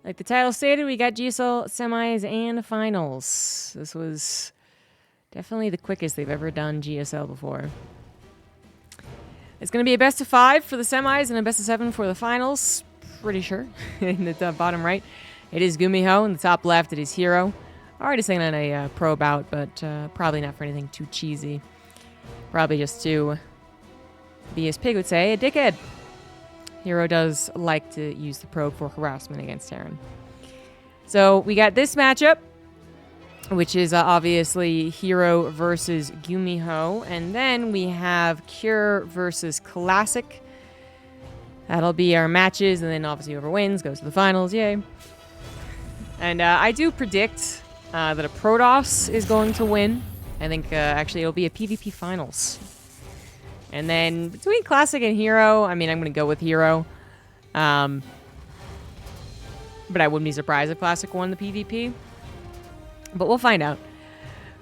like the title stated, we got GSL semis and finals. This was definitely the quickest they've ever done GSL before. It's going to be a best of 5 for the semis and a best of 7 for the finals. Pretty sure. In the bottom right, it is GuMiHo. In the top left, it is herO. Already saying on a pro bout, but probably not for anything too cheesy. Probably just to be, as Pig would say, a dickhead. herO does like to use the probe for harassment against Terran. So we got this matchup, which is obviously herO versus GuMiHo. And then we have Cure versus Classic. That'll be our matches, and then obviously whoever wins goes to the finals. Yay. And I do predict that a Protoss is going to win. I think actually it'll be a PvP finals. And then between Classic and herO, I mean, I'm going to go with herO. But I wouldn't be surprised if Classic won the PvP. But we'll find out.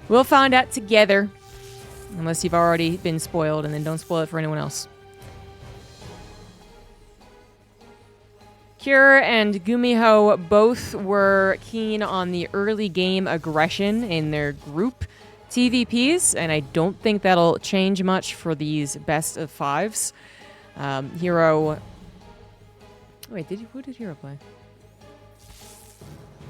We'll find out together. Unless you've already been spoiled, and then don't spoil it for anyone else. Cure and GuMiHo both were keen on the early game aggression in their group TVPs, and I don't think that'll change much for these best of 5s. herO... Wait, who did herO play?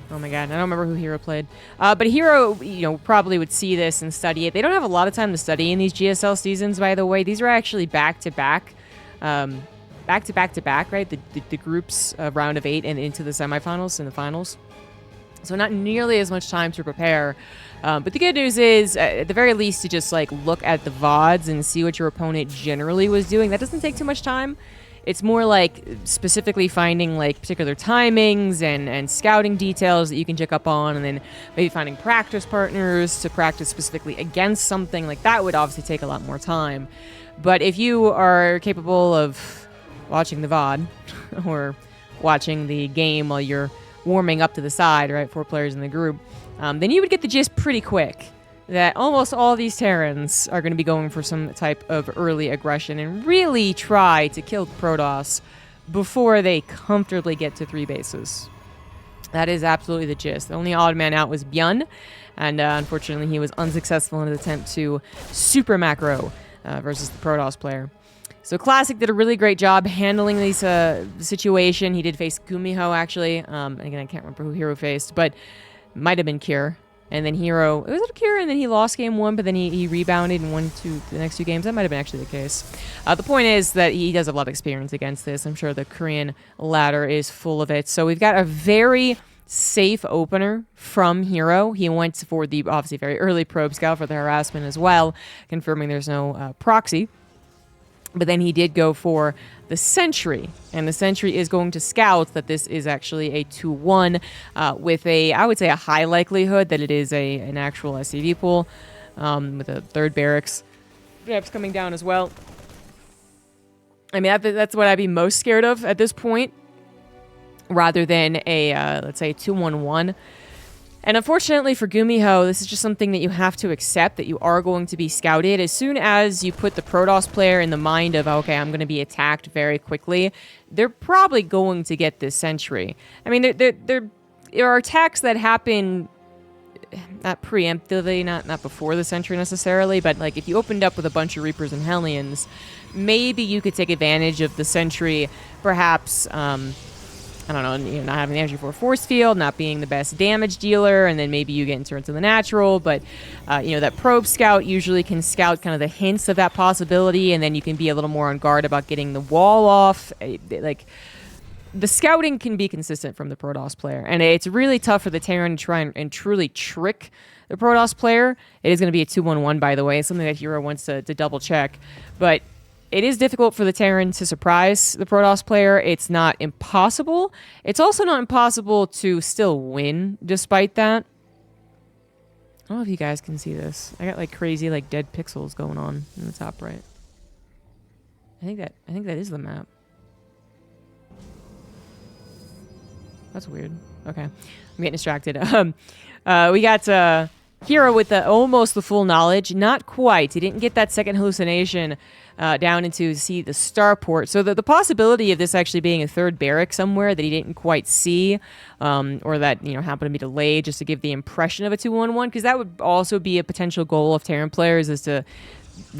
Oh my god, I don't remember who herO played. But herO, probably would see this and study it. They don't have a lot of time to study in these GSL seasons, by the way. These are actually back-to-back. Back-to-back-to-back, right? The groups round of 8 and into the semifinals and the finals. So not nearly as much time to prepare. But the good news is, at the very least, to just look at the VODs and see what your opponent generally was doing. That doesn't take too much time. It's more specifically finding particular timings and scouting details that you can check up on, and then maybe finding practice partners to practice specifically against something. That would obviously take a lot more time. But if you are capable of watching the VOD or watching the game while you're warming up to the side, right, 4 players in the group, then you would get the gist pretty quick that almost all these Terrans are going to be going for some type of early aggression and really try to kill the Protoss before they comfortably get to 3 bases. That is absolutely the gist. The only odd man out was Bjorn, and unfortunately he was unsuccessful in his attempt to super macro versus the Protoss player. So Classic did a really great job handling this situation. He did face GuMiHo, actually. Again, I can't remember who herO faced, but might have been Cure. And then herO, it was Cure, and then he lost game 1, but then he rebounded and won the next 2 games. That might have been actually the case. The point is that he does have a lot of experience against this. I'm sure the Korean ladder is full of it. So we've got a very safe opener from herO. He went for the, obviously, very early probe scout for the harassment as well, confirming there's no proxy. But then he did go for the Sentry, and the Sentry is going to scout that this is actually a 2-1 with I would say, a high likelihood that it is an actual SCV pool with a 3rd barracks. Perhaps coming down as well. I mean, that's what I'd be most scared of at this point, rather than let's say, 2-1-1. And unfortunately for GuMiHo, this is just something that you have to accept, that you are going to be scouted. As soon as you put the Protoss player in the mind of, okay, I'm going to be attacked very quickly, they're probably going to get this Sentry. I mean, there are attacks that happen not preemptively, not before the Sentry necessarily, but if you opened up with a bunch of Reapers and Hellions, maybe you could take advantage of the Sentry, perhaps... I don't know, not having the energy for a force field, not being the best damage dealer, and then maybe you get into the natural, but, that probe scout usually can scout kind of the hints of that possibility, and then you can be a little more on guard about getting the wall off. The scouting can be consistent from the Protoss player, and it's really tough for the Terran to try and truly trick the Protoss player. It is going to be a 2-1-1, by the way, something that herO wants to double check, but... It is difficult for the Terran to surprise the Protoss player. It's not impossible. It's also not impossible to still win despite that. I don't know if you guys can see this. I got crazy dead pixels going on in the top right. I think that is the map. That's weird. Okay. I'm getting distracted. We got herO with almost the full knowledge. Not quite. He didn't get that second hallucination down into see the starport. So the possibility of this actually being a third barrack somewhere that he didn't quite see, or that happened to be delayed just to give the impression of a 2-1-1, because that would also be a potential goal of Terran players, is to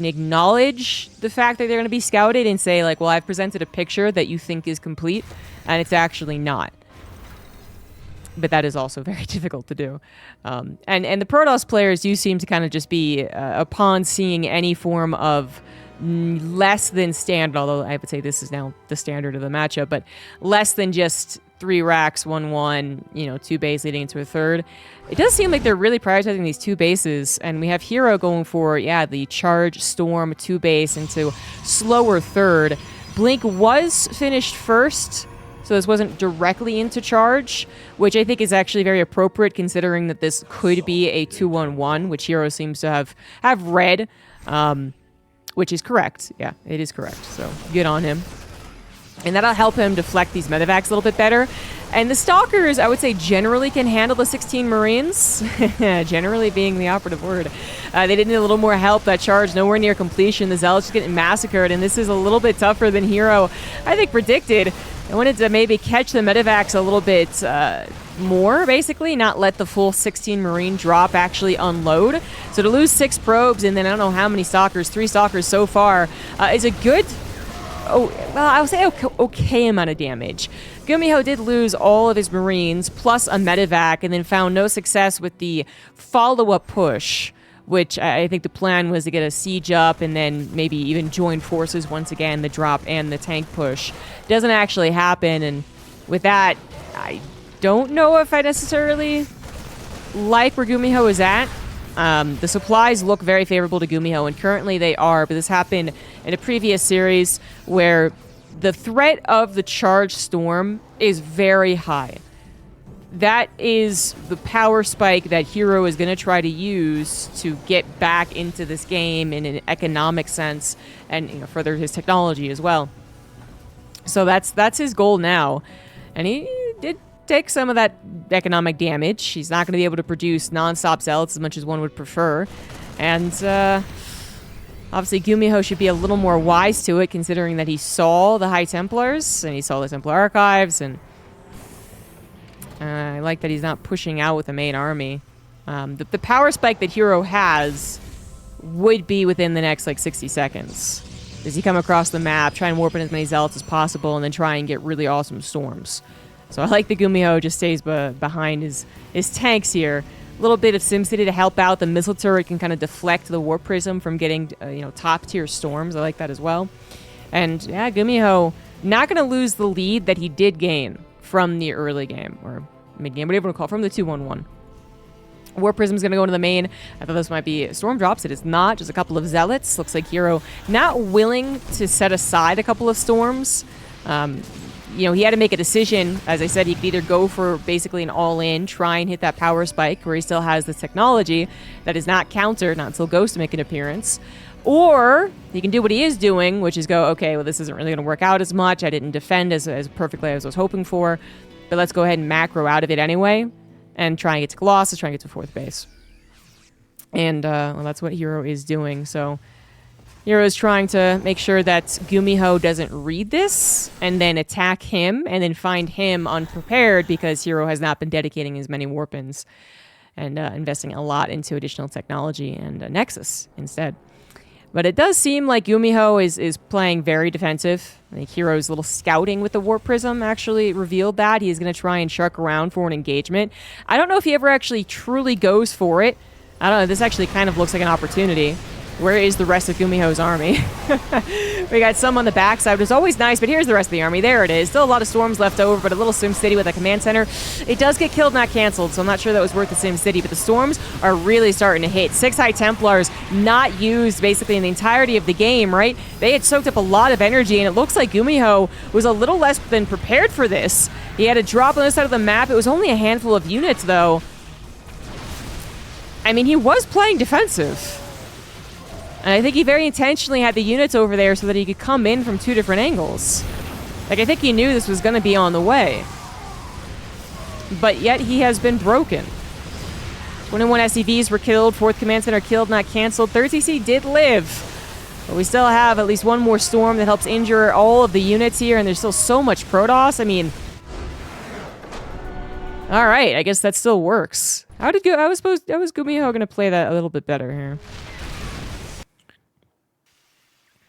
acknowledge the fact that they're going to be scouted and say like, well, I've presented a picture that you think is complete, and it's actually not. But that is also very difficult to do. And the Protoss players do seem to kind of just be, upon seeing any form of less than standard, although I would say this is now the standard of the matchup, but less than just 3 racks, 1-1, 2 base leading into a third. It does seem like they're really prioritizing these 2 bases, and we have herO going for, the charge, storm, 2 base into slower third. Blink was finished first, so this wasn't directly into charge, which I think is actually very appropriate considering that this could be a 2-1-1, which herO seems to have read, which is correct. Yeah, it is correct. So good on him. And that'll help him deflect these medevacs a little bit better. And the Stalkers, I would say, generally can handle the 16 Marines. Generally being the operative word. They did need a little more help. That charge nowhere near completion. The Zealots just getting massacred. And this is a little bit tougher than herO, I think, predicted. I wanted to maybe catch the medevacs a little bit more, basically, not let the full 16 Marine drop actually unload. So to lose 6 probes and then I don't know how many Stalkers, 3 Stalkers so far, is a good, I would say okay amount of damage. GuMiHo did lose all of his Marines plus a medevac and then found no success with the follow-up push, which I think the plan was to get a siege up and then maybe even join forces once again, the drop and the tank push. Doesn't actually happen, and with that, I don't know if I necessarily like where GuMiHo is at. The supplies look very favorable to GuMiHo, and currently they are, but this happened in a previous series where the threat of the charge storm is very high. That is the power spike that herO is going to try to use to get back into this game in an economic sense and further his technology as well. So that's his goal now. And he did take some of that economic damage. He's not going to be able to produce non-stop Zealots as much as one would prefer. And obviously GuMiHo should be a little more wise to it, considering that he saw the High Templars and he saw the Templar Archives, and I like that he's not pushing out with the main army. The power spike that herO has would be within the next, 60 seconds. Does he come across the map, try and warp in as many Zealots as possible, and then try and get really awesome storms. So I like that GuMiHo just stays behind his tanks here. A little bit of SimCity to help out. The missile turret can kind of deflect the Warp Prism from getting, top-tier storms. I like that as well. And, yeah, GuMiHo not going to lose the lead that he did gain from the early game, or mid-game, whatever you want to call it, from the 2-1-1. Warp Prism's going to go into the main. I thought this might be storm drops. It is not. Just a couple of Zealots. Looks like herO not willing to set aside a couple of storms. He had to make a decision. As I said, he could either go for basically an all-in, try and hit that power spike where he still has the technology that is not countered, not until Ghosts make an appearance. Or he can do what he is doing, which is go, okay, well, this isn't really going to work out as much. I didn't defend as perfectly as I was hoping for, but let's go ahead and macro out of it anyway and try and get to Colossus, try and get to 4th base. And that's what herO is doing. So herO is trying to make sure that GuMiHo doesn't read this and then attack him and then find him unprepared, because herO has not been dedicating as many warpins and investing a lot into additional technology and Nexus instead. But it does seem like GuMiHo is playing very defensive. I think herO's little scouting with the Warp Prism actually revealed that. He's going to try and shark around for an engagement. I don't know if he ever actually truly goes for it. I don't know. This actually kind of looks like an opportunity. Where is the rest of GuMiHo's army? We got some on the backside, which is always nice, but here's the rest of the army. There it is. Still a lot of storms left over, but a little SimCity with a command center. It does get killed, not canceled, so I'm not sure that was worth the SimCity, but the storms are really starting to hit. 6 High Templars not used basically in the entirety of the game, right? They had soaked up a lot of energy, and it looks like GuMiHo was a little less than prepared for this. He had a drop on the side of the map. It was only a handful of units, though. I mean, he was playing defensive. And I think he very intentionally had the units over there so that he could come in from 2 different angles. I think he knew this was going to be on the way. But yet he has been broken. 21 SCVs were killed. 4th Command Center killed, not canceled. 3rd CC did live. But we still have at least one more storm that helps injure all of the units here, and there's still so much Protoss. I mean... Alright, I guess that still works. How was GuMiHo gonna play that a little bit better here?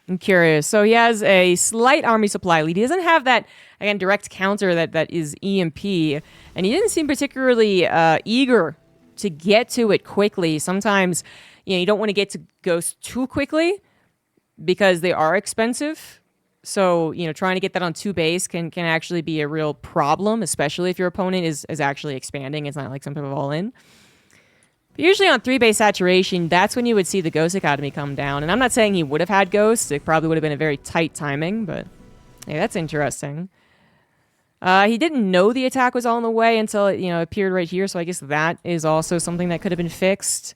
I'm curious. So he has a slight army supply lead. He doesn't have that, again, direct counter that is EMP, and he didn't seem particularly eager to get to it quickly. Sometimes, you don't want to get to ghosts too quickly because they are expensive. So, trying to get that on 2 base can actually be a real problem, especially if your opponent is actually expanding. It's not like some type of all-in. But usually on 3 base saturation, that's when you would see the Ghost Academy come down. And I'm not saying he would have had ghosts. It probably would have been a very tight timing, but hey, that's interesting. He didn't know the attack was on the way until it, appeared right here. So I guess that is also something that could have been fixed.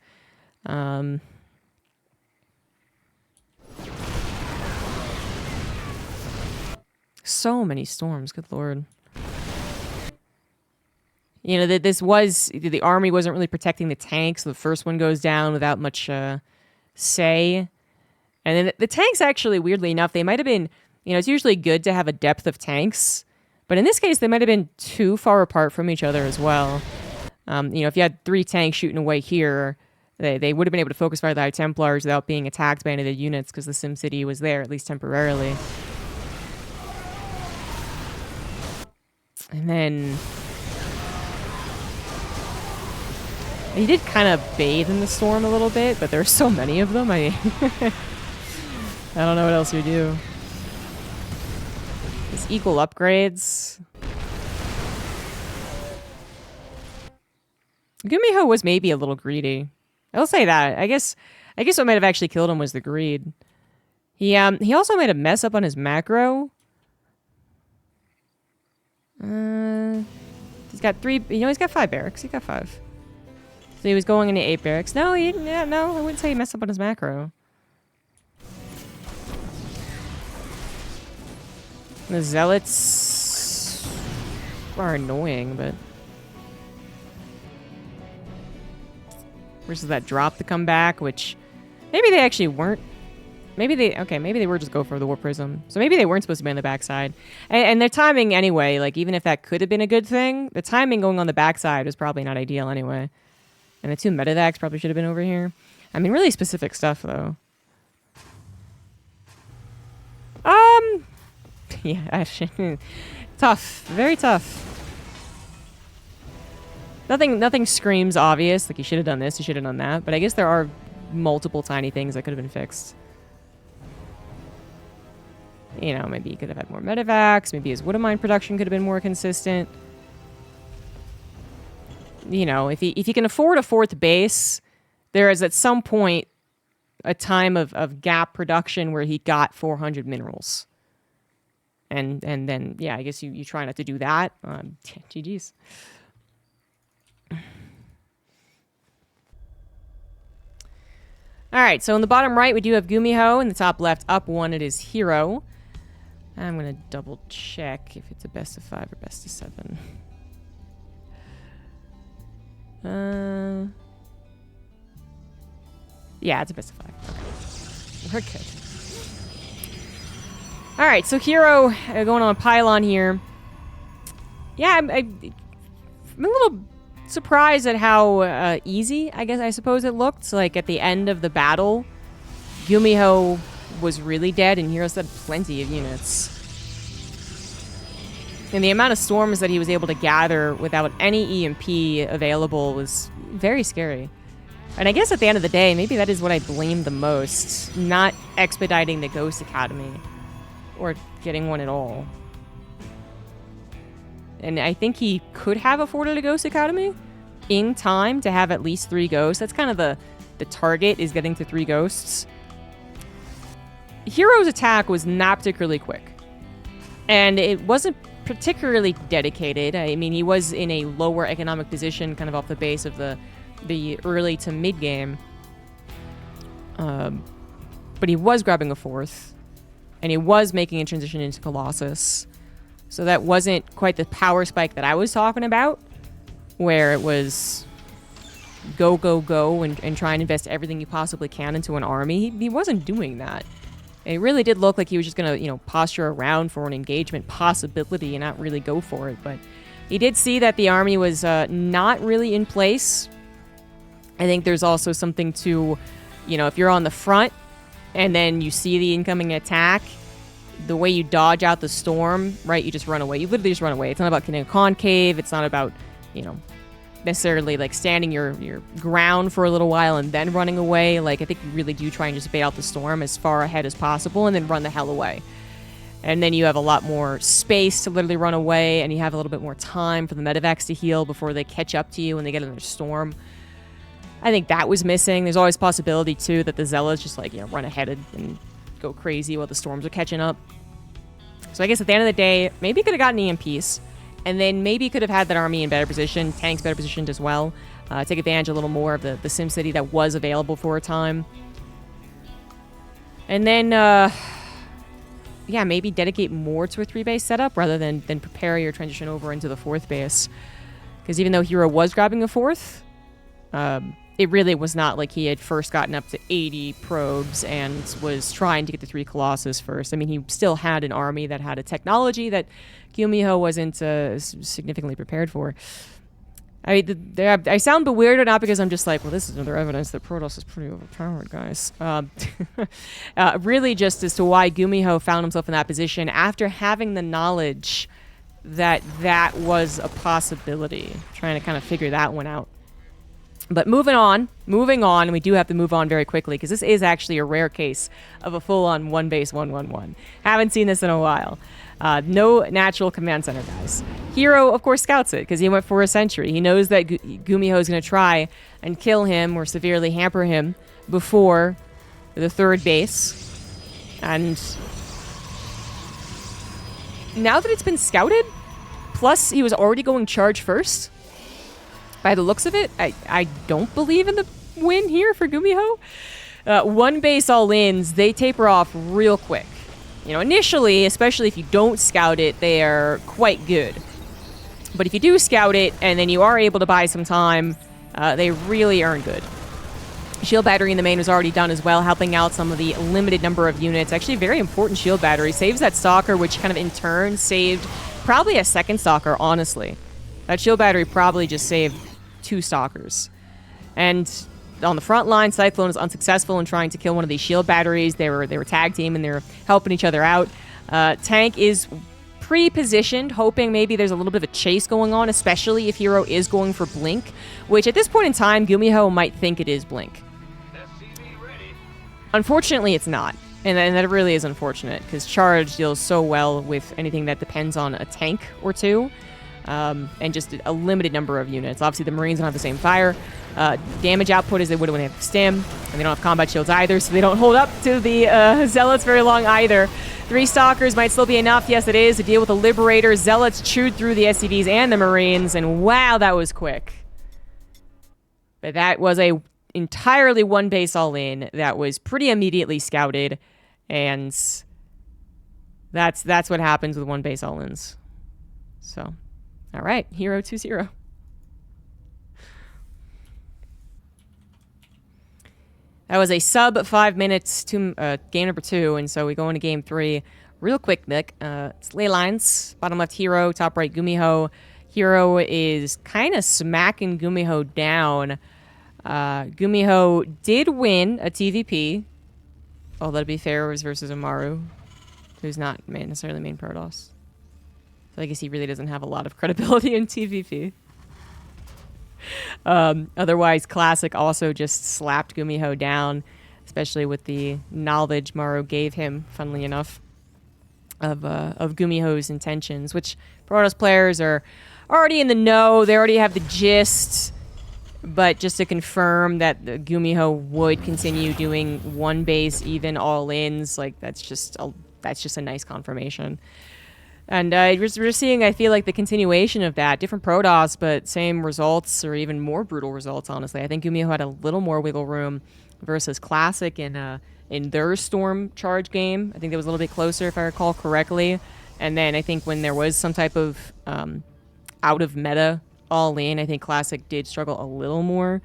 So many storms, good lord. That the army wasn't really protecting the tanks. So the first one goes down without much say. And then the tanks actually, weirdly enough, they might have been, it's usually good to have a depth of tanks. But in this case, they might have been too far apart from each other as well. If you had 3 tanks shooting away here, they would have been able to focus fire the High Templars without being attacked by any of the units because the SimCity was there, at least temporarily. And then... he did kind of bathe in the storm a little bit, but there's so many of them, I don't know what else you do. Just equal upgrades. GuMiHo was maybe a little greedy. I'll say that. I guess what might have actually killed him was the greed. He also made a mess up on his macro. He's got 3. He's got 5 barracks. He got 5. So he was going into 8 barracks. No, I wouldn't say he messed up on his macro. The zealots are annoying, but versus that drop to come back, which maybe they actually weren't. Maybe they were just go for the War Prism. So maybe they weren't supposed to be on the backside. And their timing anyway, like even if that could have been a good thing, the timing going on the backside was probably not ideal anyway. And the 2 medevacs probably should have been over here. I mean, really specific stuff though. Yeah, tough. Very tough. Nothing screams obvious, like you should have done this, you should have done that. But I guess there are multiple tiny things that could have been fixed. Maybe he could have had more medevacs. Maybe his wood mine production could have been more consistent. If he can afford a 4th base, there is at some point a time of gap production where he got 400 minerals. And then, yeah, I guess you try not to do that. GG's. All right, so in the bottom right, we do have GuMiHo. In the top left, up 1, it is herO. I'm going to double check if it's a best of 5 or best of 7. Yeah, it's a best of 5. Okay. We're good. All right, so herO going on a pylon here. Yeah, I'm a little surprised at how easy, I suppose it looked. Like at the end of the battle, GuMiHo was really dead, and herO had plenty of units. And the amount of storms that he was able to gather without any EMP available was very scary. And I guess at the end of the day, maybe that is what I blame the most. Not expediting the Ghost Academy. Or getting one at all. And I think he could have afforded a Ghost Academy in time to have at least 3 ghosts. That's kind of the target, is getting to 3 ghosts. herO's attack was not particularly quick. And it wasn't particularly dedicated. I mean, he was in a lower economic position, kind of off the base of the early to mid game. But he was grabbing a 4th. And he was making a transition into Colossus. So that wasn't quite the power spike that I was talking about. Where it was go, go, go, and try and invest everything you possibly can into an army. He wasn't doing that. It really did look like he was just going to, you know, posture around for an engagement possibility and not really go for it. But he did see that the army was not really in place. I think there's also something to, you know, if you're on the front and then you see the incoming attack, the way you dodge out the storm, right, you just run away. You literally just run away. It's not about getting a concave. It's not about, you know, necessarily like standing your ground for a little while and then running away. Like, I think you really do try and just bait out the storm as far ahead as possible and then run the hell away. And then you have a lot more space to literally run away, and you have a little bit more time for the medevacs to heal before they catch up to you when they get in their storm. I think that was missing. There's always possibility, too, that the Zealots just, like, you know, run ahead and go crazy while the storms are catching up. So I guess at the end of the day, maybe he could have gotten EMPs, and then maybe he could have had that army in better position, tanks better positioned as well, take advantage a little more of the SimCity that was available for a time. And then, yeah, maybe dedicate more to a 3-base setup rather than prepare your transition over into the 4th base. Because even though herO was grabbing a 4th, it really was not like he had first gotten up to 80 probes and was trying to get the 3 Colossus first. I mean, he still had an army that had a technology that GuMiHo wasn't significantly prepared for. I sound bewildered, not because I'm just like, well, this is another evidence that Protoss is pretty overpowered, guys. Really just as to why GuMiHo found himself in that position after having the knowledge that that was a possibility. Trying to kind of figure that one out. But moving on, and we do have to move on very quickly because this is actually a rare case of a full-on 1-base 1-1-1. Haven't seen this in a while. No natural command center, guys. herO, of course, scouts it because he went for a sentry. He knows that GuMiHo is going to try and kill him or severely hamper him before the 3rd base. And now that it's been scouted, plus he was already going charge first, by the looks of it, I don't believe in the win here for GuMiHo. 1-base all-ins, they taper off real quick. You know, initially, especially if you don't scout it, they are quite good. But if you do scout it, and then you are able to buy some time, they really earn good. Shield battery in the main was already done as well, helping out some of the limited number of units. Actually, very important shield battery. Saves that stalker, which kind of in turn saved probably a 2nd stalker, honestly. That shield battery probably just saved 2 stalkers. And on the front line, Cyclone was unsuccessful in trying to kill one of these shield batteries. They were tag team and they were helping each other out. Tank is pre-positioned, hoping maybe there's a little bit of a chase going on, especially if herO is going for Blink, which at this point in time, GuMiHo might think it is Blink. Unfortunately, it's not. And that really is unfortunate, because Charge deals so well with anything that depends on a tank or 2. And just a limited number of units. Obviously, the Marines don't have the same fire. Damage output as they would when they have Stim, and they don't have combat shields either, so they don't hold up to the Zealots very long either. 3 Stalkers might still be enough. Yes, it is, to deal with the Liberator. Zealots chewed through the SCVs and the Marines, and wow, that was quick. But that was a entirely 1-base all-in that was pretty immediately scouted, and that's what happens with 1-base all-ins. So... all right, herO 2-0. That was a sub 5 minutes to game number 2, and so we go into game 3 real quick, Nick. It's ley lines. Bottom left, herO. Top right, GuMiHo. herO is kind of smacking GuMiHo down. GuMiHo did win a TVP, although to be fair, it was versus Amaru, who's not necessarily main Protoss. So I guess he really doesn't have a lot of credibility in TVP. Otherwise, Classic also just slapped GuMiHo down, especially with the knowledge Maru gave him, funnily enough, of GuMiHo's intentions, which Protoss players are already in the know. They already have the gist. But just to confirm that GuMiHo would continue doing 1-base, even all-ins, like that's just a nice confirmation. And we're seeing, I feel like, the continuation of that. Different Protoss, but same results, or even more brutal results, honestly. I think GuMiHo had a little more wiggle room versus Classic in their Storm Charge game. I think that was a little bit closer, if I recall correctly. And then I think when there was some type of out-of-meta all-in, I think Classic did struggle a little more.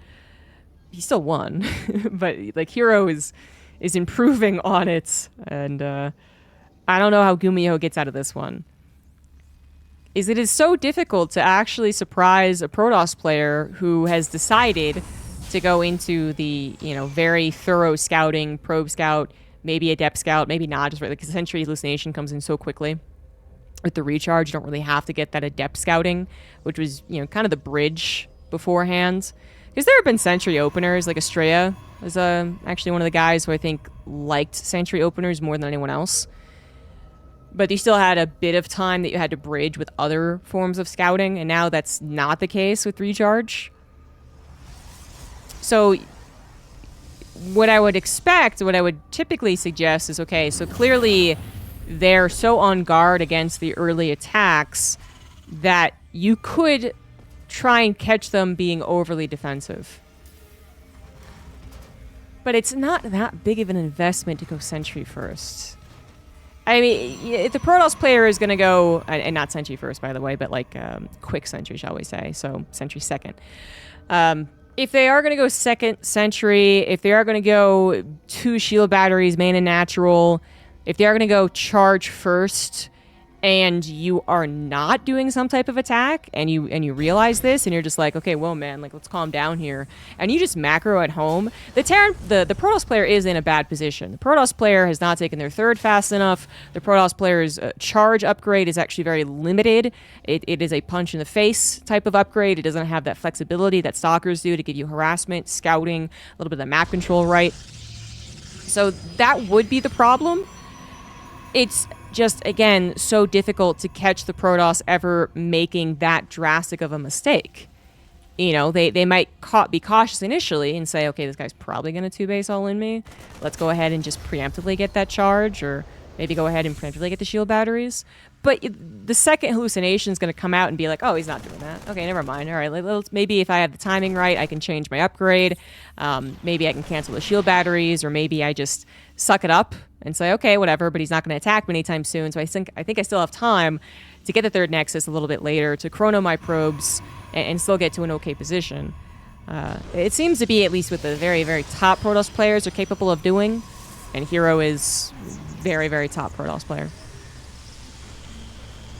he still won. But like herO is improving on it, and I don't know how GuMiHo gets out of this one. It is so difficult to actually surprise a Protoss player who has decided to go into the, very thorough scouting, probe scout, maybe a depth scout, maybe not, just because Sentry hallucination comes in so quickly. With the recharge, you don't really have to get that adept scouting, which was, kind of the bridge beforehand. Because there have been Sentry openers, like Estrella is actually one of the guys who I think liked Sentry openers more than anyone else. But you still had a bit of time that you had to bridge with other forms of scouting, and now that's not the case with recharge. So what I would expect, what I would typically suggest is, okay, so clearly they're so on guard against the early attacks that you could try and catch them being overly defensive. But it's not that big of an investment to go Sentry first. I mean, if the Protoss player is going to go, and not Sentry first, by the way, but like quick Sentry, shall we say, so Sentry second. If they are going to go second Sentry, if they are going to go 2 shield batteries, main and natural, if they are going to go charge first, and you are not doing some type of attack, and you realize this, and you're just like, okay, well, man, like, let's calm down here, and you just macro at home, the Protoss player is in a bad position. The Protoss player has not taken their third fast enough. The Protoss player's charge upgrade is actually very limited. It is a punch in the face type of upgrade. It doesn't have that flexibility that Stalkers do to give you harassment, scouting, a little bit of map control, right? So that would be the problem. It's just, again, so difficult to catch the Protoss ever making that drastic of a mistake. They might be cautious initially and say, okay, this guy's probably going to 2-base all in me. Let's go ahead and just preemptively get that charge, or maybe go ahead and preemptively get the shield batteries. But the second hallucination is going to come out and be like, oh, he's not doing that. Okay, never mind. All right, maybe if I have the timing right, I can change my upgrade. Maybe I can cancel the shield batteries, or maybe I just suck it up and say, okay, whatever, but he's not going to attack me anytime soon. So I think I still have time to get the third Nexus a little bit later, to chrono my probes, and still get to an okay position. It seems to be, at least with the very, very top Protoss players, are capable of doing, and herO is very, very top Protoss player.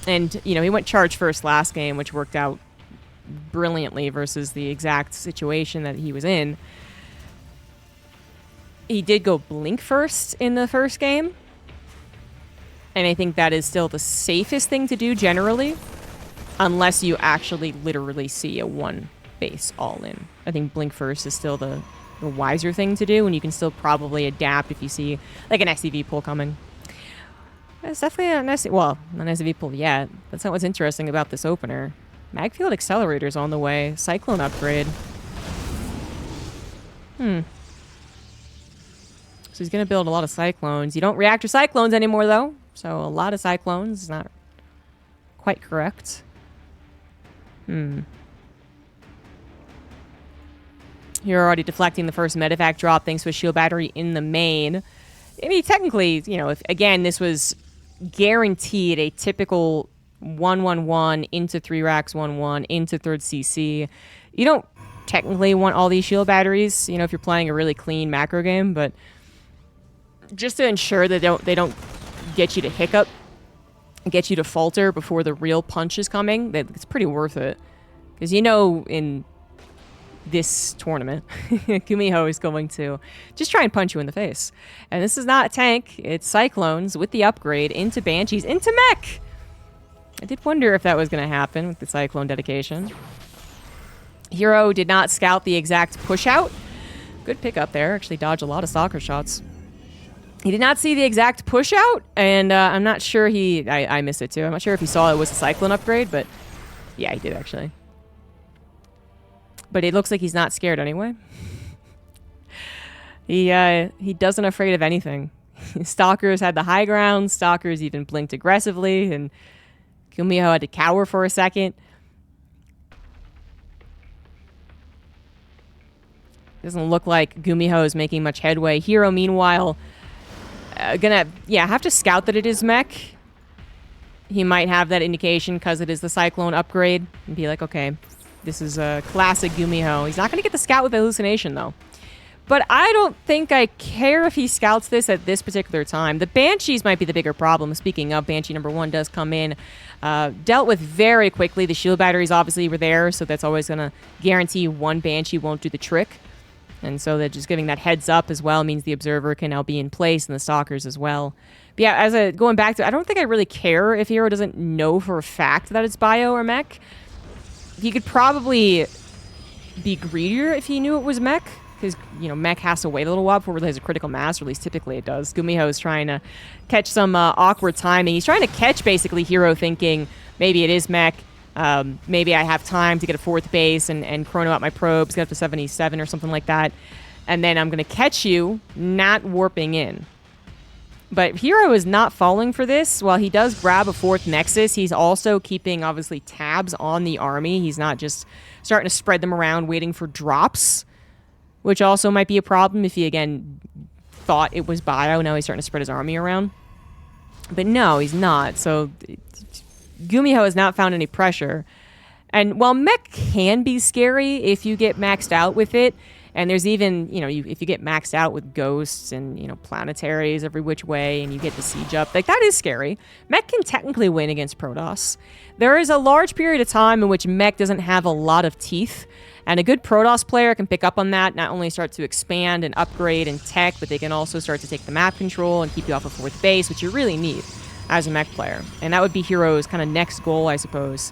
And, he went charge first last game, which worked out brilliantly versus the exact situation that he was in. He did go blink first in the first game. And I think that is still the safest thing to do generally, unless you actually literally see a 1-base all-in. I think blink first is still the wiser thing to do, and you can still probably adapt if you see like an SCV pull coming. It's definitely not an SCV pull yet. That's not what's interesting about this opener. Magfield Accelerator's on the way. Cyclone upgrade. So he's going to build a lot of Cyclones. You don't reactor Cyclones anymore, though. So a lot of Cyclones is not quite correct. You're already deflecting the first medevac drop thanks to a shield battery in the main. I mean, technically, if, again, this was guaranteed a typical 1-1-1 into 3 racks 1-1 into third CC, you don't technically want all these shield batteries, if you're playing a really clean macro game, but just to ensure that they don't get you to hiccup, get you to falter before the real punch is coming, it's pretty worth it. Because in this tournament, GuMiHo is going to just try and punch you in the face. And this is not a tank, it's Cyclones with the upgrade into Banshees, into Mech! I did wonder if that was going to happen with the Cyclone dedication. herO did not scout the exact push out. Good pickup there, actually dodged a lot of Stalker shots. He did not see the exact push out, and I'm not sure I missed it too. I'm not sure if he saw it was a Cyclone upgrade, but yeah, he did actually. But it looks like he's not scared anyway. He doesn't afraid of anything. Stalkers had the high ground. Stalkers even blinked aggressively, and GuMiHo had to cower for a second. Doesn't look like GuMiHo is making much headway. herO, meanwhile, gonna have to scout that it is mech. He might have that indication because it is the Cyclone upgrade and be like, okay, This is a classic GuMiHo. He's not going to get the scout with the hallucination, though. But I don't think I care if he scouts this at this particular time. The Banshees might be the bigger problem. Speaking of, Banshee number 1 does come in. Dealt with very quickly. The shield batteries obviously were there, so that's always going to guarantee one Banshee won't do the trick. And so that just giving that heads up as well means the Observer can now be in place and the Stalkers as well. But yeah, going back to, I don't think I really care if herO doesn't know for a fact that it's bio or mech. He could probably be greedier if he knew it was mech. Because, mech has to wait a little while before it has a critical mass, or at least typically it does. GuMiHo is trying to catch some awkward timing. He's trying to catch, basically, herO thinking, maybe it is mech. Maybe I have time to get a 4th base and chrono out my probes, get up to 77 or something like that. And then I'm going to catch you, not warping in. But herO is not falling for this. While he does grab a 4th Nexus, he's also keeping, obviously, tabs on the army. He's not just starting to spread them around, waiting for drops. Which also might be a problem if he, again, thought it was bio. Now he's starting to spread his army around. But no, he's not. So GuMiHo has not found any pressure. And while mech can be scary if you get maxed out with it, and there's even, if you get maxed out with ghosts and, planetaries every which way, and you get the siege up, like, that is scary. Mech can technically win against Protoss. There is a large period of time in which mech doesn't have a lot of teeth. And a good Protoss player can pick up on that, not only start to expand and upgrade in tech, but they can also start to take the map control and keep you off a 4th base, which you really need as a mech player. And that would be herO's kind of next goal, I suppose.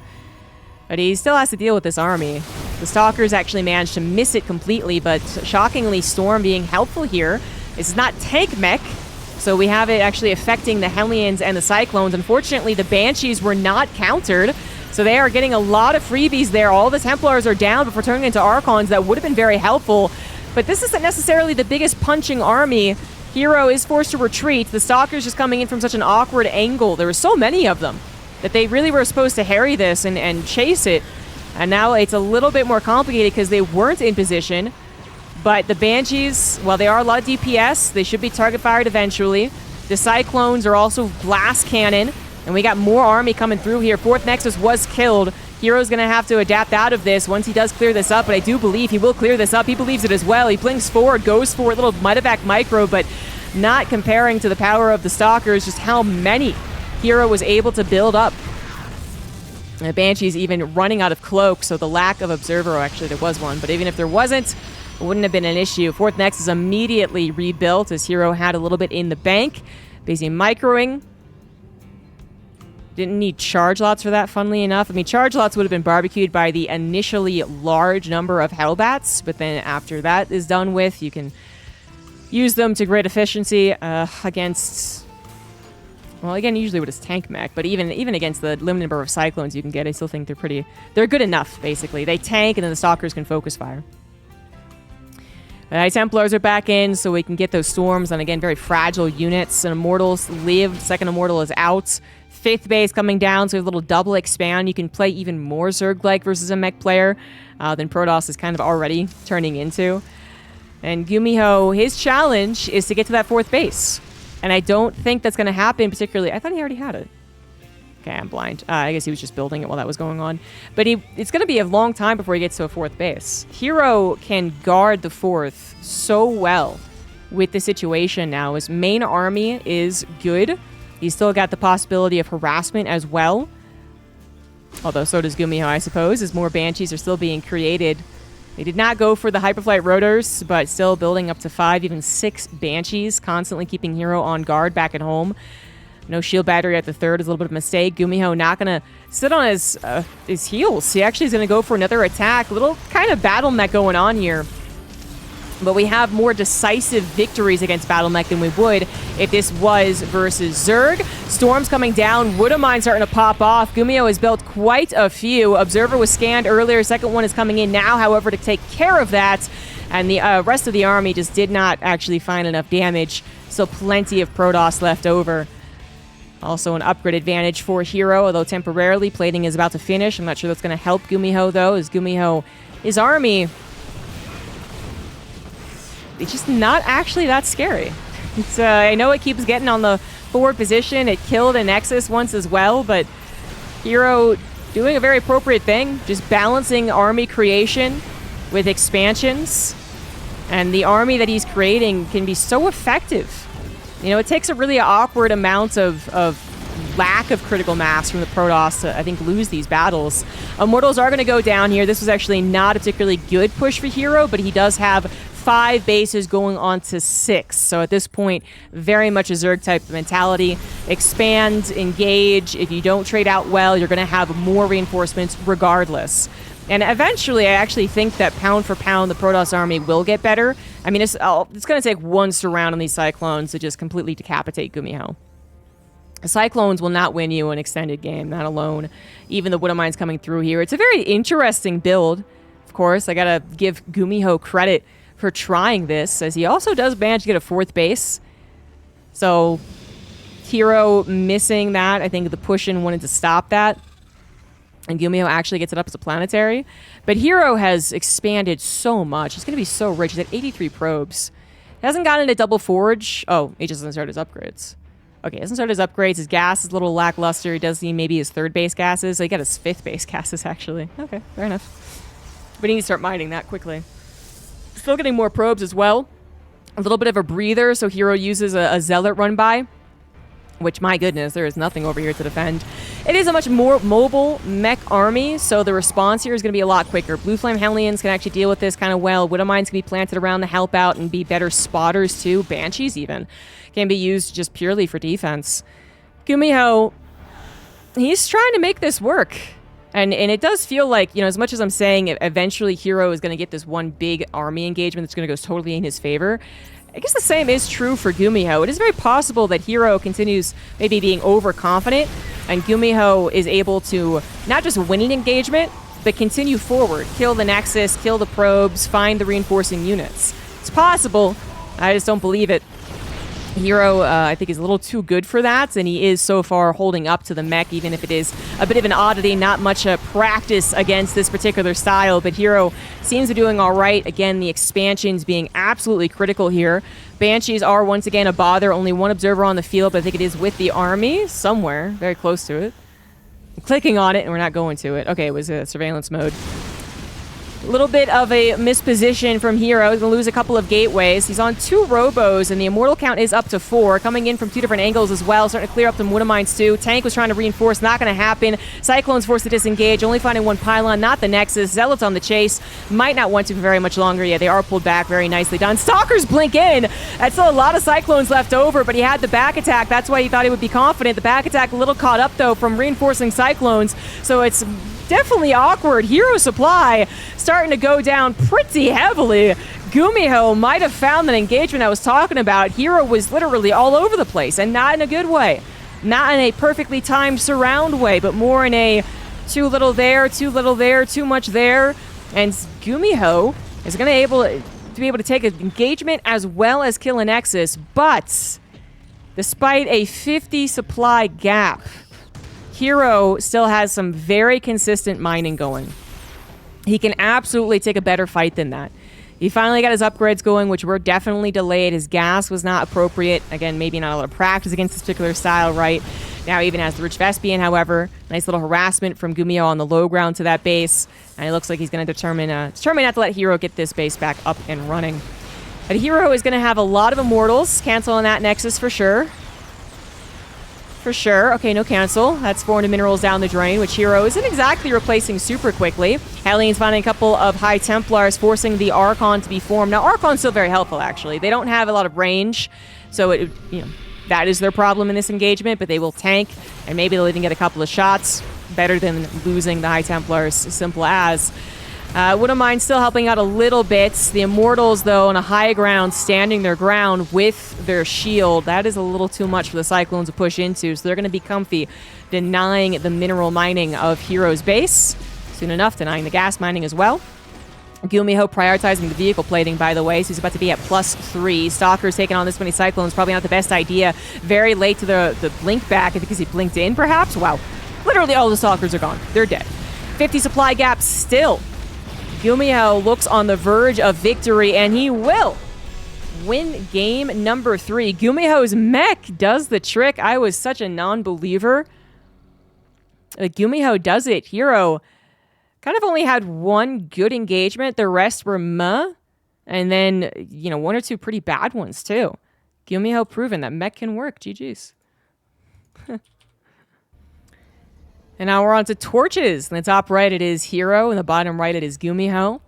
But he still has to deal with this army. The Stalkers actually managed to miss it completely, but shockingly, Storm being helpful here. This is not tank mech, so we have it actually affecting the Hellions and the Cyclones. Unfortunately, the Banshees were not countered. So they are getting a lot of freebies there. All the Templars are down before turning into Archons. That would have been very helpful. But this isn't necessarily the biggest punching army. herO is forced to retreat. The Stalkers just coming in from such an awkward angle. There were so many of them that they really were supposed to harry this and chase it. And now it's a little bit more complicated because they weren't in position. But the Banshees, while they are a lot of DPS, they should be target fired eventually. The Cyclones are also glass cannon. And we got more army coming through here. 4th Nexus was killed. herO's going to have to adapt out of this once he does clear this up, but I do believe he will clear this up. He believes it as well. He blinks forward, goes for a little Medevac micro, but not comparing to the power of the Stalkers, just how many herO was able to build up. And the Banshee's even running out of cloak, so the lack of Observer, actually there was one, but even if there wasn't, it wouldn't have been an issue. 4th Nexus immediately rebuilt as herO had a little bit in the bank. Busy microing. Didn't need charge lots for that, funnily enough. I mean, charge lots would have been barbecued by the initially large number of Hellbats, but then after that is done with, you can use them to great efficiency against... Well, again, usually with his tank mech, but even against the limited number of Cyclones you can get, I still think they're good enough, basically. They tank, and then the Stalkers can focus fire. The High Templars are back in, so we can get those Storms on, again, very fragile units. And Immortals lived. Second Immortal is out. 5th base coming down, so a little double expand. You can play even more Zerg-like versus a mech player than Protoss is kind of already turning into. And GuMiHo, his challenge is to get to that 4th base. And I don't think that's going to happen particularly. I thought he already had it. Okay, I'm blind. I guess he was just building it while that was going on. But it's going to be a long time before he gets to a 4th base. herO can guard the 4th so well with the situation now. His main army is good. He's still got the possibility of harassment as well. Although so does GuMiHo, I suppose, as more Banshees are still being created. They did not go for the Hyperflight Rotors, but still building up to 5, even 6 Banshees, constantly keeping herO on guard back at home. No shield battery at the 3rd is a little bit of a mistake. GuMiHo not going to sit on his heels. He actually is going to go for another attack. Little kind of battle mech going on here. But we have more decisive victories against Battle Mech than we would if this was versus Zerg. Storms coming down. Wood of Mine starting to pop off. GuMiHo has built quite a few. Observer was scanned earlier. Second one is coming in now, however, to take care of that. And the rest of the army just did not actually find enough damage. So plenty of Protoss left over. Also an upgrade advantage for herO, although temporarily. Plating is about to finish. I'm not sure that's going to help GuMiHo, though, as GuMiHo, his army... It's just not actually that scary. It's, I know it keeps getting on the forward position. It killed a Nexus once as well, but herO doing a very appropriate thing, just balancing army creation with expansions. And the army that he's creating can be so effective. You know, it takes a really awkward amount of lack of critical mass from the Protoss to, I think, lose these battles. Immortals are going to go down here. This was actually not a particularly good push for herO, but he does have 5 bases going on to 6. So at this point, very much a Zerg type mentality. Expand, engage. If you don't trade out well, you're going to have more reinforcements regardless. And eventually, I actually think that pound for pound, the Protoss army will get better. I mean, it's going to take one surround on these Cyclones to just completely decapitate GuMiHo. Cyclones will not win you an extended game, not alone. Even the Widow Mines coming through here. It's a very interesting build. Of course, I got to give GuMiHo credit for trying this, as he also does manage to get a 4th base. So, herO missing that. I think the push-in wanted to stop that. And GuMiHo actually gets it up as a planetary. But herO has expanded so much. He's going to be so rich. He's at 83 probes. He hasn't gotten into double forge. Oh, he just doesn't start his upgrades. Okay, he doesn't start his upgrades. His gas is a little lackluster. He does need maybe his 3rd base gases. So he got his 5th base gases, actually. Okay, fair enough. But he needs to start mining that quickly. Still getting more probes as well. A little bit of a breather, so herO uses a Zealot run by. Which, my goodness, there is nothing over here to defend. It is a much more mobile mech army, so the response here is going to be a lot quicker. Blue Flame Hellions can actually deal with this kind of well. Widow Mines can be planted around to help out and be better spotters too. Banshees even can be used just purely for defense. GuMiHo, he's trying to make this work. And it does feel like, you know, as much as I'm saying eventually herO is going to get this one big army engagement that's going to go totally in his favor, I guess the same is true for GuMiHo. It is very possible that herO continues maybe being overconfident, and GuMiHo is able to not just win an engagement, but continue forward. Kill the Nexus, kill the probes, find the reinforcing units. It's possible. I just don't believe it. herO, I think, is a little too good for that, and he is so far holding up to the mech, even if it is a bit of an oddity, not much practice against this particular style, but herO seems to be doing all right. Again, the expansions being absolutely critical here. Banshees are once again a bother, only 1 observer on the field, but I think it is with the army somewhere, very close to it. I'm clicking on it, and we're not going to it. Okay, it was surveillance mode. A little bit of a misposition from herO. He's going to lose a couple of gateways. He's on 2 robos, and the immortal count is up to 4. Coming in from 2 different angles as well. Starting to clear up some Widow Mines too. Tank was trying to reinforce. Not going to happen. Cyclone's forced to disengage. Only finding 1 pylon, not the Nexus. Zealots on the chase. Might not want to for very much longer. Yeah, they are pulled back. Very nicely done. Stalkers blink in. That's still a lot of Cyclones left over, but he had the back attack. That's why he thought he would be confident. The back attack a little caught up, though, from reinforcing Cyclones. So it's definitely awkward. herO supply starting to go down pretty heavily. GuMiHo might have found that engagement I was talking about. herO was literally all over the place, and not in a good way. Not in a perfectly timed surround way, but more in a too little there, too little there, too much there. And GuMiHo is going to be able to take an engagement as well as kill a Nexus, but despite a 50 supply gap, herO still has some very consistent mining going. He can absolutely take a better fight than that. He finally got his upgrades going, which were definitely delayed. His gas was not appropriate. Again, maybe not a lot of practice against this particular style, right? Now even has the Rich Vespian, however. Nice little harassment from GuMiHo on the low ground to that base. And it looks like he's going to determine not to let herO get this base back up and running. But herO is going to have a lot of Immortals. Cancel on that Nexus for sure. For sure. Okay, no cancel. That's 400 minerals down the drain, which herO isn't exactly replacing super quickly. Hellions finding a couple of High Templars, forcing the Archon to be formed. Now, Archon's still very helpful, actually. They don't have a lot of range, so that is their problem in this engagement, but they will tank, and maybe they'll even get a couple of shots. Better than losing the High Templars, simple as. Wouldn't mind still helping out a little bit. The Immortals, though, on a high ground, standing their ground with their shield. That is a little too much for the Cyclones to push into, so they're going to be comfy denying the mineral mining of herO's base. Soon enough, denying the gas mining as well. GuMiHo prioritizing the vehicle plating, by the way, so he's about to be at +3. Stalker's taking on this many Cyclones, probably not the best idea. Very late to the blink back, because he blinked in, perhaps? Wow. Literally all the Stalkers are gone. They're dead. 50 supply gap still. GuMiHo looks on the verge of victory, and he will win game number 3. GuMiHo's mech does the trick. I was such a non-believer GuMiHo does it. herO kind of only had one good engagement. The rest were meh. And then, you know, one or two pretty bad ones, too. GuMiHo proven that mech can work. GG's. And now we're on to torches. In the top right, it is herO. In the bottom right, it is GuMiHo.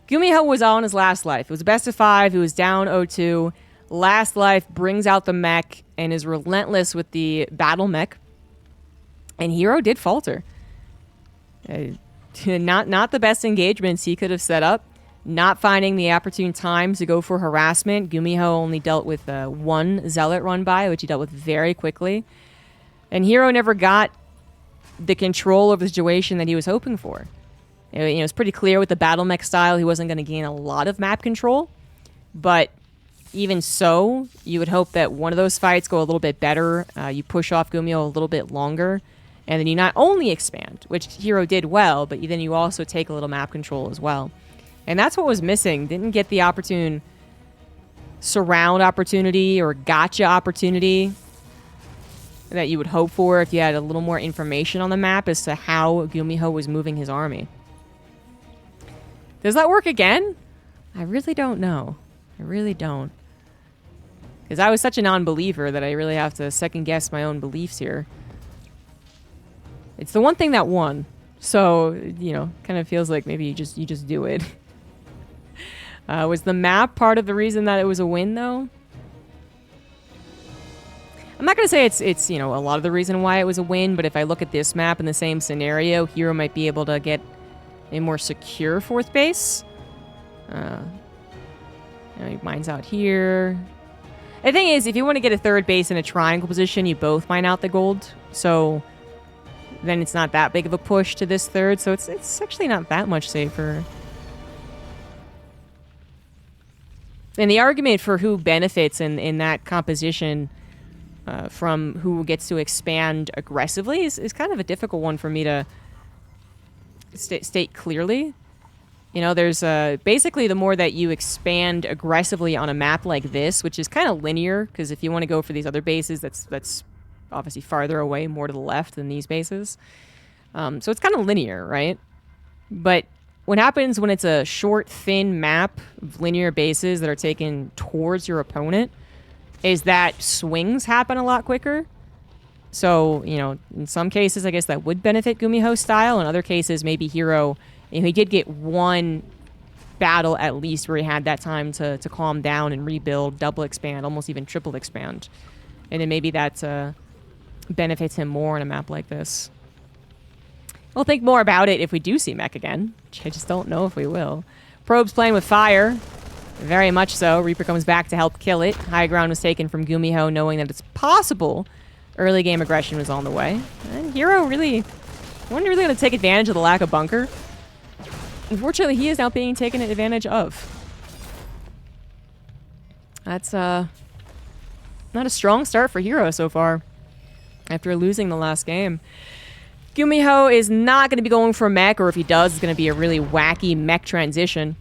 GuMiHo was on his last life. It was a best of 5. He was down 0-2. Last life brings out the mech and is relentless with the battle mech. And herO did falter. Not the best engagements he could have set up. Not finding the opportune time to go for harassment. GuMiHo only dealt with one Zealot run by, which he dealt with very quickly. And herO never got the control of the situation that he was hoping for. You know, it's pretty clear with the battle mech style he wasn't going to gain a lot of map control. But even so, you would hope that one of those fights go a little bit better. You push off GuMiHo a little bit longer. And then you not only expand, which herO did well, but then you also take a little map control as well. And that's what was missing. Didn't get the opportune surround opportunity or gotcha opportunity that you would hope for if you had a little more information on the map as to how GuMiHo was moving his army. Does that work again? I really don't know. I really don't. Because I was such a non-believer that I really have to second guess my own beliefs here. It's the one thing that won. So, you know, kind of feels like maybe you just do it. Was the map part of the reason that it was a win, though? I'm not going to say it's, you know, a lot of the reason why it was a win, but if I look at this map in the same scenario, herO might be able to get a more secure 4th base. You know, mine's out here. The thing is, if you want to get a 3rd base in a triangle position, you both mine out the gold. So then it's not that big of a push to this 3rd, so it's actually not that much safer. And the argument for who benefits in that composition from who gets to expand aggressively is kind of a difficult one for me to state clearly. You know, there's basically the more that you expand aggressively on a map like this, which is kind of linear, because if you want to go for these other bases, that's obviously farther away, more to the left than these bases. So it's kind of linear, right? But what happens when it's a short, thin map of linear bases that are taken towards your opponent is that swings happen a lot quicker. So, you know, in some cases, I guess that would benefit GuMiHo's style. In other cases, maybe herO, you know, he did get one battle at least where he had that time to calm down and rebuild, double expand, almost even triple expand. And then maybe that benefits him more on a map like this. We'll think more about it if we do see mech again, which I just don't know if we will. Probe's playing with fire. Very much so. Reaper comes back to help kill it. High ground was taken from GuMiHo, knowing that it's possible early game aggression was on the way. And herO wasn't really going to take advantage of the lack of bunker. Unfortunately, he is now being taken advantage of. That's not a strong start for herO so far after losing the last game. GuMiHo is not going to be going for mech, or if he does, it's going to be a really wacky mech transition.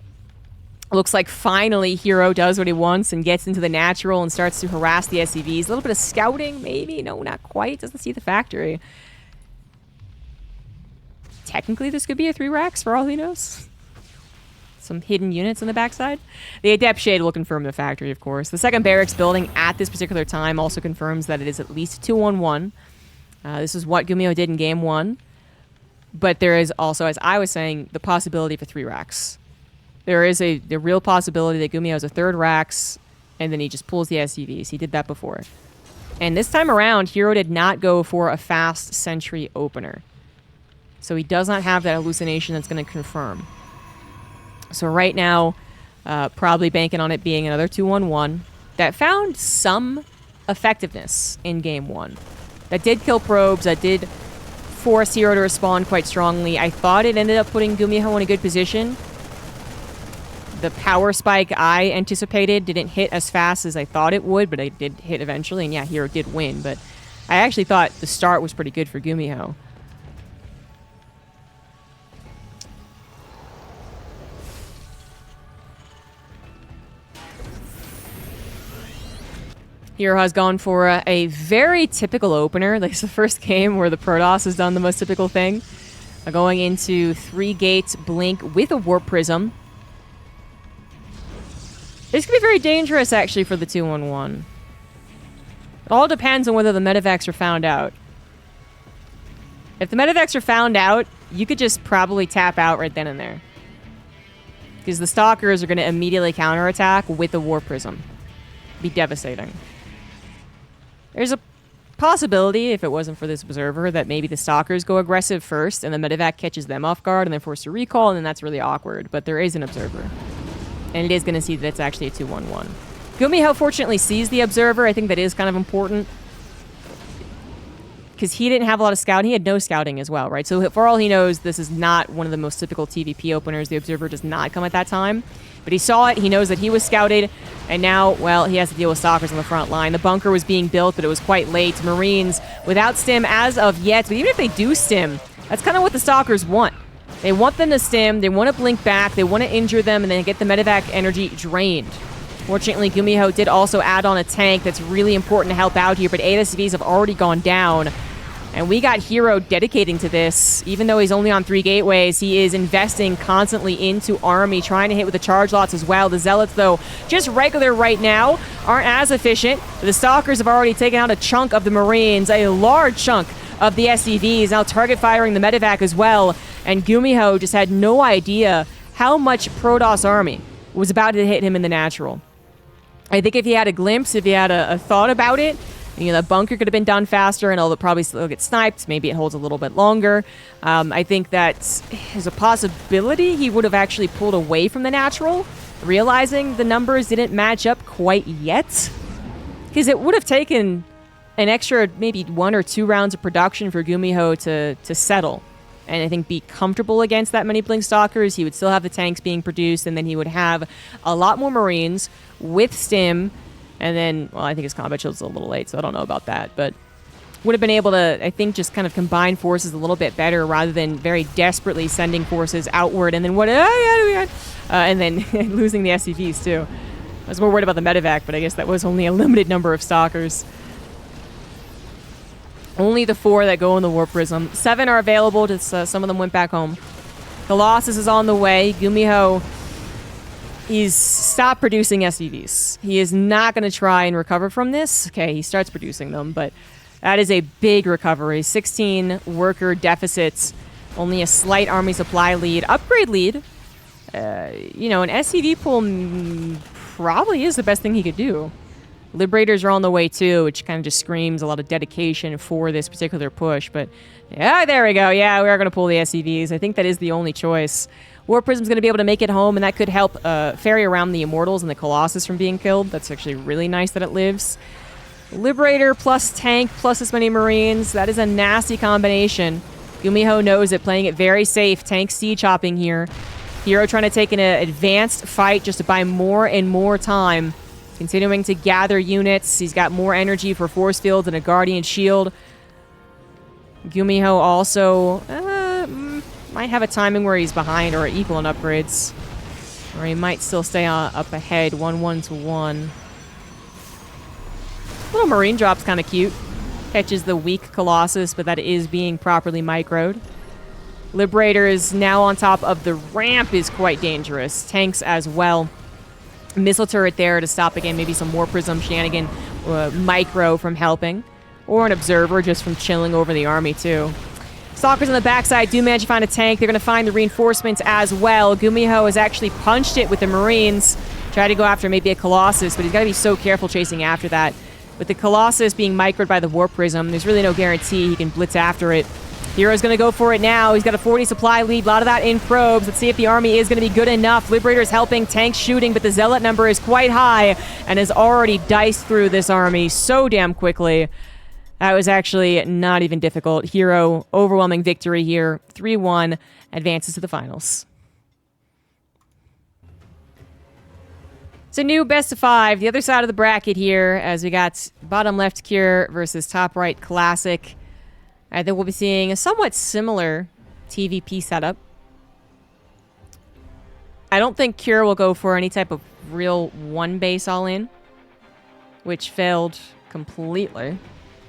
Looks like finally herO does what he wants and gets into the natural and starts to harass the SCVs. A little bit of scouting, maybe. No, not quite. Doesn't see the factory. Technically, this could be a 3 racks for all he knows. Some hidden units on the backside. The Adept Shade will confirm the factory, of course. The second barracks building at this particular time also confirms that it is at least 2-on-1. This is what GuMiHo did in game 1. But there is also, as I was saying, the possibility for 3 racks. There is the real possibility that GuMiHo has a 3rd racks, and then he just pulls the SCVs. He did that before. And this time around, herO did not go for a fast sentry opener. So he does not have that hallucination that's going to confirm. So right now, probably banking on it being another 2-on-1 that found some effectiveness in game 1. That did kill probes, that did force herO to respond quite strongly. I thought it ended up putting GuMiHo in a good position. The power spike I anticipated didn't hit as fast as I thought it would, but it did hit eventually, and yeah, herO did win. But I actually thought the start was pretty good for GuMiHo. herO has gone for a very typical opener. Like, it's the first game where the Protoss has done the most typical thing. Going into 3-gate Blink with a Warp Prism. This could be very dangerous, actually, for the 2-1-1. It all depends on whether the medevacs are found out. If the medevacs are found out, you could just probably tap out right then and there. Because the Stalkers are going to immediately counterattack with the Warp Prism. Be devastating. There's a possibility, if it wasn't for this Observer, that maybe the Stalkers go aggressive first, and the medevac catches them off guard, and they're forced to recall, and then that's really awkward. But there is an Observer. And it is going to see that it's actually a 2-1-1. GuMiHo fortunately sees the Observer. I think that is kind of important. Because he didn't have a lot of scouting. He had no scouting as well, right? So for all he knows, this is not one of the most typical TVP openers. The Observer does not come at that time. But he saw it. He knows that he was scouted. And now, well, he has to deal with Stalkers on the front line. The bunker was being built, but it was quite late. Marines without stim as of yet. But even if they do stim, that's kind of what the Stalkers want. They want them to stim. They want to blink back. They want to injure them and then get the medevac energy drained. Fortunately, GuMiHo did also add on a tank that's really important to help out here, but 8 SCVs have already gone down. And we got herO dedicating to this. Even though he's only on 3 gateways, he is investing constantly into Army, trying to hit with the charge lots as well. The Zealots, though, just regular right now, aren't as efficient. The Stalkers have already taken out a chunk of the Marines, a large chunk of the SCVs, now target firing the medevac as well. And GuMiHo just had no idea how much Protoss Army was about to hit him in the natural. I think if he had a glimpse, if he had a thought about it, you know, the bunker could have been done faster and it'll probably still get sniped. Maybe it holds a little bit longer. I think that there's a possibility he would have actually pulled away from the natural, realizing the numbers didn't match up quite yet. Because it would have taken an extra maybe 1 or 2 rounds of production for GuMiHo to settle. And I think be comfortable against that many Blink Stalkers. He would still have the tanks being produced, and then he would have a lot more Marines with stim. And then, well, I think his combat shield's a little late, so I don't know about that. But would have been able to, I think, just kind of combine forces a little bit better rather than very desperately sending forces outward. And then what? And then losing the SCVs, too. I was more worried about the medevac, but I guess that was only a limited number of Stalkers. Only the 4 that go in the Warp Prism. 7 are available, just some of them went back home. Colossus is on the way. GuMiHo, he's stopped producing SCVs. He is not going to try and recover from this. Okay, he starts producing them, but that is a big recovery. 16 worker deficits, only a slight army supply lead. Upgrade lead. You know, an SCV pool probably is the best thing he could do. Liberators are on the way too, which kind of just screams a lot of dedication for this particular push. But yeah, there we go. Yeah, we are going to pull the SCVs. I think that is the only choice. Warp Prism's going to be able to make it home, and that could help ferry around the Immortals and the Colossus from being killed. That's actually really nice that it lives. Liberator plus tank plus this many Marines. That is a nasty combination. GuMiHo knows it, playing it very safe. Tank siege hopping here. herO trying to take an advanced fight just to buy more and more time. Continuing to gather units. He's got more energy for force fields and a Guardian Shield. GuMiHo also might have a timing where he's behind or equal in upgrades. Or he might still stay up ahead, 1-1-1. Little Marine drop's kind of cute. Catches the weak Colossus, but that is being properly microed. Liberator is now on top of the ramp, is quite dangerous. Tanks as well. Missile turret there to stop again, maybe some Warp Prism shenanigan micro from helping. Or an Observer just from chilling over the army too. Stalkers on the backside do manage to find a tank. They're going to find the reinforcements as well. GuMiHo has actually punched it with the Marines. Tried to go after maybe a Colossus, but he's got to be so careful chasing after that. With the Colossus being microed by the Warp Prism, there's really no guarantee he can blitz after it. herO's going to go for it now. He's got a 40 supply lead. A lot of that in probes. Let's see if the army is going to be good enough. Liberator's helping. Tanks shooting, but the Zealot number is quite high and has already diced through this army so damn quickly. That was actually not even difficult. herO, overwhelming victory here. 3-1, advances to the finals. So new best of 5. The other side of the bracket here, as we got bottom left Cure versus top right Classic. I think we'll be seeing a somewhat similar TVP setup. I don't think Cure will go for any type of real one base all-in. which failed completely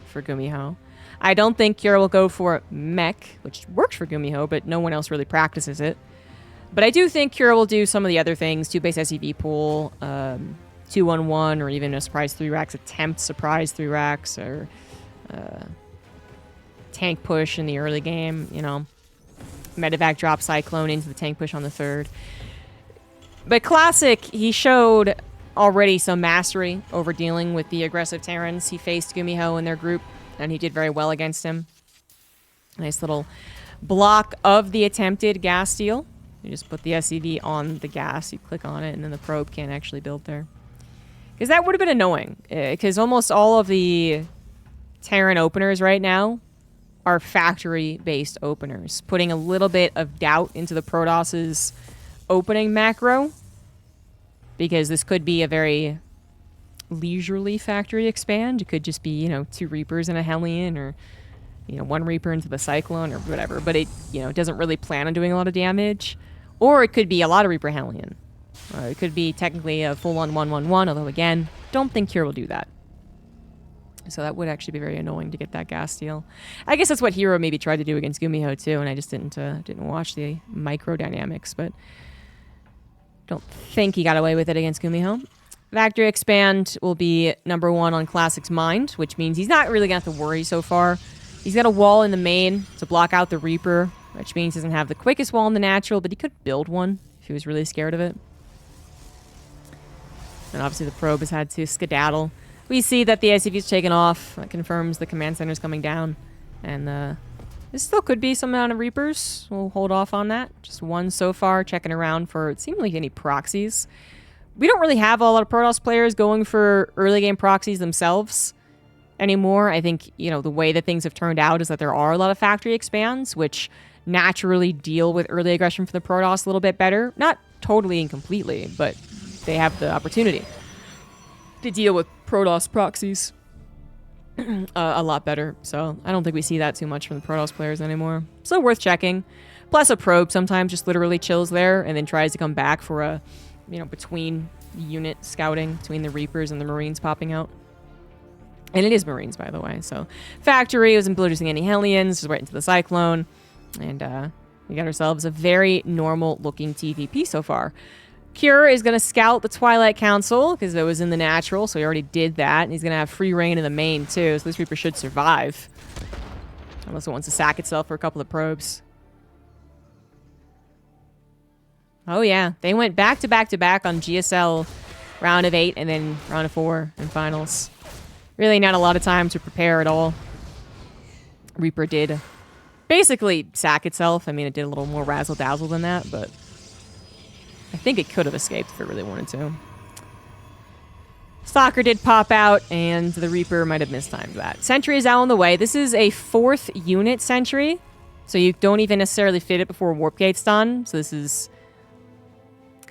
for GuMiHo. I don't think herO will go for mech, which works for GuMiHo, but no one else really practices it. But I do think herO will do some of the other things, 2-base SEV pool, 2-1-1, or even a surprise 3 racks, attempt surprise 3 racks, or tank push in the early game, you know. Medevac drop Cyclone into the tank push on the 3rd. But Classic, he showed already some mastery over dealing with the aggressive Terrans. He faced GuMiHo in their group, and he did very well against him. Nice little block of the attempted gas steal. You just put the SCV on the gas, you click on it, and then the probe can't actually build there. Because that would have been annoying. Because almost all of the Terran openers right now are factory-based openers, putting a little bit of doubt into the Protos's opening macro. Because this could be a very leisurely factory expand. It could just be, you know, 2 Reapers and a Hellion, or, you know, 1 Reaper into the Cyclone, or whatever. But it, you know, doesn't really plan on doing a lot of damage. Or it could be a lot of Reaper Hellion. It could be technically a full-on 1-1-1, although, again, don't think herO will do that. So that would actually be very annoying to get that gas steal. I guess that's what herO maybe tried to do against GuMiHo, too, and I just didn't watch the micro dynamics, but don't think he got away with it against GuMiHo. Factory Expand will be number 1 on Classic's mind, which means he's not really going to have to worry so far. He's got a wall in the main to block out the Reaper, which means he doesn't have the quickest wall in the natural, but he could build one if he was really scared of it. And obviously the probe has had to skedaddle. We see that the SCV's taken off. That confirms the command center's coming down. And this still could be some amount of Reapers. We'll hold off on that. Just 1 so far, checking around for, it seemed like, any proxies. We don't really have a lot of Protoss players going for early game proxies themselves anymore. I think, you know, the way that things have turned out is that there are a lot of factory expands, which naturally deal with early aggression for the Protoss a little bit better. Not totally and completely, but they have the opportunity to deal with Protoss proxies a lot better. So I don't think we see that too much from the Protoss players anymore. So worth checking. Plus a probe sometimes just literally chills there and then tries to come back for a, you know, between unit scouting, between the Reapers and the Marines popping out. And it is Marines, by the way. So factory wasn't producing any Hellions, just right into the Cyclone. And we got ourselves a very normal looking TVP so far. Cure is going to scout the Twilight Council because it was in the natural, so he already did that. And he's going to have free reign in the main, too, so this Reaper should survive. Unless it wants to sack itself for a couple of probes. Oh, yeah. They went back to back to back on GSL round of 8 and then round of 4 in finals. Really not a lot of time to prepare at all. Reaper did basically sack itself. I mean, it did a little more razzle-dazzle than that, but I think it could have escaped if it really wanted to. Stalker did pop out, and the Reaper might have mistimed that. Sentry is out on the way. This is a 4th unit Sentry, so you don't even necessarily fit it before Warp Gate's done. So this is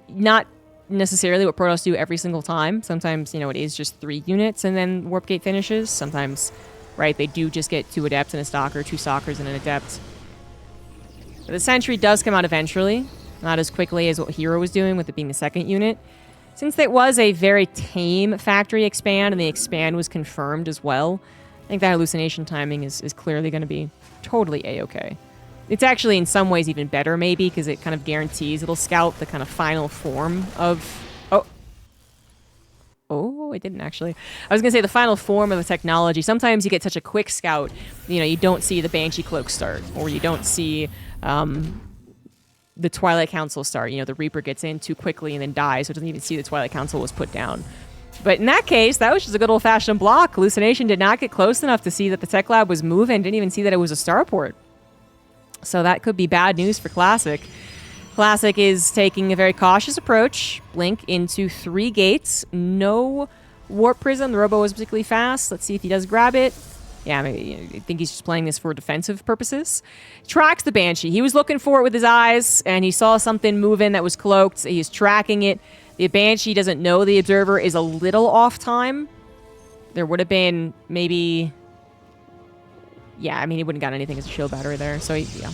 not necessarily what Protoss do every single time. Sometimes, you know, it is just 3 units, and then Warp Gate finishes. Sometimes, right, they do just get 2 Adepts and a Stalker, 2 Stalkers and an Adept. But the Sentry does come out eventually. Not as quickly as what herO was doing with it being the 2nd unit. Since it was a very tame factory expand and the expand was confirmed as well, I think that hallucination timing is clearly going to be totally A-okay. It's actually in some ways even better maybe because it kind of guarantees it'll scout the kind of final form of... Oh, it didn't actually. I was going to say the final form of a technology. Sometimes you get such a quick scout, you know, you don't see the Banshee Cloak start, or you don't see... the Twilight Council start. You know, the Reaper gets in too quickly and then dies, so it doesn't even see the Twilight Council was put down. But in that case, that was just a good old-fashioned block. Hallucination did not get close enough to see that the Tech Lab was moving, didn't even see that it was a starport. So that could be bad news for Classic. Classic is taking a very cautious approach. Blink into 3 gates. No Warp Prism. The Robo was particularly fast. Let's see if he does grab it. Yeah, maybe, I think he's just playing this for defensive purposes. Tracks the Banshee. He was looking for it with his eyes, and he saw something moving that was cloaked. He's tracking it. The Banshee doesn't know the Observer is a little off time. There would have been maybe... Yeah, I mean, he wouldn't got anything as a shield battery there. So, yeah.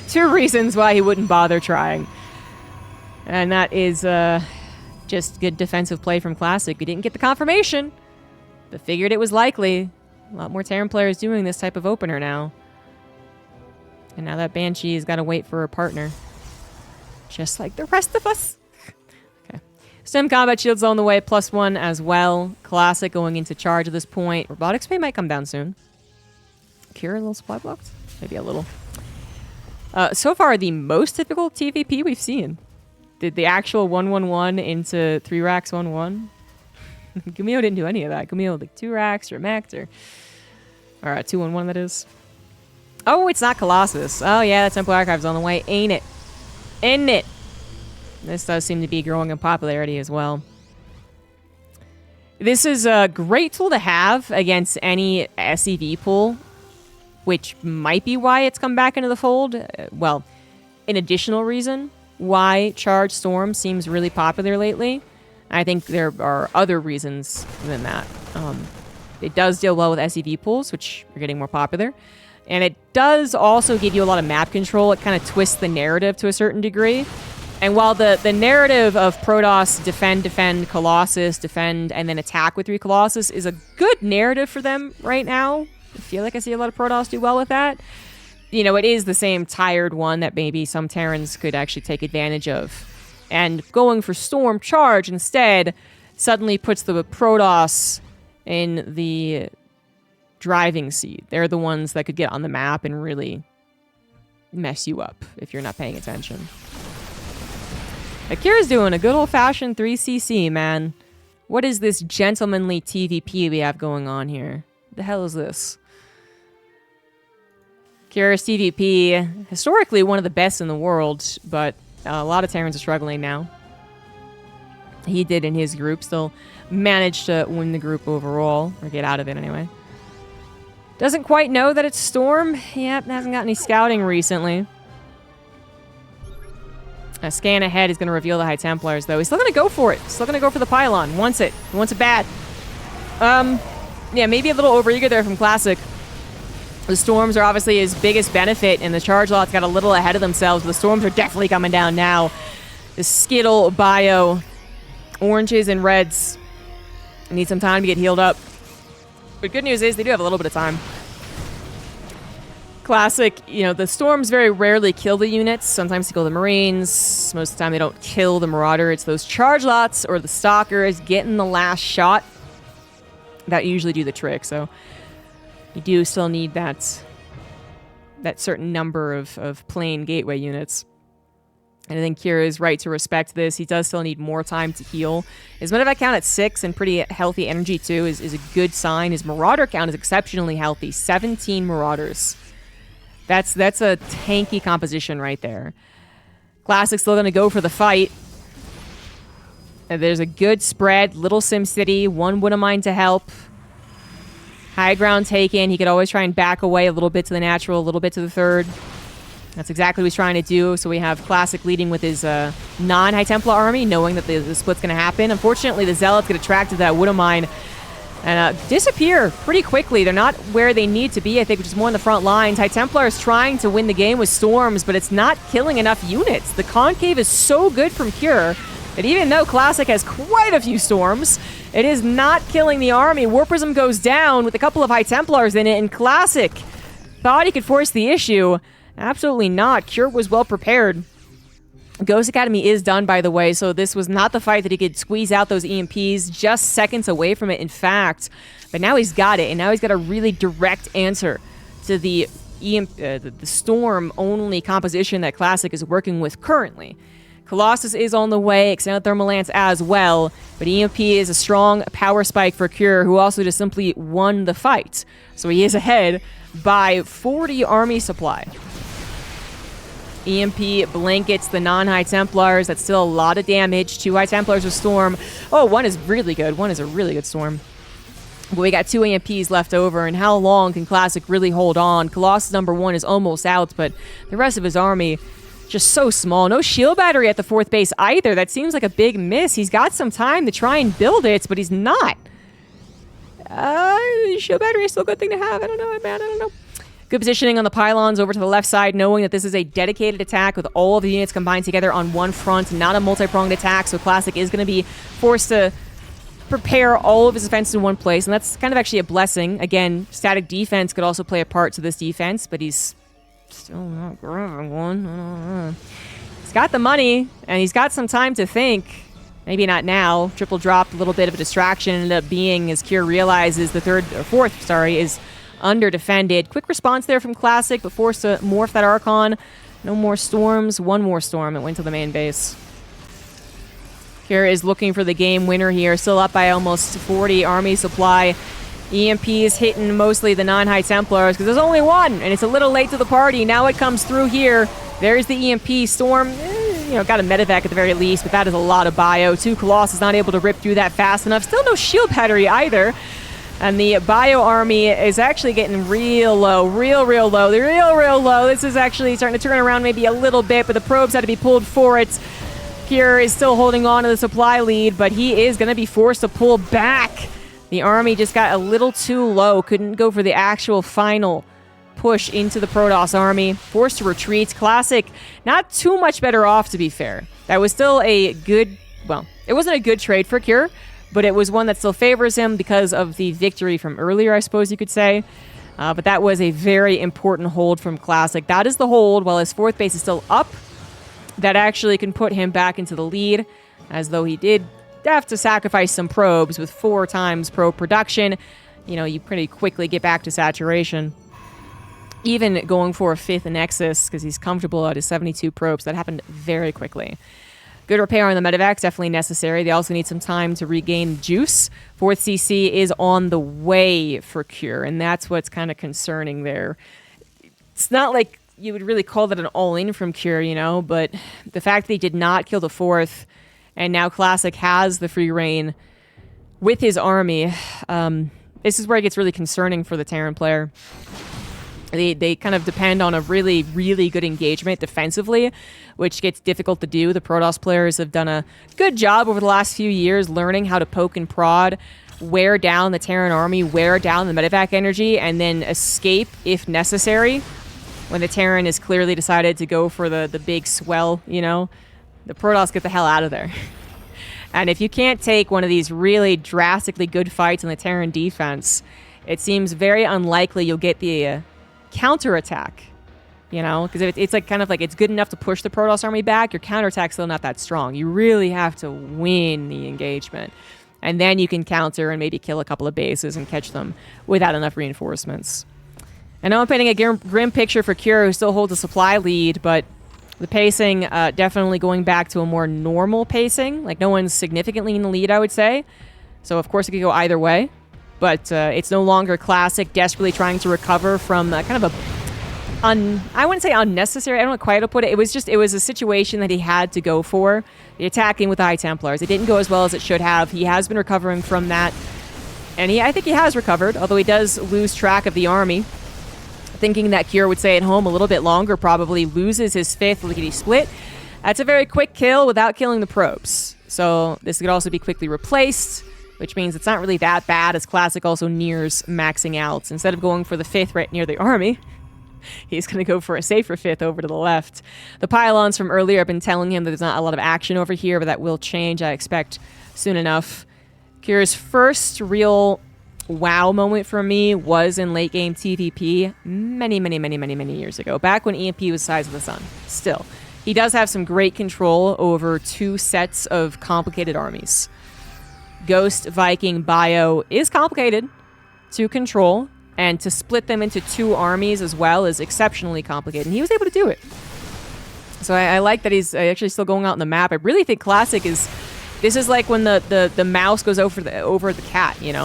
Two reasons why he wouldn't bother trying. And that is Just good defensive play from Classic. We didn't get the confirmation, but figured it was likely. A lot more Terran players doing this type of opener now. And now that Banshee has got to wait for her partner. Just like the rest of us. Okay. Stem combat shields on the way, +1 as well. Classic going into charge at this point. Robotics Pay might come down soon. Cure a little supply blocked? Maybe a little. So far, the most typical TVP we've seen. Did the actual 1-1-1 into 3 racks 1-1? GuMiHo didn't do any of that. GuMiHo like 2 racks or max or 2-1-1 that is. Oh, it's not Colossus. Oh yeah, that Temple Archive's on the way, ain't it? Ain't it? This does seem to be growing in popularity as well. This is a great tool to have against any SEV pool, which might be why it's come back into the fold. Well, an additional reason why Charge Storm seems really popular lately. I think there are other reasons than that. It does deal well with SEV pools, which are getting more popular. And it does also give you a lot of map control. It kind of twists the narrative to a certain degree. And while the narrative of Protoss defend, Colossus, defend, and then attack with 3 Colossus is a good narrative for them right now. I feel like I see a lot of Protoss do well with that. You know, it is the same tired one that maybe some Terrans could actually take advantage of. And going for Storm Charge instead suddenly puts the Protoss in the driving seat. They're the ones that could get on the map and really mess you up if you're not paying attention. Akira's doing a good old-fashioned 3cc, man. What is this gentlemanly TVP we have going on here? What the hell is this? Akira's TVP, historically one of the best in the world, but a lot of Terrans are struggling now. He did in his group, still managed to win the group overall, or get out of it anyway. Doesn't quite know that it's Storm. Yep, hasn't got any scouting recently. A scan ahead is going to reveal the High Templars, though. He's still going to go for it. Still going to go for the pylon. Wants it. He wants it bad. Yeah, maybe a little overeager there from Classic. The Storms are obviously his biggest benefit, and the Charge Lots got a little ahead of themselves. The Storms are definitely coming down now. The Skittle bio. Oranges and reds need some time to get healed up. But good news is they do have a little bit of time. Classic, you know, the Storms very rarely kill the units. Sometimes they kill the Marines. Most of the time they don't kill the Marauder. It's those Charge Lots or the Stalkers getting the last shot that usually do the trick. So you do still need that certain number of plain gateway units. And I think Kira is right to respect this. He does still need more time to heal. His medevac count at 6 and pretty healthy energy too is a good sign. His Marauder count is exceptionally healthy. 17 Marauders. That's a tanky composition right there. Classic's still going to go for the fight. And there's a good spread. Little SimCity. 1 Wouldn't to help. High ground taken. He could always try and back away a little bit to the natural, a little bit to the third. That's exactly what he's trying to do. So we have Classic leading with his non-High Templar army, knowing that the split's going to happen. Unfortunately, the Zealots get attracted to that Wouldn't and disappear pretty quickly. They're not where they need to be, I think, which is more in the front lines. High Templar is trying to win the game with Storms, but it's not killing enough units. The Concave is so good from Cure that even though Classic has quite a few Storms, it is not killing the army. Warprism goes down with a couple of High Templars in it, and Classic thought he could force the issue. Absolutely not. Cure was well prepared. Ghost Academy is done, by the way, so this was not the fight that he could squeeze out those EMPs, just seconds away from it, in fact. But now he's got it, and now he's got a really direct answer to the Storm-only composition that Classic is working with currently. Colossus is on the way, Extended Thermal Lance as well, but EMP is a strong power spike for Cure, who also just simply won the fight. So he is ahead by 40 army supply. EMP blankets the non-High Templars. That's still a lot of damage. 2 High Templars with Storm. Oh, 1 is really good. 1 is a really good Storm. But we got 2 EMPs left over, and how long can Classic really hold on? Colossus number 1 is almost out, but the rest of his army just so small. No shield battery at the 4th base either. That seems like a big miss. He's got some time to try and build it, but he's not. Shield battery is still a good thing to have. I don't know, man. I don't know. Good positioning on the pylons over to the left side, knowing that this is a dedicated attack with all of the units combined together on one front, not a multi-pronged attack, so Classic is going to be forced to prepare all of his defense in one place, and that's kind of actually a blessing. Again, static defense could also play a part to this defense, but he's still not grabbing one. He's got the money, and he's got some time to think. Maybe not now. Triple dropped, a little bit of a distraction, ended up being, as Kier realizes, the fourth, is under defended. Quick response there from Classic, but forced to morph that Archon. No more storms. One more storm. It went to the main base. Kier is looking for the game winner here. Still up by almost 40 army supply. EMP is hitting mostly the non-High Templars because there's only one, and it's a little late to the party. Now it comes through here. There's the EMP. Storm, got a medevac at the very least, but that is a lot of bio. 2 Colossus not able to rip through that fast enough. Still no shield battery either. And the bio army is actually getting real low. Real low. They're real low. This is actually starting to turn around maybe a little bit, but the probes had to be pulled for it. Kier is still holding on to the supply lead, but he is going to be forced to pull back. The army just got a little too low. Couldn't go for the actual final push into the Protoss army. Forced to retreat. Classic, not too much better off, to be fair. That was still a good... Well, it wasn't a good trade for Kier, but it was one that still favors him because of the victory from earlier, I suppose you could say. But that was a very important hold from Classic. That is the hold, while his 4th base is still up. That actually can put him back into the lead, as though he did have to sacrifice some probes. With 4 times probe production, you pretty quickly get back to saturation. Even going for a 5th Nexus, because he's comfortable at his 72 probes, that happened very quickly. Good repair on the medevacs, definitely necessary. They also need some time to regain juice. 4th CC is on the way for Kier, and that's what's kind of concerning there. It's not like you would really call that an all-in from Kier, but the fact that he did not kill the 4th, and now Classic has the free reign with his army, this is where it gets really concerning for the Terran player. They kind of depend on a really, really good engagement defensively, which gets difficult to do. The Protoss players have done a good job over the last few years learning how to poke and prod, wear down the Terran army, wear down the medevac energy, and then escape if necessary. When the Terran is clearly decided to go for the big swell, the Protoss get the hell out of there. And if you can't take one of these really drastically good fights in the Terran defense, it seems very unlikely you'll get the counterattack, because it's like kind of like it's good enough to push the Protoss army back. Your counterattack's still not that strong. You really have to win the engagement. And then you can counter and maybe kill a couple of bases and catch them without enough reinforcements. I know I'm painting a grim picture for Kier, who still holds a supply lead, but the pacing definitely going back to a more normal pacing. Like, no one's significantly in the lead, I would say. So, of course, it could go either way. But it's no longer Classic desperately trying to recover from kind of I wouldn't say unnecessary. I don't know quite how to put it. It was a situation that he had to go for. The attacking with the High Templars. It didn't go as well as it should have. He has been recovering from that. And I think he has recovered, although he does lose track of the army. Thinking that Kier would stay at home a little bit longer, probably loses his 5th lickety split. That's a very quick kill without killing the probes. So this could also be quickly replaced, which means it's not really that bad, as Classic also nears maxing out. Instead of going for the 5th right near the army, he's going to go for a safer 5th over to the left. The pylons from earlier have been telling him that there's not a lot of action over here, but that will change, I expect, soon enough. Kier's first real wow moment for me was in late game TVP many years ago, back when EMP was the size of the sun. Still, he does have some great control over 2 sets of complicated armies. Ghost, Viking, Bio is complicated to control, and to split them into 2 armies as well is exceptionally complicated, and he was able to do it. So I like that he's actually still going out on the map. I really think Classic is... This is like when the mouse goes over the cat, It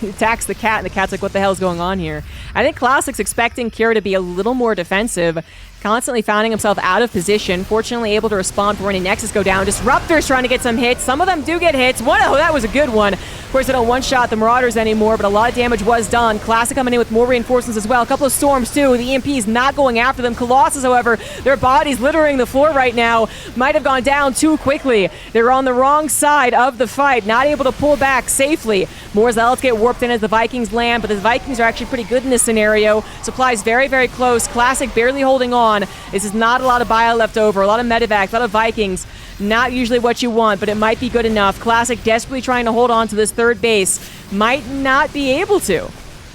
attacks the cat's like, what the hell is going on here? I think Classic's expecting Kier to be a little more defensive, constantly finding himself out of position. Fortunately able to respond before any Nexus go down. Disruptors trying to get some hits. Some of them do get hits. Oh, that was a good one. Of course, they don't one-shot the Marauders anymore, but a lot of damage was done. Classic coming in with more reinforcements as well. A couple of storms, too. The EMP's not going after them. Colossus, however, their bodies littering the floor right now, might have gone down too quickly. They're on the wrong side of the fight, not able to pull back safely. More Zealots get warped in as the Vikings land, but the Vikings are actually pretty good in this scenario. Supplies very, very close. Classic barely holding on. This is not a lot of bio left over. A lot of medevacs, a lot of Vikings. Not usually what you want, but it might be good enough. Classic desperately trying to hold on to this third base. Might not be able to.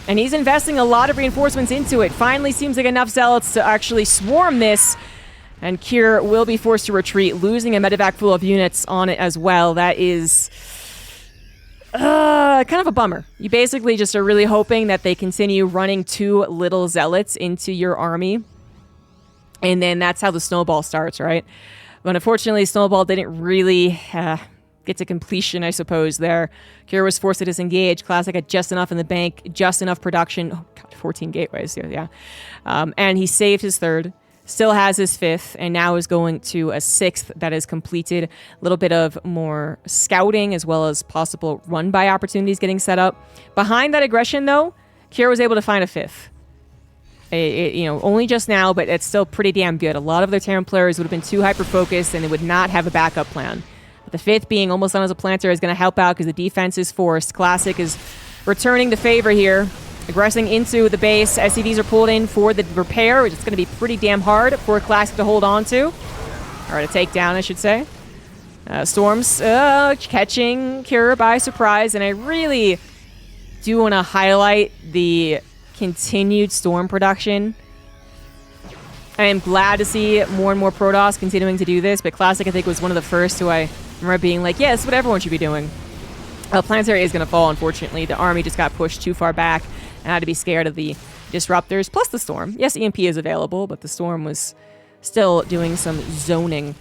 And he's investing a lot of reinforcements into it. Finally seems like enough Zealots to actually swarm this. And Cure will be forced to retreat, losing a medevac full of units on it as well. That is kind of a bummer. You basically just are really hoping that they continue running 2 little Zealots into your army. And then that's how the snowball starts, right? But unfortunately, Snowball didn't really get to completion, I suppose, there. Cure was forced to disengage. Classic had just enough in the bank, just enough production. Oh, God, 14 gateways, yeah. And he saved his 3rd, still has his 5th, and now is going to a 6th that is completed. A little bit of more scouting, as well as possible run-by opportunities getting set up. Behind that aggression, though, Cure was able to find a 5th. Only just now, but it's still pretty damn good. A lot of their Terran players would have been too hyper-focused, and they would not have a backup plan. But the 5th being almost done as a planter is going to help out because the defense is forced. Classic is returning to favor here, aggressing into the base. SCVs are pulled in for the repair, which is going to be pretty damn hard for Classic to hold on to. Or to take down, I should say. Storms catching Cure by surprise, and I really do want to highlight the continued Storm production. I am glad to see more and more Protoss continuing to do this, but Classic, I think, was one of the first who I remember being like, yeah, this is what everyone should be doing. Planetary is going to fall, unfortunately. The army just got pushed too far back and had to be scared of the Disruptors, plus the Storm. Yes, EMP is available, but the Storm was still doing some zoning.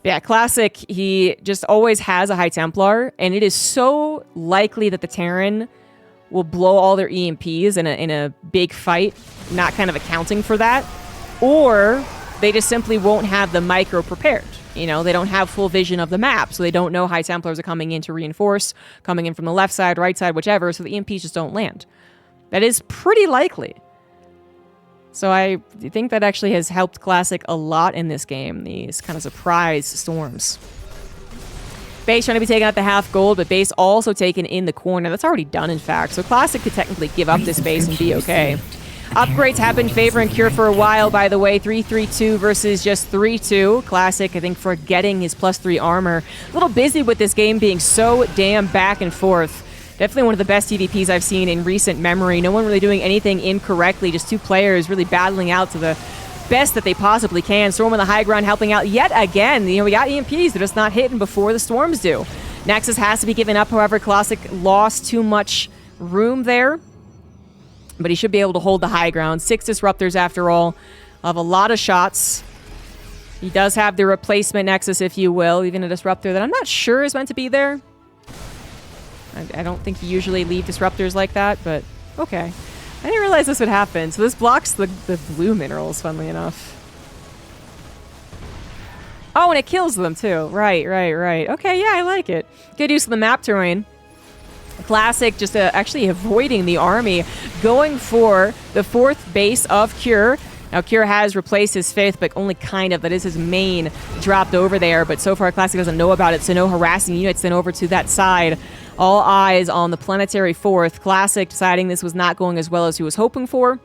Yeah, Classic, he just always has a High Templar, and it is so likely that the Terran will blow all their EMPs in a big fight, not kind of accounting for that. Or they just simply won't have the micro prepared. They don't have full vision of the map, so they don't know High Templars are coming in to reinforce, coming in from the left side, right side, whichever, so the EMPs just don't land. That is pretty likely. So I think that actually has helped Classic a lot in this game, these kind of surprise storms. Base trying to be taken out the half gold, but base also taken in the corner. That's already done, in fact. So Classic could technically give up this base and be okay. Upgrades have been favoring Cure for a while, by the way. 3-3-2 versus just 3-2. Classic, I think, forgetting his +3 armor. A little busy with this game being so damn back and forth. Definitely one of the best TVPs I've seen in recent memory. No one really doing anything incorrectly. Just 2 players really battling out to the best that they possibly can. Storm on the high ground helping out yet again. We got EMPs. They're just not hitting before the storms do. Nexus has to be given up. However, Classic lost too much room there. But he should be able to hold the high ground. 6 Disruptors after all. Of a lot of shots. He does have the replacement Nexus, if you will. Even a Disruptor that I'm not sure is meant to be there. I don't think you usually leave Disruptors like that, but okay. I didn't realize this would happen. So this blocks the blue minerals, funnily enough. Oh, and it kills them too. Right. Okay, yeah, I like it. Good use of the map terrain. Classic just actually avoiding the army, going for the 4th base of Cure. Now, Cure has replaced his 5th, but only kind of. That is his main dropped over there, but so far Classic doesn't know about it, so no harassing units sent over to that side. All eyes on the planetary 4th. Classic deciding this was not going as well as he was hoping for.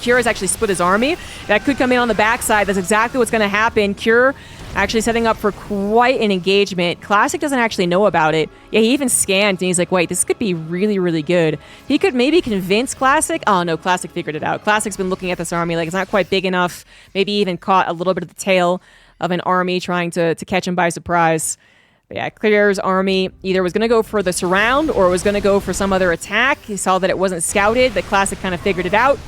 Cure has actually split his army. That could come in on the backside. That's exactly what's going to happen. Cure actually setting up for quite an engagement. Classic doesn't actually know about it. Yeah, he even scanned, and he's like, wait, this could be really, really good. He could maybe convince Classic. Oh, no, Classic figured it out. Classic's been looking at this army like it's not quite big enough. Maybe even caught a little bit of the tail of an army trying to catch him by surprise. But yeah, Cure's army either was going to go for the surround or was going to go for some other attack. He saw that it wasn't scouted, but Classic kind of figured it out.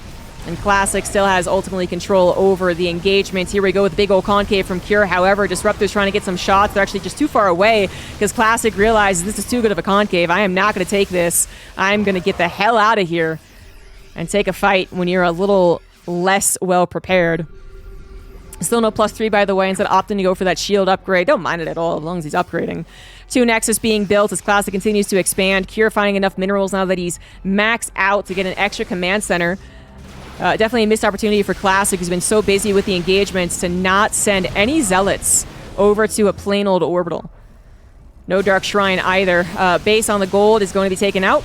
And Classic still has ultimately control over the engagement. Here we go with the big old concave from Cure. However, Disruptor's trying to get some shots. They're actually just too far away because Classic realizes this is too good of a concave. I am not going to take this. I'm going to get the hell out of here and take a fight when you're a little less well prepared. Still no +3, by the way, instead of opting to go for that shield upgrade. Don't mind it at all, as long as he's upgrading. 2 Nexus being built as Classic continues to expand. Cure finding enough minerals now that he's maxed out to get an extra command center. Definitely a missed opportunity for Classic, who's been so busy with the engagements, to not send any Zealots over to a plain old orbital. No Dark Shrine either. Base on the gold is going to be taken out.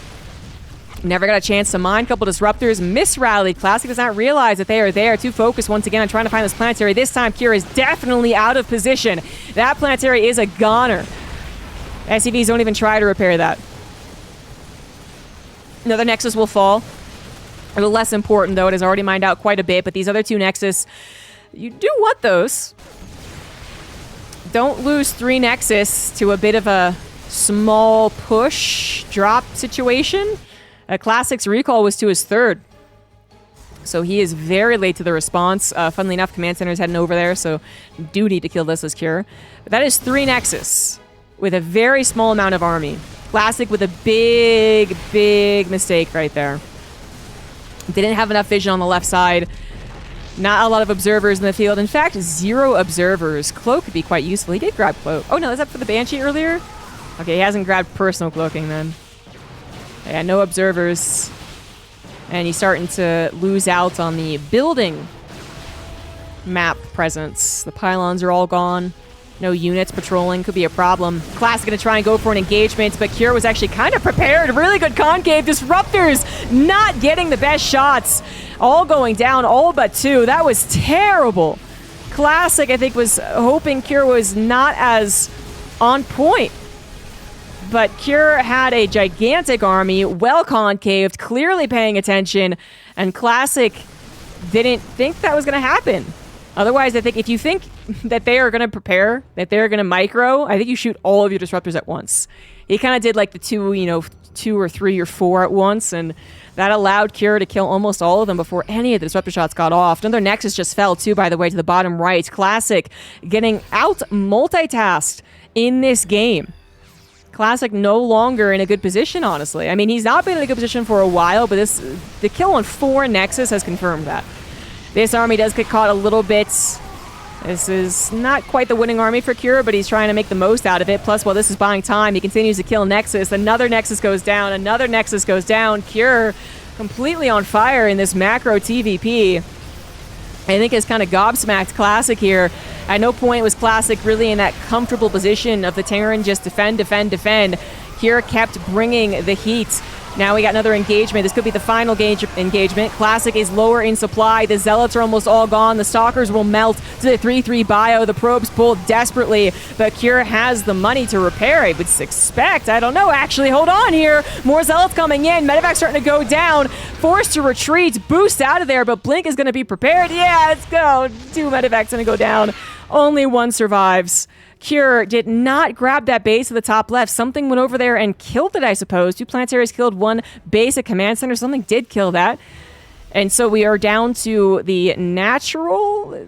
Never got a chance to mine. Couple disruptors misrallied. Classic does not realize that they are there. Too focused once again on trying to find this planetary. This time, Cure is definitely out of position. That planetary is a goner. SCVs don't even try to repair that. Another Nexus will fall. A little less important, though. It has already mined out quite a bit, but these other 2 Nexus, you do want those. Don't lose 3 Nexus to a bit of a small push drop situation. Classic's recall was to his 3rd. So he is very late to the response. Funnily enough, Command Center's heading over there, so do need to kill this as Cure. But that is 3 Nexus with a very small amount of army. Classic with a big, big mistake right there. Didn't have enough vision on the left side. Not a lot of observers in the field. In fact, 0 observers. Cloak could be quite useful. He did grab Cloak. Oh, no, is that for the Banshee earlier? Okay, he hasn't grabbed personal cloaking then. Yeah, no observers. And he's starting to lose out on the building map presence. The pylons are all gone. No units patrolling. Could be a problem. Classic gonna try and go for an engagement, but Cure was actually kind of prepared. Really good concave. Disruptors not getting the best shots. All going down, all but 2. That was terrible. Classic, I think, was hoping Cure was not as on point. But Cure had a gigantic army, well concaved, clearly paying attention, and Classic didn't think that was going to happen. Otherwise, I think if you think that they are going to prepare, that they're going to micro, I think you shoot all of your disruptors at once. He kind of did like the 2 or 3 or 4 at once, and that allowed Cure to kill almost all of them before any of the disruptor shots got off. Another Nexus just fell too, by the way, to the bottom right. Classic getting out multitasked in this game. Classic no longer in a good position, honestly. I mean, he's not been in a good position for a while, but the kill on 4 Nexus has confirmed that. This army does get caught a little bit. This is not quite the winning army for Cure, but he's trying to make the most out of it. Plus, while this is buying time, he continues to kill Nexus. Another Nexus goes down. Another Nexus goes down. Cure completely on fire in this macro TVP. I think has kind of gobsmacked Classic here. At no point was Classic really in that comfortable position of the Terran just defend, defend, defend. Cure kept bringing the heat. Now we got another engagement. This could be the final engagement. Classic is lower in supply. The Zealots are almost all gone. The Stalkers will melt to the 3-3 bio. The probes pull desperately, but Cure has the money to repair. I would expect. I don't know. Actually, hold on here. More Zealots coming in. Medevac's starting to go down. Forced to retreat. Boost out of there, but Blink is going to be prepared. Yeah, let's go. 2 Medevac's going to go down. Only 1 survives. Cure did not grab that base at the top left. Something went over there and killed it, I suppose. 2 planetaries killed 1 base at command center. Something did kill that. And so we are down to the natural...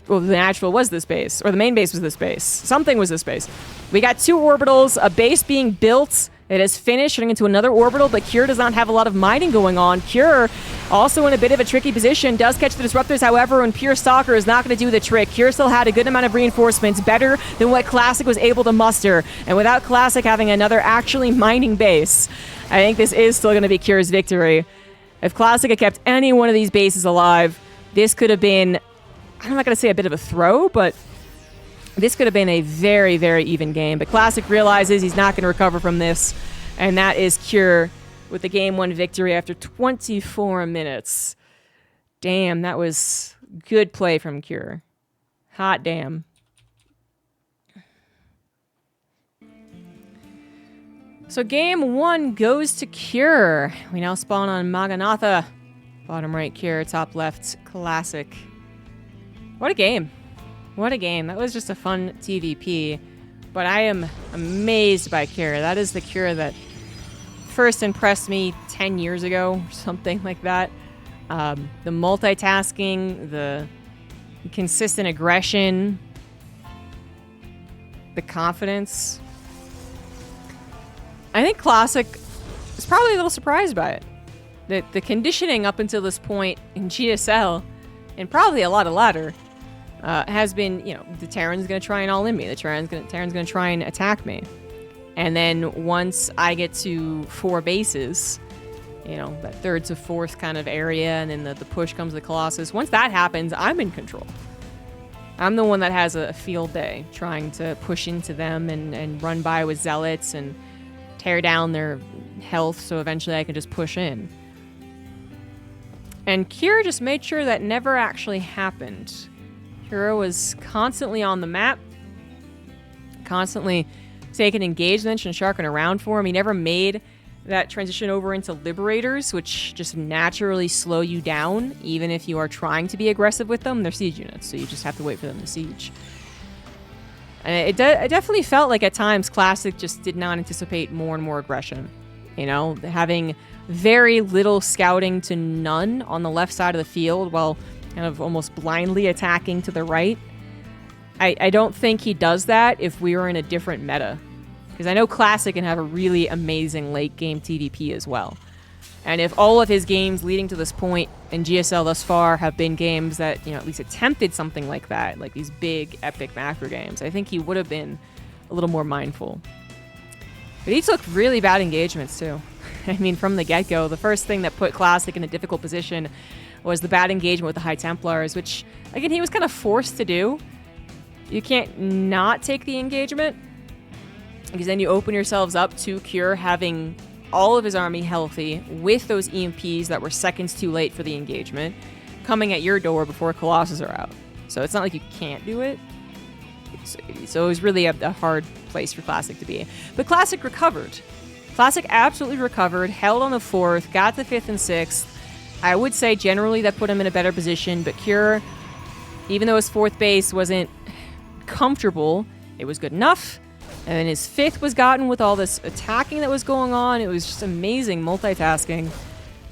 Well, the natural was this base. Or the main base was this base. Something was this base. We got 2 orbitals, a base being built. It is finished, turning into another orbital, but Cure does not have a lot of mining going on. Cure, also in a bit of a tricky position, does catch the disruptors, however, and Pure Stalker is not going to do the trick. Cure still had a good amount of reinforcements, better than what Classic was able to muster. And without Classic having another actually mining base, I think this is still going to be Cure's victory. If Classic had kept any one of these bases alive, this could have been, I'm not going to say a bit of a throw, but this could have been a very, very even game. But Classic realizes he's not going to recover from this. And that is Cure with the Game 1 victory after 24 minutes. Damn, that was good play from Cure. Hot damn. So Game 1 goes to Cure. We now spawn on Maganatha. Bottom right, Cure. Top left, Classic. What a game. What a game. That was just a fun TVP. But I am amazed by Cure. That is the Cure that first impressed me 10 years ago, or something like that. The multitasking, the consistent aggression, the confidence. I think Classic is probably a little surprised by it. the conditioning up until this point in GSL, and probably a lot of ladder, has been, you know, the Terran's going to try and all-in me. The Terran's going to try and attack me. And then once I get to 4 bases, you know, that 3rd to 4th kind of area, and then the push comes to the Colossus. Once that happens, I'm in control. I'm the one that has a field day, trying to push into them and run by with zealots and tear down their health, so eventually I can just push in. And Kira just made sure that never actually happened. Kira was constantly on the map, constantly taking engagements and sharking around for him. He never made that transition over into Liberators, which just naturally slow you down, even if you are trying to be aggressive with them. They're siege units, so you just have to wait for them to siege. And it definitely felt like at times Classic just did not anticipate more and more aggression. You know, having very little scouting to none on the left side of the field while kind of almost blindly attacking to the right. I don't think he does that if we were in a different meta. Because I know Classic can have a really amazing late game TDP as well. And if all of his games leading to this point in GSL thus far have been games that, you know, at least attempted something like that, like these big epic macro games, I think he would have been a little more mindful. But he took really bad engagements too. I mean, from the get-go, the first thing that put Classic in a difficult position was the bad engagement with the High Templars, which, again, he was kind of forced to do. You can't not take the engagement, because then you open yourselves up to Cure having all of his army healthy with those EMPs that were seconds too late for the engagement coming at your door before Colossus are out. So it's not like you can't do it. So it was really a hard place for Classic to be. But Classic recovered. Classic absolutely recovered, held on the 4th, got the 5th and 6th. I would say generally that put him in a better position, but Cure, even though his 4th base wasn't comfortable, it was good enough. And then his 5th was gotten with all this attacking that was going on. It was just amazing multitasking.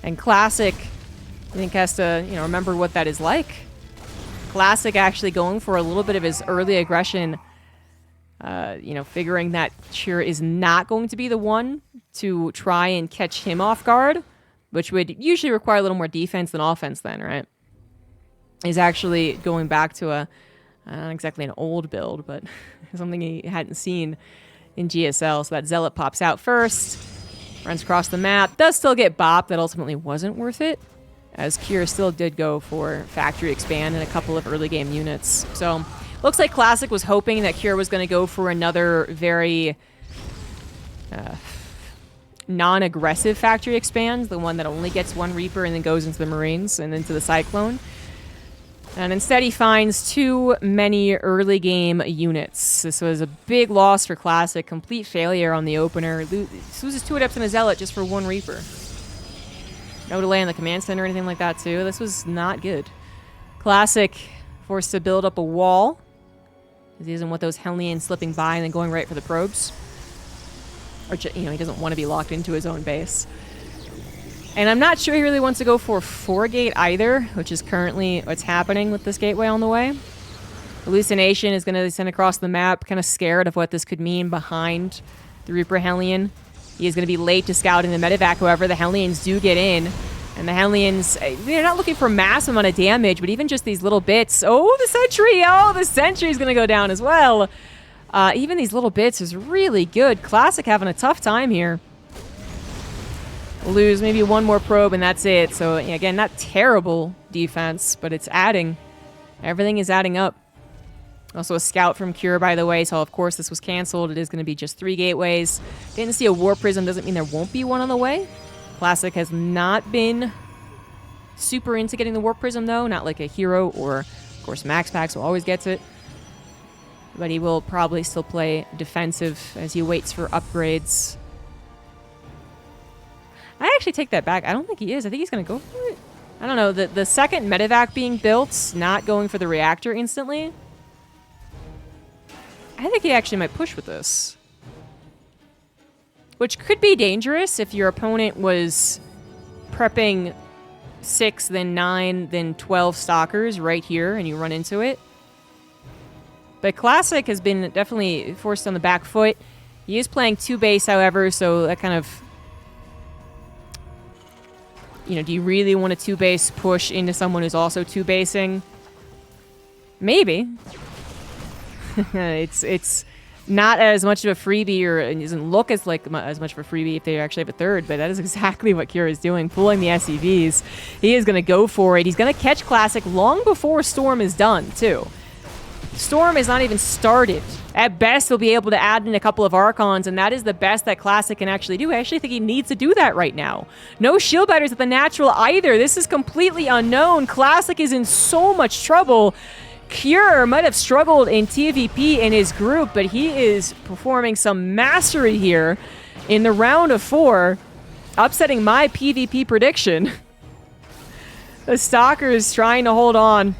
And Classic, I think, has to, you know, remember what that is like. Classic actually going for a little bit of his early aggression, you know, figuring that Cure is not going to be the one to try and catch him off guard, which would usually require a little more defense than offense then, right? Is actually going back to not exactly an old build, but something he hadn't seen in GSL. So that Zealot pops out first, runs across the map, does still get bopped. That ultimately wasn't worth it, as Cure still did go for Factory Expand and a couple of early game units. So looks like Classic was hoping that Cure was going to go for another very non-aggressive Factory Expand, the one that only gets 1 Reaper and then goes into the Marines and into the Cyclone. And instead he finds too many early game units. This was a big loss for Classic. Complete failure on the opener. Loses 2 Adepts and a Zealot just for 1 Reaper. No delay on the command center or anything like that too. This was not good. Classic forced to build up a wall, because he doesn't want those Hellions slipping by and then going right for the probes. Or, you know, he doesn't want to be locked into his own base. And I'm not sure he really wants to go for 4-gate either, which is currently what's happening with this gateway on the way. Hallucination is going to send across the map, kind of scared of what this could mean behind the Reaper Hellion. He is going to be late to scouting the medevac, however, the Hellions do get in. And the Hellions, they're not looking for a massive amount of damage, but even just these little bits. Oh, the Sentry! Oh, the Sentry is going to go down as well. Even these little bits is really good. Classic having a tough time here. Lose maybe 1 more probe and that's it. So again, not terrible defense, but it's adding. Everything is adding up. Also a scout from Cure, by the way, so of course this was canceled. It is going to be just 3 gateways. Didn't see a War Prism doesn't mean there won't be one on the way. Classic has not been super into getting the War Prism though, not like a herO or of course Max Pax who always gets it. But he will probably still play defensive as he waits for upgrades. I actually take that back. I don't think he is. I think he's going to go for it. I don't know. The second medevac being built, not going for the reactor instantly. I think he actually might push with this. Which could be dangerous if your opponent was prepping 6, then 9, then 12 stalkers right here and you run into it. But Classic has been definitely forced on the back foot. He is playing 2 base, however, so that kind of You know, do you really want to 2-base push into someone who's also 2-basing? Maybe. It's not as much of a freebie, or it doesn't look as much of a freebie if they actually have a third, but that is exactly what Kira is doing, pulling the SCVs. He is going to go for it. He's going to catch Classic long before Storm is done, too. Storm is not even started. At best, he'll be able to add in a couple of Archons, and that is the best that Classic can actually do. I actually think he needs to do that right now. No shield batters at the natural either. This is completely unknown. Classic is in so much trouble. Cure might have struggled in TVP in his group, but he is performing some mastery here in the round of 4, upsetting my PvP prediction. The Stalker is trying to hold on,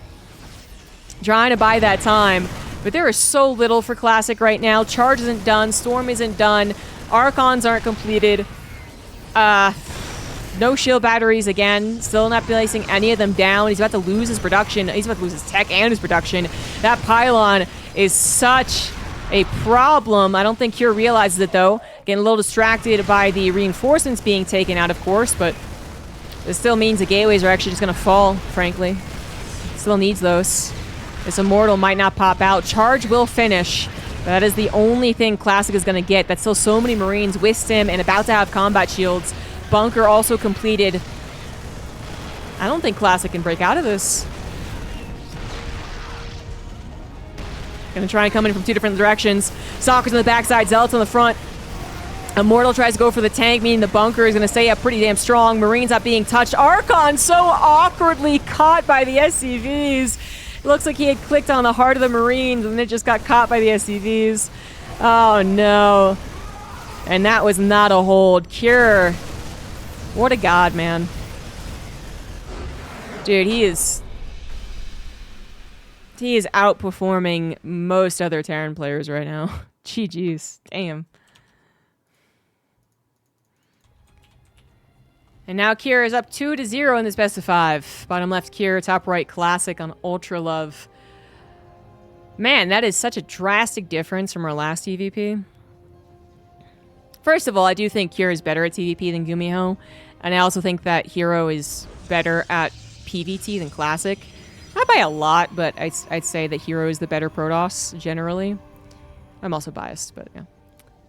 trying to buy that time, but there is so little for Classic right now. Charge isn't done, Storm isn't done, Archons aren't completed. No shield batteries again. Still not placing any of them down. He's about to lose his production. He's about to lose his tech and his production. That pylon is such a problem. I don't think Cure realizes it, though. Getting a little distracted by the reinforcements being taken out, of course, but this still means the gateways are actually just going to fall, frankly. Still needs those. This Immortal might not pop out. Charge will finish. That is the only thing Classic is going to get. That's still so many Marines with Stim and about to have combat shields. Bunker also completed. I don't think Classic can break out of this. Gonna try and come in from 2 different directions. Stalker's on the backside, Zealot's on the front. Immortal tries to go for the tank, meaning the Bunker is gonna stay up pretty damn strong. Marines not being touched. Archon so awkwardly caught by the SCVs. It looks like he had clicked on the heart of the Marines and it just got caught by the SCVs. Oh no. And that was not a hold. Cure. What a god, man. Dude, he is outperforming most other Terran players right now. GG's. Damn. And now Kira is up 2-0 in this best of 5. Bottom left Kira, top right Classic on Ultra Love. Man, that is such a drastic difference from our last EVP. First of all, I do think Kira is better at TVP than GuMiHo. And I also think that herO is better at PvT than Classic. Not by a lot, but I'd say that herO is the better Protoss, generally. I'm also biased, but yeah.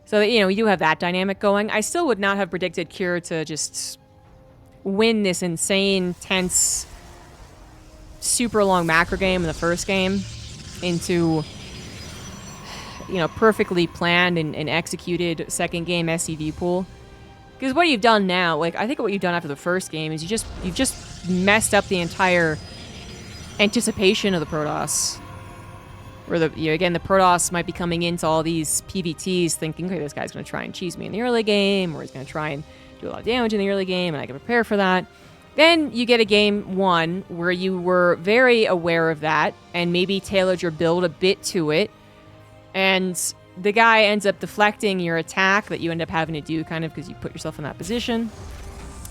So, you know, we do have that dynamic going. I still would not have predicted Kira to just win this insane, tense, super long macro game in the first game into, you know, perfectly planned and executed second game SCV pool. Because what you've done now, like, I think what you've done after the first game is you've just messed up the entire anticipation of the Protoss. Where again, the Protoss might be coming into all these PVTs thinking, okay, this guy's going to try and cheese me in the early game, or he's going to try and do a lot of damage in the early game, and I can prepare for that. Then you get a game 1 where you were very aware of that, and maybe tailored your build a bit to it, and the guy ends up deflecting your attack that you end up having to do kind of because you put yourself in that position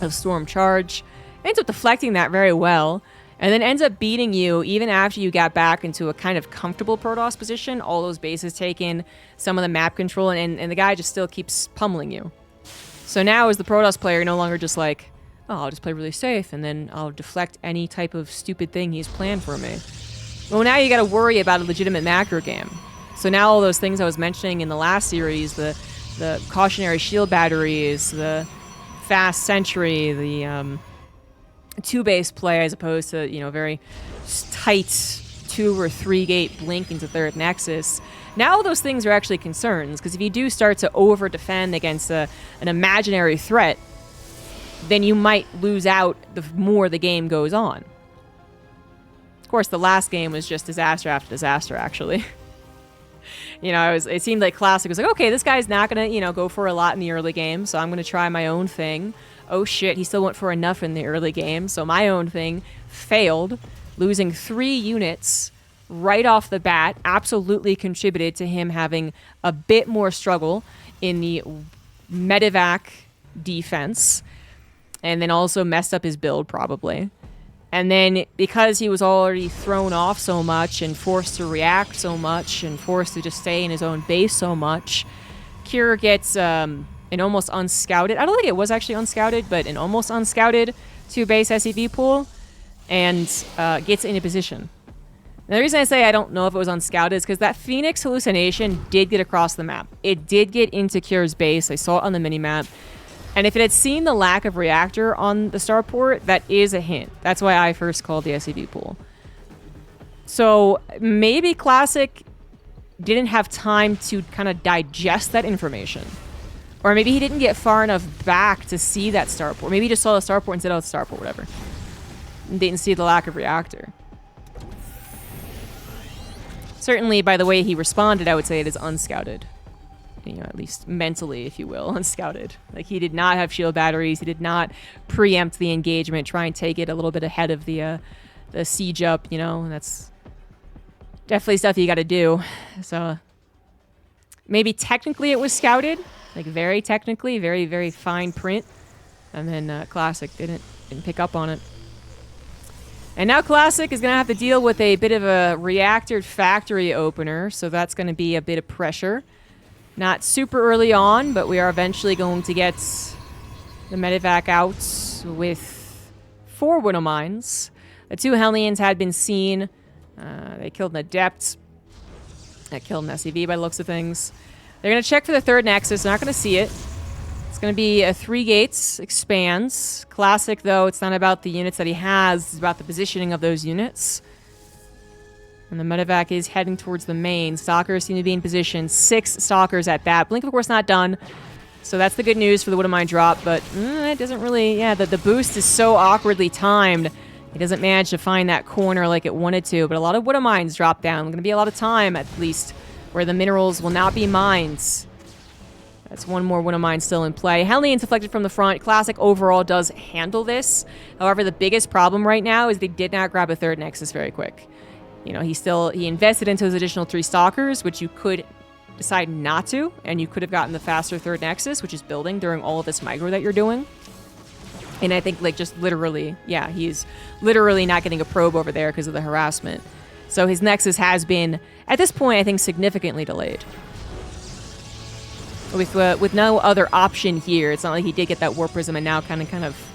of Storm Charge. Ends up deflecting that very well, and then ends up beating you even after you got back into a kind of comfortable Protoss position, all those bases taken, some of the map control, and the guy just still keeps pummeling you. So now as the Protoss player, you're no longer just like, oh, I'll just play really safe, and then I'll deflect any type of stupid thing he's planned for me. Well, now you gotta worry about a legitimate macro game. So now all those things I was mentioning in the last series, the cautionary shield batteries, the fast sentry, the 2-base play as opposed to, you know, very tight 2 or 3 gate blink into third nexus. Now all those things are actually concerns, because if you do start to over-defend against an imaginary threat, then you might lose out the more the game goes on. Of course, the last game was just disaster after disaster, actually. You know, it seemed like Classic was like, okay, this guy's not going to, you know, go for a lot in the early game, so I'm going to try my own thing. Oh shit, he still went for enough in the early game, so my own thing failed, losing 3 units right off the bat, absolutely contributed to him having a bit more struggle in the medevac defense, and then also messed up his build, probably. And then, because he was already thrown off so much and forced to react so much and forced to just stay in his own base so much, Kira gets an almost unscouted, I don't think it was actually unscouted, but an almost unscouted 2-base SEV pool and gets into position. And the reason I say I don't know if it was unscouted is because that Phoenix hallucination did get across the map. It did get into Cure's base. I saw it on the minimap. And if it had seen the lack of reactor on the starport, that is a hint. That's why I first called the SEV pool. So maybe Classic didn't have time to kind of digest that information. Or maybe he didn't get far enough back to see that starport. Maybe he just saw the starport and said, oh, it's starport, whatever. And didn't see the lack of reactor. Certainly, by the way he responded, I would say it is unscouted. You know, at least mentally, if you will, unscouted. Like, he did not have shield batteries. He did not preempt the engagement, try and take it a little bit ahead of the siege up, you know. That's definitely stuff you got to do. So, maybe technically it was scouted. Like, very technically, very, very fine print. And then Classic didn't pick up on it. And now Classic is going to have to deal with a bit of a reactor factory opener. So that's going to be a bit of pressure. Not super early on, but we are eventually going to get the medevac out with 4 Widow Mines. The 2 Hellions had been seen. They killed an Adept. They killed an SEV by the looks of things. They're going to check for the 3rd Nexus. They're not going to see it. It's going to be a 3 gates, expands. Classic, though, it's not about the units that he has. It's about the positioning of those units. And the medevac is heading towards the main. Stalkers seem to be in position. 6 Stalkers at bat. Blink, of course, not done. So that's the good news for the Widow Mine drop. But it doesn't really... Yeah, the boost is so awkwardly timed. It doesn't manage to find that corner like it wanted to. But a lot of Widow Mines drop down. Going to be a lot of time, at least, where the minerals will not be mines. That's 1 more Widow Mine still in play. Hellions deflected from the front. Classic overall does handle this. However, the biggest problem right now is they did not grab a 3rd Nexus very quick. You know, he invested into those additional 3 Stalkers, which you could decide not to, and you could have gotten the faster 3rd Nexus, which is building during all of this micro that you're doing. And I think, like, just literally, yeah, he's literally not getting a probe over there because of the harassment. So his Nexus has been, at this point, I think, significantly delayed. With no other option here, it's not like he did get that Warp Prism and now kind of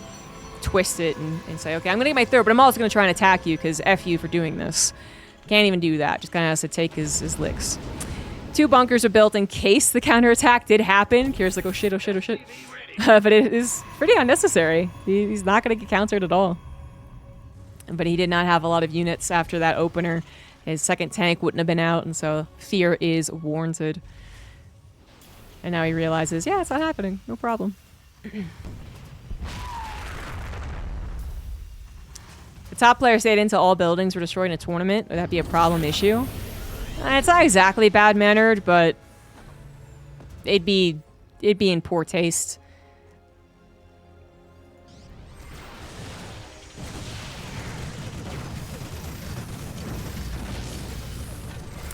twist it and say, okay, I'm going to get my 3rd, but I'm also going to try and attack you because F you for doing this. Can't even do that. Just kind of has to take his licks. 2 bunkers are built in case the counterattack did happen. Kira's like, oh shit, oh shit, oh shit. But it is pretty unnecessary. He's not going to get countered at all. But he did not have a lot of units after that opener. His 2nd tank wouldn't have been out, and so fear is warranted. And now he realizes, yeah, it's not happening. No problem. Top player stayed into all buildings were destroyed in a tournament. Would that be a problem issue? It's not exactly bad-mannered, but it'd be in poor taste.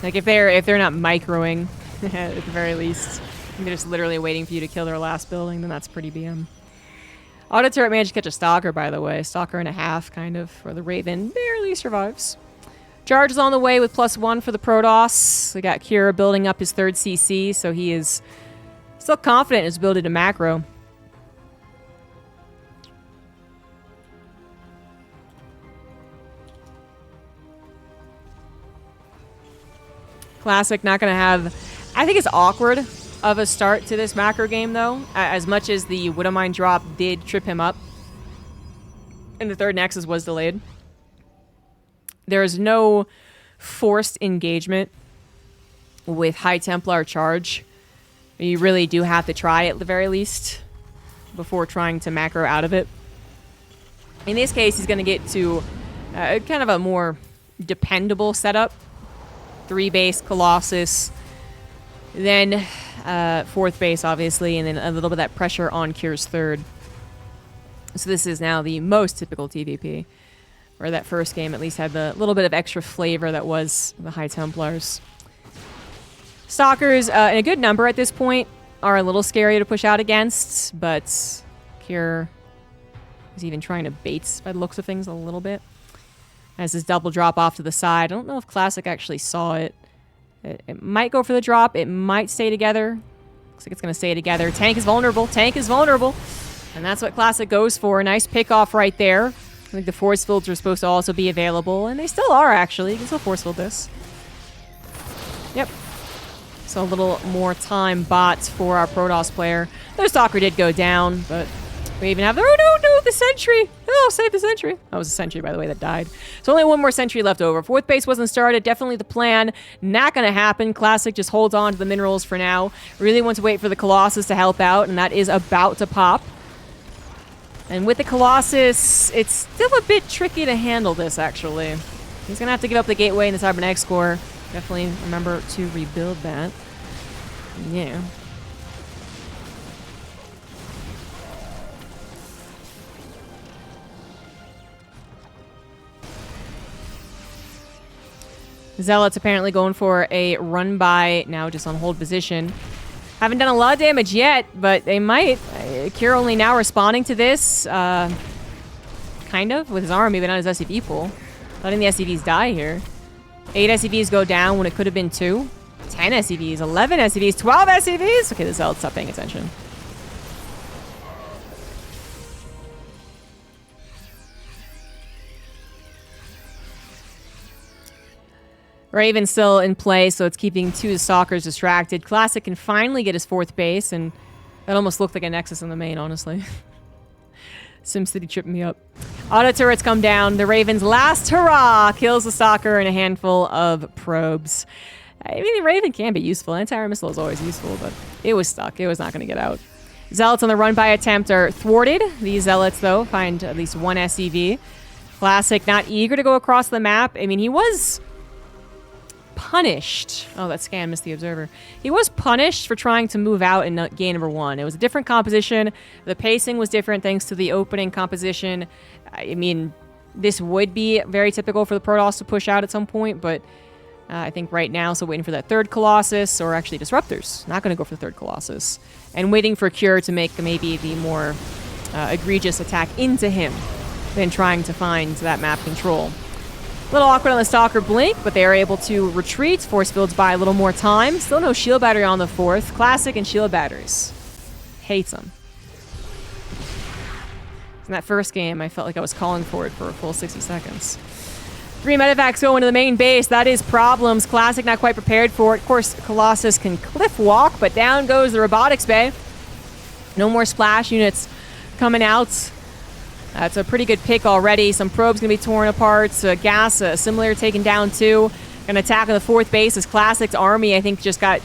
Like if they're not microing at the very least, and they're just literally waiting for you to kill their last building, then that's pretty BM. Auto turret managed to catch a Stalker, by the way. Stalker and a half, kind of, for the Raven. Barely survives. Charge is on the way with +1 for the Protoss. We got Kira building up his 3rd CC, so he is still confident in his ability to macro. Classic, not going to have... I think it's awkward of a start to this macro game, though. As much as the Widow Mine drop did trip him up, and the 3rd Nexus was delayed, there is no forced engagement with High Templar charge. You really do have to try at the very least before trying to macro out of it. In this case, he's going to get to kind of a more dependable setup. 3 base Colossus, then 4th base, obviously, and then a little bit of that pressure on Kier's 3rd. So this is now the most typical TVP, where that first game at least had the little bit of extra flavor that was the High Templars. Stalkers, in a good number at this point, are a little scary to push out against, but Kier is even trying to bait, by the looks of things, a little bit. As his double drop off to the side. I don't know if Classic actually saw it. It might go for the drop. It might stay together. Looks like it's going to stay together. Tank is vulnerable. Tank is vulnerable. And that's what Classic goes for. A nice pick off right there. I think the force fields are supposed to also be available, and they still are, actually. You can still force field this. Yep. So a little more time bot for our Protoss player. Their Stalker did go down, but we even have the... Oh, no, the Sentry. Oh, save the Sentry. That was a Sentry, by the way, that died. So only one more Sentry left over. Fourth base wasn't started. Definitely the plan. Not going to happen. Classic just holds on to the minerals for now. Really wants to wait for the Colossus to help out, and that is about to pop. And with the Colossus, it's still a bit tricky to handle this, actually. He's going to have to give up the Gateway and the Cybernetics Core. Definitely remember to rebuild that. Yeah. Zealots apparently going for a run by, now just on hold position. Haven't done a lot of damage yet, but they might. Cure only now responding to this, kind of, with his army, but not his SCV pool. Letting the SCVs die here. 8 SCVs go down when it could have been 2. 10 SCVs, 11 SCVs, 12 SCVs? Okay, the Zealots stop paying attention. Raven's still in play, so it's keeping 2 Stalkers distracted. Classic can finally get his 4th base, and that almost looked like a Nexus in the main, honestly. SimCity tripped me up. Auto turrets come down. The Raven's last hurrah kills the Stalker and a handful of probes. I mean, the Raven can be useful. Anti-air missile is always useful, but it was stuck. It was not going to get out. Zealots on the run-by attempt are thwarted. These Zealots, though, find at least 1 SCV. Classic not eager to go across the map. I mean, he was punished. Oh, that scan missed the observer. He was punished for trying to move out in game number 1. It was a different composition. The pacing was different thanks to the opening composition. I mean, this would be very typical for the Protoss to push out at some point, but I think right now, so waiting for that 3rd Colossus, or actually Disruptors. Not going to go for the 3rd Colossus. And waiting for Cure to make maybe the more egregious attack into him than trying to find that map control. A little awkward on the Stalker blink, but they are able to retreat. Force fields by a little more time. Still no shield battery on the 4th. Classic and shield batteries. Hates them. In that first game, I felt like I was calling for it for a full 60 seconds. 3 medevacs go into the main base. That is problems. Classic not quite prepared for it. Of course, Colossus can cliff walk, but down goes the robotics bay. No more splash units coming out. That's a pretty good pick already. Some probes going to be torn apart. Gas, similar, taken down too. Going to attack on the 4th base. As Classic's army, I think, just got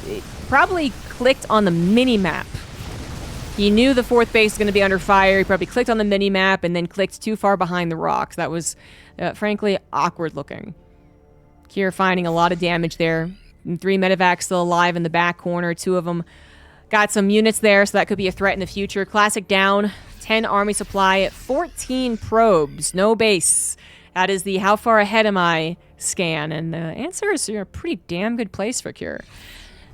probably clicked on the mini-map. He knew the 4th base was going to be under fire. He probably clicked on the mini-map and then clicked too far behind the rocks. That was, frankly, awkward looking. Kier finding a lot of damage there. And 3 medevacs still alive in the back corner. 2 of them got some units there, so that could be a threat in the future. Classic down. 10 army supply, 14 probes, no base. That is the how far ahead am I scan, and the answer is a pretty damn good place for Cure.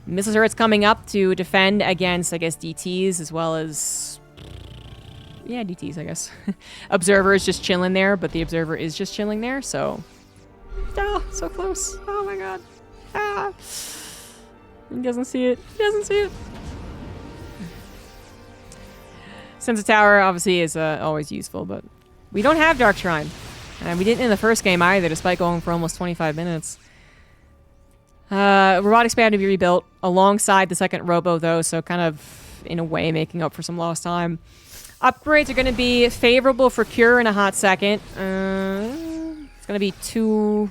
Missile turrets coming up to defend against, I guess, DTs as well as... Yeah, DTs, I guess. Observer is just chilling there, but the Observer is just chilling there, so... Oh, so close. Oh my god. Ah. He doesn't see it. He doesn't see it. Sensor Tower, obviously, is always useful, but we don't have Dark Shrine. And we didn't in the first game either, despite going for almost 25 minutes. Robotics Bay had to be rebuilt alongside the 2nd Robo, though, so kind of, in a way, making up for some lost time. Upgrades are going to be favorable for Cure in a hot second. It's going to be 2-1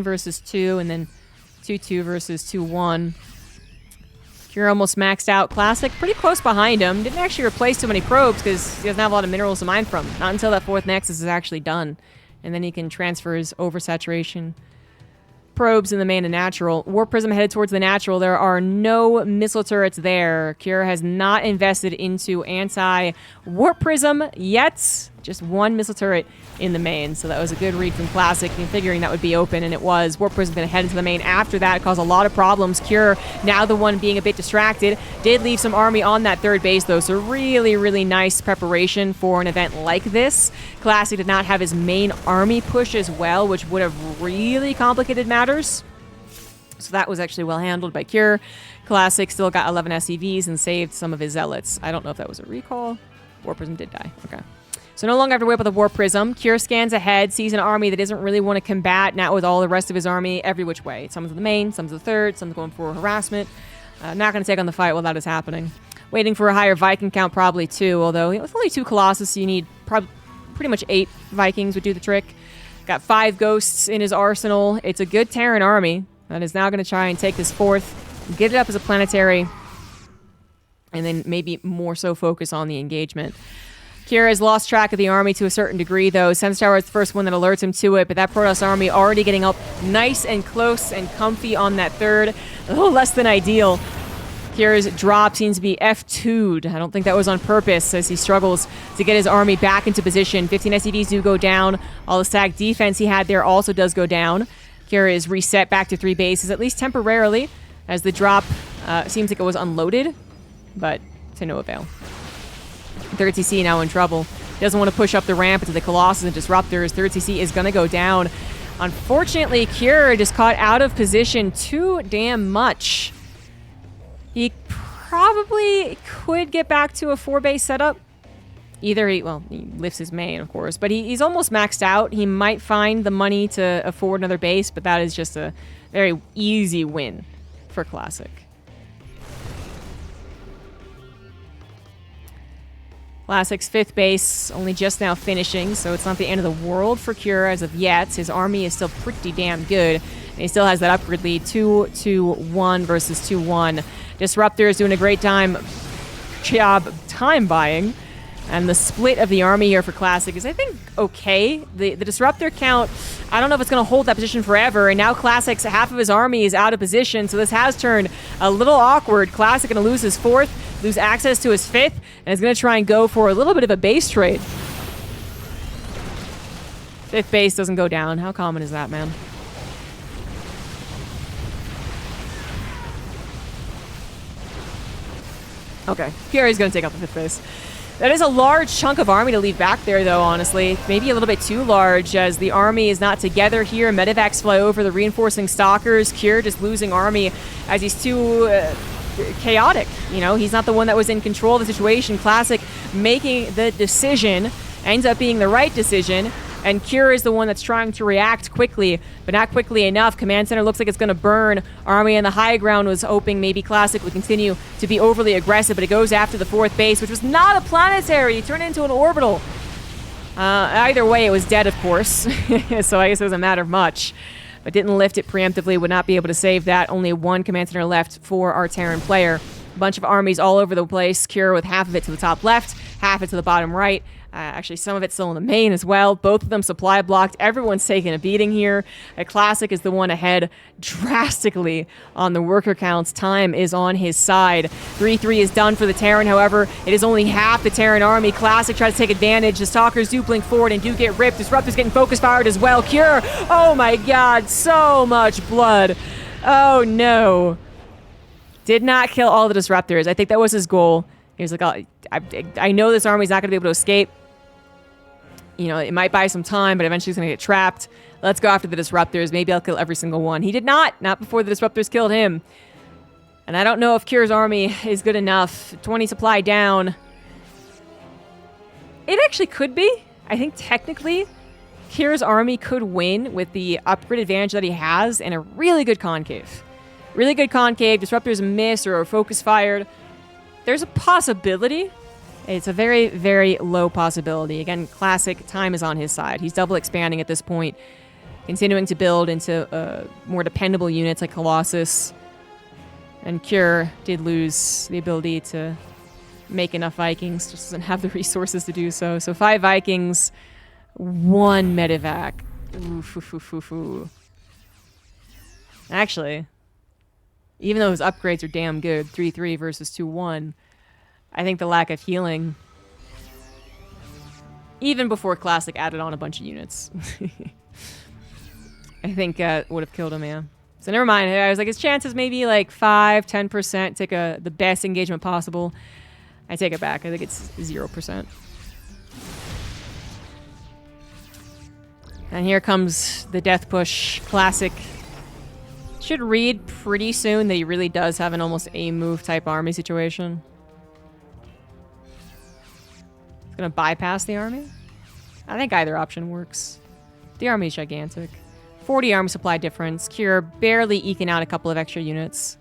versus 2, and then 2-2 versus 2-1. Cure almost maxed out. Classic, pretty close behind him. Didn't actually replace too many probes because he doesn't have a lot of minerals to mine from. Not until that 4th Nexus is actually done. And then he can transfer his oversaturation probes in the main and natural. Warp Prism headed towards the natural. There are no missile turrets there. Cure has not invested into anti-Warp Prism yet. Just 1 missile turret in the main. So that was a good read from Classic, figuring that would be open, and it was. Warp Prism going to head into the main after that. It caused a lot of problems. Cure, now the one being a bit distracted, did leave some army on that 3rd base, though. So really, really nice preparation for an event like this. Classic did not have his main army push as well, which would have really complicated matters. So that was actually well handled by Cure. Classic still got 11 SCVs and saved some of his Zealots. I don't know if that was a recall. War Prism did die. Okay. So no longer have to whip with a War Prism. Cure scans ahead, sees an army that doesn't really want to combat, not with all the rest of his army, every which way. Some's the main, some's the third, some's going for harassment. Not going to take on the fight while that is happening. Waiting for a higher Viking count, probably 2, although with only 2 Colossus, you need pretty much 8 Vikings would do the trick. Got 5 Ghosts in his arsenal. It's a good Terran army that is now going to try and take this 4th, get it up as a planetary, and then maybe more so focus on the engagement. Kira has lost track of the army to a certain degree, though. Sense Tower is the first one that alerts him to it, but that Protoss army already getting up nice and close and comfy on that 3rd. A little less than ideal. Kira's drop seems to be F2'd. I don't think that was on purpose as he struggles to get his army back into position. 15 SCVs do go down. All the stack defense he had there also does go down. Kira is reset back to 3 bases, at least temporarily, as the drop seems like it was unloaded, but to no avail. 3rd CC now in trouble. Doesn't want to push up the ramp into the Colossus and Disruptors. 3rd CC is going to go down. Unfortunately, Kira just caught out of position too damn much. He probably could get back to a 4-base setup. Either he lifts his main, of course, but he's almost maxed out. He might find the money to afford another base, but that is just a very easy win for Classic. Classic's 5th base only just now finishing, so it's not the end of the world for Cure as of yet. His army is still pretty damn good, and he still has that upgrade lead, 2-1 versus 2-1. Disruptor is doing a great time buying, and the split of the army here for Classic is, I think, okay. The Disruptor count, I don't know if it's going to hold that position forever, and now Classic's half of his army is out of position, so this has turned a little awkward. Classic going to lose his 4th, lose access to his 5th, and is going to try and go for a little bit of a base trade. 5th base doesn't go down. How common is that, man? Okay, Fury's going to take out the 5th base. That is a large chunk of army to leave back there, though, honestly. Maybe a little bit too large, as the army is not together here. Medivacs fly over the reinforcing Stalkers. Cure just losing army as he's too chaotic. You know, he's not the one that was in control of the situation. Classic making the decision ends up being the right decision, and Cure is the one that's trying to react quickly, but not quickly enough. Command Center looks like it's going to burn. Army on the high ground was hoping maybe Classic would continue to be overly aggressive, but it goes after the 4th base, which was not a planetary. It turned into an orbital. Either way, it was dead, of course, so I guess it doesn't matter much. But didn't lift it preemptively, would not be able to save that. Only 1 Command Center left for our Terran player. A bunch of armies all over the place. Cure with half of it to the top left, half it to the bottom right. Actually, some of it's still in the main as well. Both of them supply blocked. Everyone's taking a beating here. Classic is the one ahead drastically on the worker counts. Time is on his side. 3-3 is done for the Terran. However, it is only half the Terran army. Classic tries to take advantage. The Stalkers do blink forward and do get ripped. Disruptor's getting focus fired as well. Cure, oh my god, so much blood. Oh no. Did not kill all the Disruptors. I think that was his goal. He was like, oh, I know this army's not going to be able to escape. You know, it might buy some time, but eventually he's going to get trapped. Let's go after the Disruptors. Maybe I'll kill every single one. He did not. Not before the Disruptors killed him. And I don't know if Cure's army is good enough. 20 supply down. It actually could be. I think technically, Cure's army could win with the upgrade advantage that he has and a really good concave. Really good concave. Disruptors missed or focus fired. There's a possibility. It's a very, very low possibility. Again, Classic, time is on his side. He's double expanding at this point, continuing to build into more dependable units like Colossus. And Cure did lose the ability to make enough Vikings, just doesn't have the resources to do so. So 5 Vikings, 1 Medivac. Ooh. Actually, even though his upgrades are damn good, 3-3 versus 2-1, I think the lack of healing, even before Classic added on a bunch of units, I think would have killed him, yeah. So never mind. I was like, his chances maybe like 5-10%, take the best engagement possible. I take it back. I think it's 0%. And here comes the death push. Classic should read pretty soon that he really does have an almost A move type army situation. Gonna bypass the army? I think either option works. The army is gigantic. 40 army supply difference. Cure barely eking out a couple of extra units.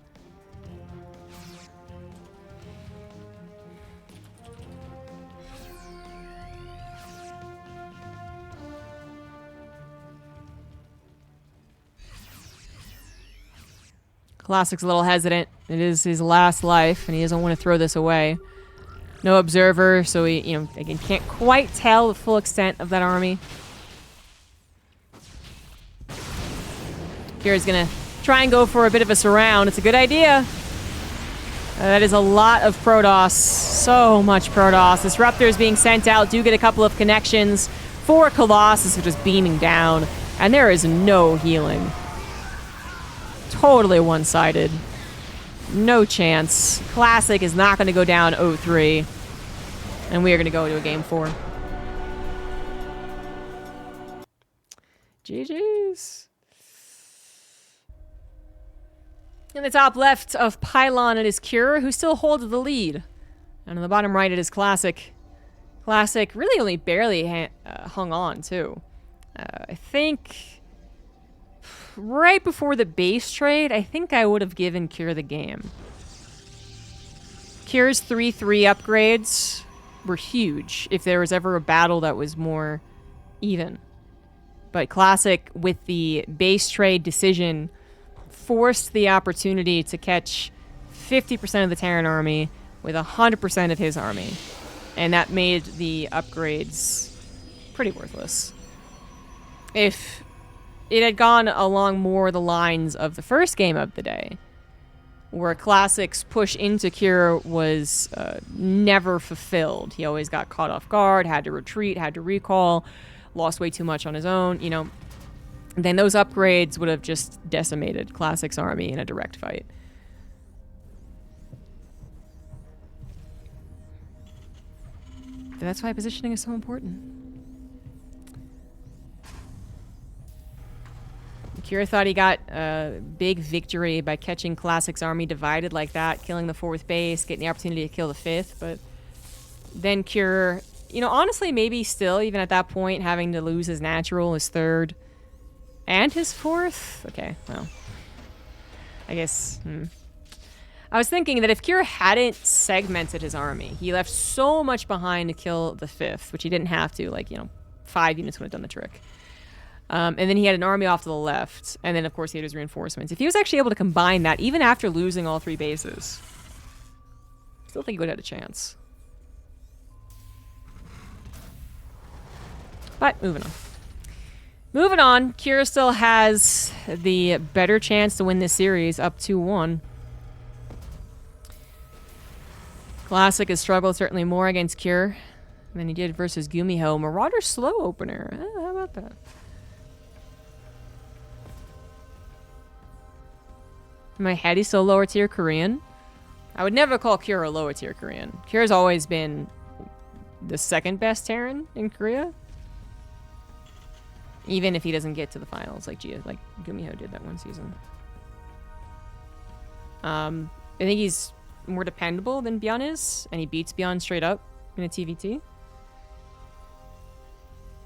Classic's a little hesitant. It is his last life, and he doesn't want to throw this away. No observer, so he, you know, again, can't quite tell the full extent of that army. Kira's gonna try and go for a bit of a surround. It's a good idea. That is a lot of Protoss. So much Protoss. Disruptors being sent out. Do get a couple of connections for Colossus, which is beaming down. And there is no healing. Totally one-sided. No chance. Classic is not going to go down 0-3. And we are going to go to a game 4. GG's. In the top left of Pylon, it is Cure, who still holds the lead. And on the bottom right, it is Classic. Classic really only barely hung on, too. I think right before the base trade, I think I would have given Cure the game. Cure's 3-3 upgrades were huge if there was ever a battle that was more even. But Classic, with the base trade decision, forced the opportunity to catch 50% of the Terran army with 100% of his army. And that made the upgrades pretty worthless. If it had gone along more the lines of the first game of the day, where Classic's push into Cure was never fulfilled. He always got caught off guard, had to retreat, had to recall, lost way too much on his own, you know. Then those upgrades would have just decimated Classic's army in a direct fight. But that's why positioning is so important. Cure thought he got a big victory by catching Classic's army divided like that, killing the 4th base, getting the opportunity to kill the 5th, but then Cure, you know, honestly, maybe still, even at that point, having to lose his natural, his 3rd, and his 4th? Okay, well, I guess, I was thinking that if Cure hadn't segmented his army, he left so much behind to kill the 5th, which he didn't have to, like, you know, 5 units would have done the trick. And then he had an army off to the left, and then, of course, he had his reinforcements. If he was actually able to combine that, even after losing all 3 bases, I still think he would have had a chance. But, moving on. Moving on, Cure still has the better chance to win this series, up 2-1. Classic has struggled certainly more against Cure than he did versus GuMiHo. Marauder slow opener. How about that? In my head, he's still lower tier Korean. I would never call Cure a lower tier Korean. Cure's always been the 2nd best Terran in Korea. Even if he doesn't get to the finals like GuMiHo did that one season. I think he's more dependable than Byeon is, and he beats Byeon straight up in a TVT.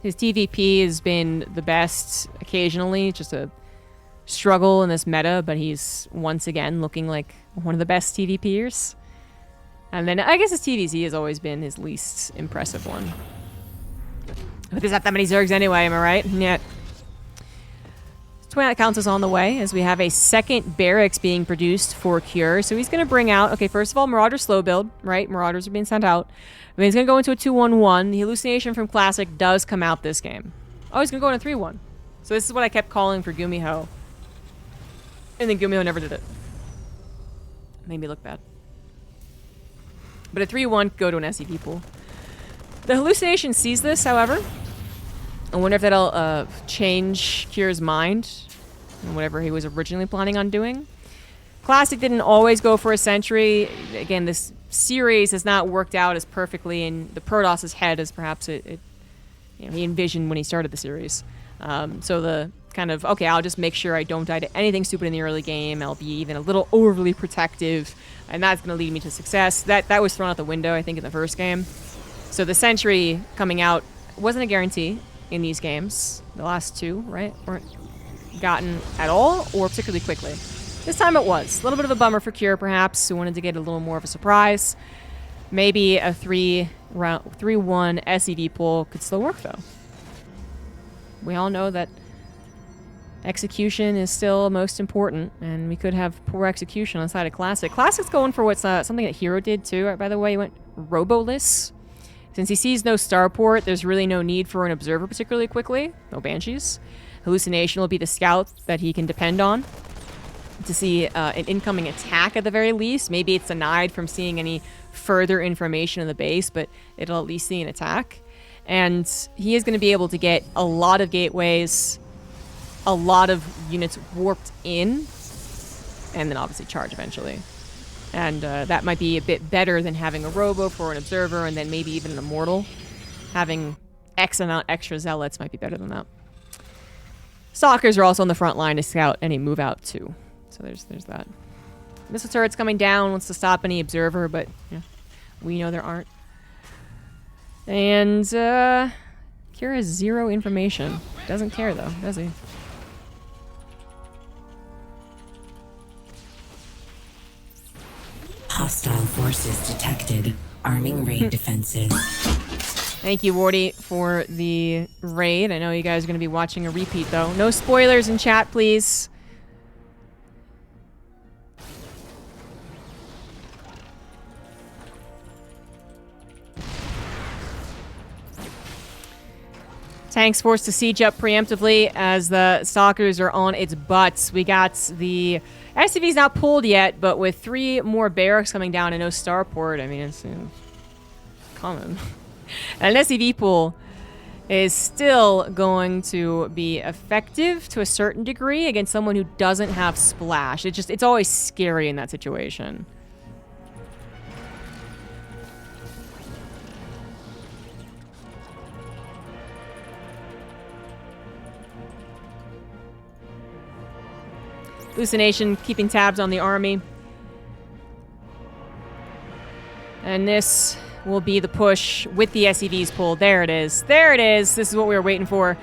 His TVP has been the best occasionally, just a struggle in this meta, but he's once again looking like one of the best TVPers. And then I guess his TVZ has always been his least impressive one. But there's not that many Zergs anyway, am I right? Yeah. Twilight Council's on the way, as we have a 2nd barracks being produced for Cure. So he's going to bring out, okay, first of all, Marauder slow build, right? Marauders are being sent out. I mean, he's going to go into a 2-1-1. The hallucination from Classic does come out this game. Oh, he's going to go into a 3-1. So this is what I kept calling for GuMiHo. And then GuMiHo never did it. Made me look bad. But a 3-1 could go to an SCP pool. The hallucination sees this, however. I wonder if that'll change Cure's mind and whatever he was originally planning on doing. Classic didn't always go for a sentry. Again, this series has not worked out as perfectly in the Protoss's head as perhaps he envisioned when he started the series. So the kind of, okay, I'll just make sure I don't die to anything stupid in the early game. I'll be even a little overly protective, and that's going to lead me to success. That was thrown out the window, I think, in the first game. So the sentry coming out wasn't a guarantee in these games. The last two, right, weren't gotten at all or particularly quickly. This time it was. A little bit of a bummer for Cure, perhaps, who wanted to get a little more of a surprise. Maybe a 3-1 SEV pull could still work, though. We all know that execution is still most important, and we could have poor execution on the side of Classic. Classic's going for what's something that herO did, too. Right, by the way, he went robo-less. Since he sees no starport, there's really no need for an observer particularly quickly. No Banshees. Hallucination will be the scout that he can depend on to see an incoming attack at the very least. Maybe it's denied from seeing any further information in the base, but it'll at least see an attack. And he is going to be able to get a lot of gateways, a lot of units warped in, and then obviously charge eventually. And that might be a bit better than having a robo for an observer and then maybe even an immortal. Having X amount extra zealots might be better than that. Stalkers are also on the front line to scout any move out too. So there's that. Missile turret's coming down, wants to stop any observer, but yeah, we know there aren't. And Kira has 0 information. Doesn't care though, does he? Hostile forces detected. Arming raid defenses. Thank you, Wardy, for the raid. I know you guys are going to be watching a repeat, though. No spoilers in chat, please. Tanks forced to siege up preemptively as the Stalkers are on its butts. We got the SCV's not pulled yet, but with 3 more barracks coming down and no starport, I mean, it's coming. And an SCV pull is still going to be effective to a certain degree against someone who doesn't have splash. It's always scary in that situation. Hallucination keeping tabs on the army. And this will be the push with the SCVs pulled. There it is. There it is. This is what we were waiting for.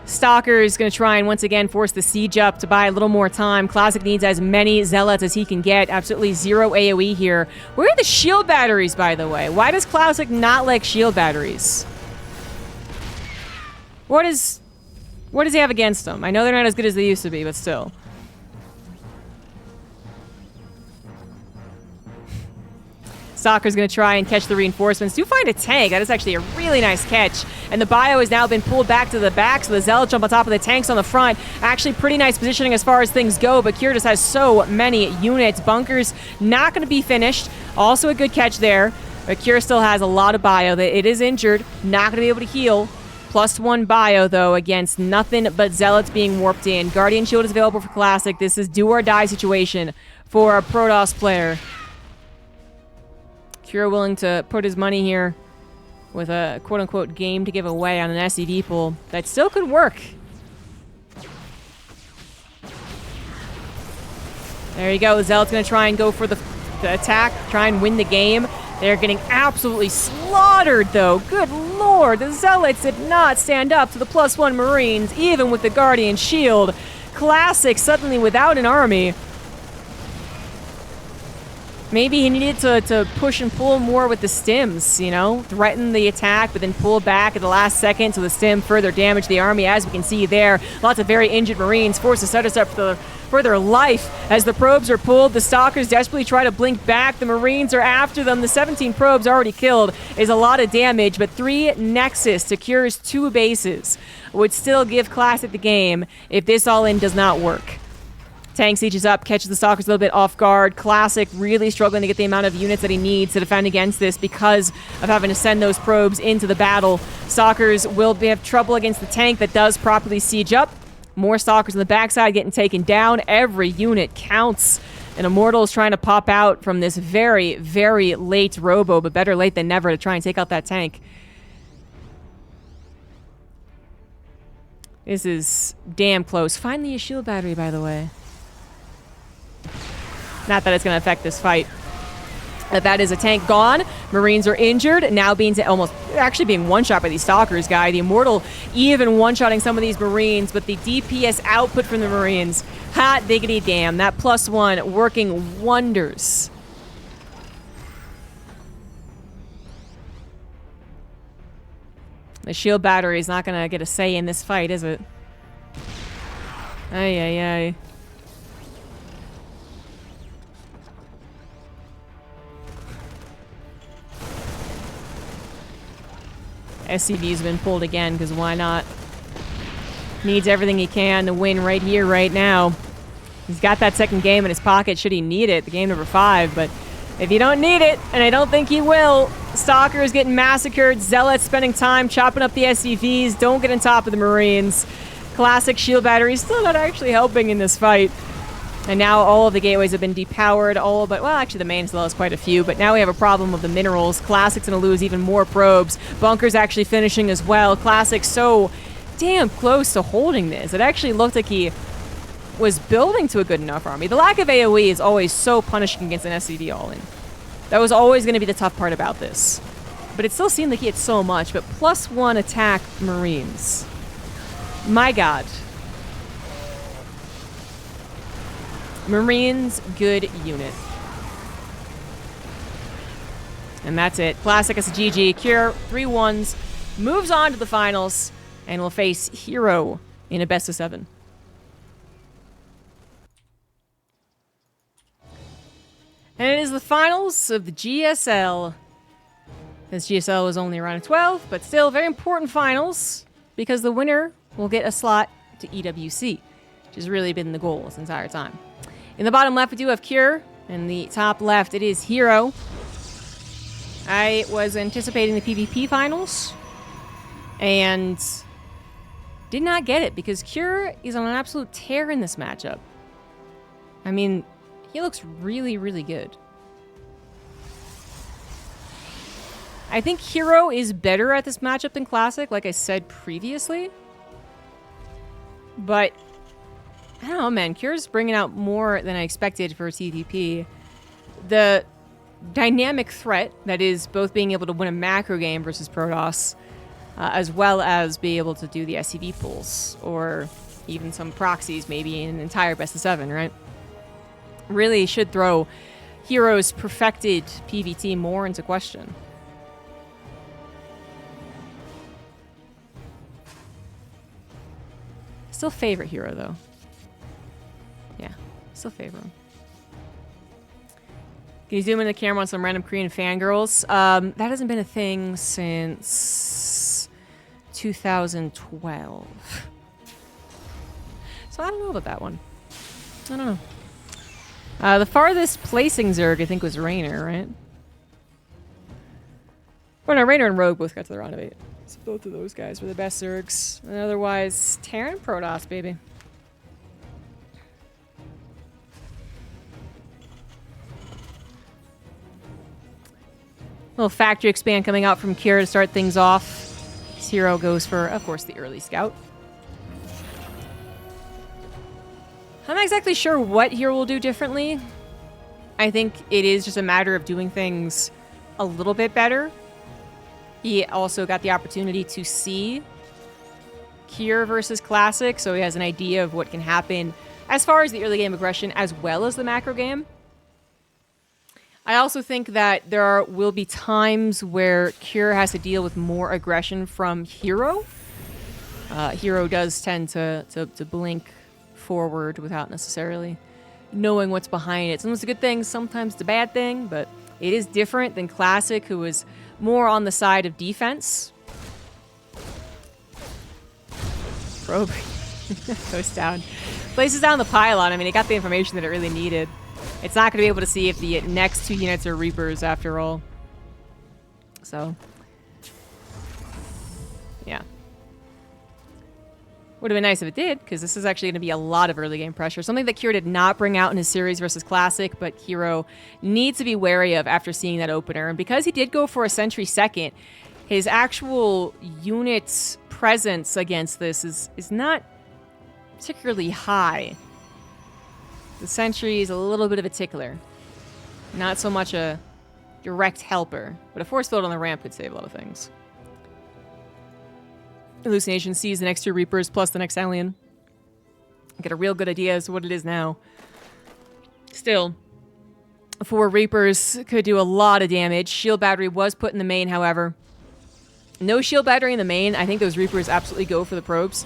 Stalker is going to try and once again force the siege up to buy a little more time. Classic needs as many zealots as he can get. Absolutely 0 AoE here. Where are the shield batteries, by the way? Why does Classic not like shield batteries? What does he have against them? I know they're not as good as they used to be, but still. Stalker's going to try and catch the reinforcements. Do find a tank. That is actually a really nice catch. And the bio has now been pulled back to the back, so the Zealots jump on top of the tanks on the front. Actually pretty nice positioning as far as things go, but Kira just has so many units. Bunkers not going to be finished. Also a good catch there. But Kira still has a lot of bio. It is injured. Not going to be able to heal. +1 bio, though, against nothing but Zealots being warped in. Guardian Shield is available for Classic. This is do or die situation for a Protoss player. Kira willing to put his money here with a quote-unquote game to give away on an SCV pool. That still could work. There you go. The Zealot's going to try and go for the attack, try and win the game. They're getting absolutely slaughtered, though. Good lord, the Zealots did not stand up to the +1 Marines, even with the Guardian Shield. Classic suddenly without an army. Maybe he needed to push and pull more with the stims, you know? Threaten the attack, but then pull back at the last second so the stim further damaged the army, as we can see there. Lots of very injured Marines forced to set us up for their life. As the probes are pulled, the Stalkers desperately try to blink back. The Marines are after them. The 17 probes already killed is a lot of damage, but 3 Nexus secures 2 bases. Would still give Classic the game if this all-in does not work. Tank sieges up, catches the Stalkers a little bit off guard. Classic really struggling to get the amount of units that he needs to defend against this because of having to send those probes into the battle. Stalkers will have trouble against the tank that does properly siege up. More Stalkers on the backside getting taken down. Every unit counts. And Immortal is trying to pop out from this very, very late robo, but better late than never to try and take out that tank. This is damn close. Finally a shield battery, by the way. Not that it's going to affect this fight. That is a tank gone. Marines are injured, now being almost actually being one-shot by these Stalkers, guy. The Immortal even one-shotting some of these Marines, but the DPS output from the Marines, hot diggity damn, that +1 working wonders. The shield battery is not going to get a say in this fight, is it? Ay, ay, ay. SCV's been pulled again, because why not? Needs everything he can to win right here, right now. He's got that second game in his pocket should he need it, the game number 5, but if you don't need it, and I don't think he will, Stalkers getting massacred, Zealots spending time chopping up the SCVs, don't get on top of the Marines. Classic shield batteries still not actually helping in this fight. And now all of the gateways have been depowered, well, actually the main still has quite a few, but now we have a problem of the minerals. Classic's gonna lose even more probes. Bunker's actually finishing as well. Classic's so damn close to holding this. It actually looked like he was building to a good enough army. The lack of AoE is always so punishing against an SCV all-in. That was always gonna be the tough part about this. But it still seemed like he had so much, but +1 attack Marines. My god. Marines, good unit. And that's it. Classic as a GG. Cure, 3-1s, moves on to the finals, and will face herO in a best of 7. And it is the finals of the GSL. This GSL was only around 12, but still very important finals, because the winner will get a slot to EWC, which has really been the goal this entire time. In the bottom left, we do have Cure. In the top left, it is herO. I was anticipating the PvP finals and did not get it because Cure is on an absolute tear in this matchup. I mean, he looks really, really good. I think herO is better at this matchup than Classic, like I said previously. But I don't know, man. Cure's bringing out more than I expected for TVP. The dynamic threat, that is both being able to win a macro game versus Protoss, as well as be able to do the SCV pulls, or even some proxies, maybe in an entire best of 7, right? Really should throw herO's perfected PvT more into question. Still favorite herO, though. Yeah, still favor him. Can you zoom in the camera on some random Korean fangirls? That hasn't been a thing since 2012. So I don't know about that one. I don't know. The farthest placing Zerg, I think, was Raynor, right? Well, no, Raynor and Rogue both got to the round of 8. So both of those guys were the best Zergs. And otherwise, Terran Protoss, baby. Little factory expand coming out from Cure to start things off. herO goes for, of course, the early scout. I'm not exactly sure what herO will do differently. I think it is just a matter of doing things a little bit better. He also got the opportunity to see Cure versus Classic, so he has an idea of what can happen as far as the early game aggression as well as the macro game. I also think that there will be times where Cure has to deal with more aggression from herO. herO does tend to blink forward without necessarily knowing what's behind it. Sometimes it's a good thing, sometimes it's a bad thing, but it is different than Classic, who is more on the side of defense. Probe goes down. Places down the pylon. I mean, it got the information that it really needed. It's not going to be able to see if the next 2 units are Reapers after all. So, yeah. Would have been nice if it did, because this is actually going to be a lot of early game pressure. Something that Cure did not bring out in his series versus Classic, but herO needs to be wary of after seeing that opener. And because he did go for a Sentry second, his actual unit's presence against this is not particularly high. The Sentry is a little bit of a tickler. Not so much a direct helper. But a force field on the ramp could save a lot of things. Hallucination sees the next 2 Reapers plus the next alien. Get a real good idea as to what it is now. Still, 4 Reapers could do a lot of damage. Shield battery was put in the main, however. No shield battery in the main. I think those Reapers absolutely go for the probes.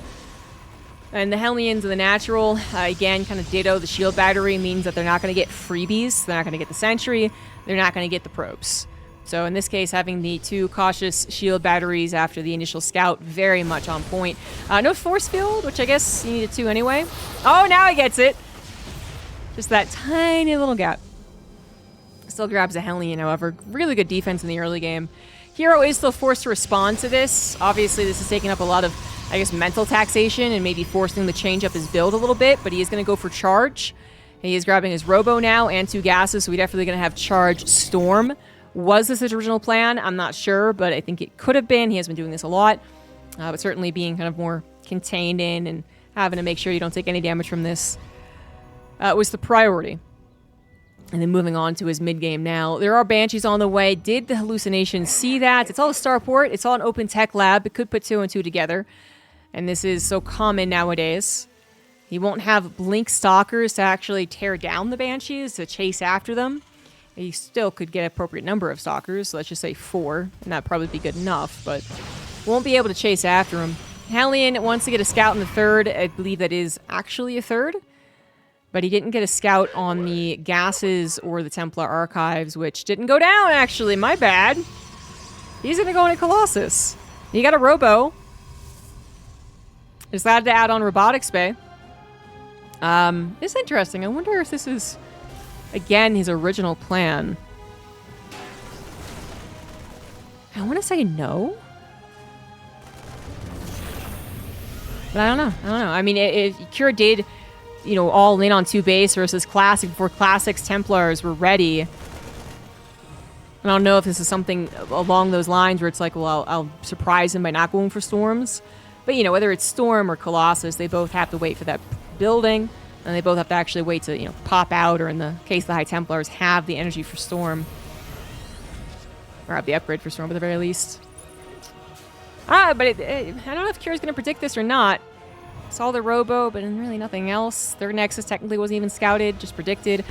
And the Hellions and the natural, again, kind of ditto. The shield battery means that they're not going to get freebies. They're not going to get the sentry. They're not going to get the probes. So in this case, having the 2 cautious shield batteries after the initial scout, very much on point. No force field, which I guess you needed 2 anyway. Oh, now he gets it. Just that tiny little gap. Still grabs a Hellion, however. Really good defense in the early game. herO is still forced to respond to this. Obviously, this is taking up a lot of, I guess, mental taxation and maybe forcing him to change up his build a little bit, but he is going to go for charge. He is grabbing his Robo now and 2 gases, so we're definitely going to have charge Storm. Was this his original plan? I'm not sure, but I think it could have been. He has been doing this a lot, but certainly being kind of more contained in and having to make sure you don't take any damage from this was the priority. And then moving on to his mid-game now. There are Banshees on the way. Did the Hallucination see that? It's all a starport. It's all an open tech lab. It could put 2 and 2 together. And this is so common nowadays. He won't have Blink Stalkers to actually tear down the Banshees, to chase after them. He still could get an appropriate number of Stalkers, so let's just say 4, and that'd probably be good enough, but won't be able to chase after him. Hellion wants to get a scout in the 3rd. I believe that is actually a 3rd, but he didn't get a scout on the gases or the Templar Archives, which didn't go down, actually. My bad. He's going to go into Colossus. He got a Robo. Decided to add on Robotics Bay. It's interesting. I wonder if this is, again, his original plan. I want to say no. But I don't know. I mean, if Cure did, you know, all in on 2 base versus Classic before Classic's Templars were ready. I don't know if this is something along those lines where it's like, well, I'll surprise him by not going for Storms. But, you know, whether it's Storm or Colossus, they both have to wait for that building. And they both have to actually wait to, you know, pop out, or in the case of the High Templars, have the energy for Storm. Or have the upgrade for Storm at the very least. But I don't know if Cure's going to predict this or not. Saw the Robo, but really nothing else. Their Nexus technically wasn't even scouted, just predicted.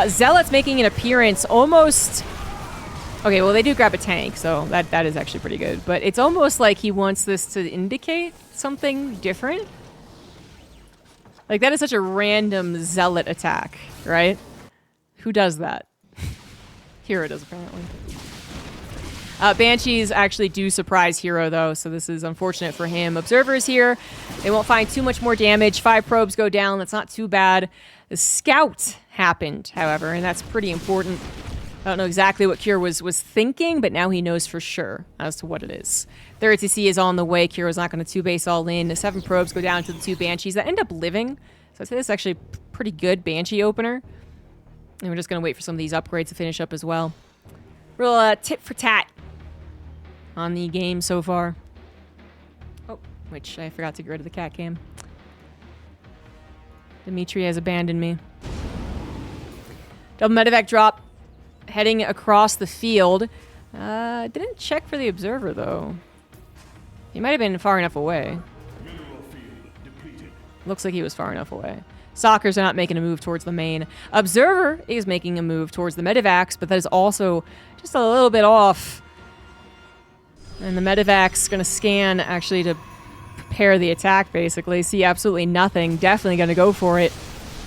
Zealot's making an appearance almost... Okay, well, they do grab a tank, so that is actually pretty good. But it's almost like he wants this to indicate something different. Like, that is such a random Zealot attack, right? Who does that? herO does, apparently. Banshees actually do surprise herO, though, so this is unfortunate for him. Observers here. They won't find too much more damage. 5 probes go down. That's not too bad. The scout happened, however, and that's pretty important. I don't know exactly what Cure was thinking, but now he knows for sure as to what it is. Their ATC is on the way. Cure is not going to 2-base all in. The 7 probes go down to the 2 Banshees that end up living. So I'd say this is actually a pretty good Banshee opener. And we're just going to wait for some of these upgrades to finish up as well. Real tit for tat on the game so far. Oh, which I forgot to get rid of the cat cam. Dimitri has abandoned me. Double medevac drop. Heading across the field. Didn't check for the observer, though. He might have been far enough away. Looks like he was far enough away. Stalkers are not making a move towards the main. Observer is making a move towards the medevacs, but that is also just a little bit off. And the medevac's going to scan, actually, to prepare the attack, basically. See absolutely nothing. Definitely going to go for it.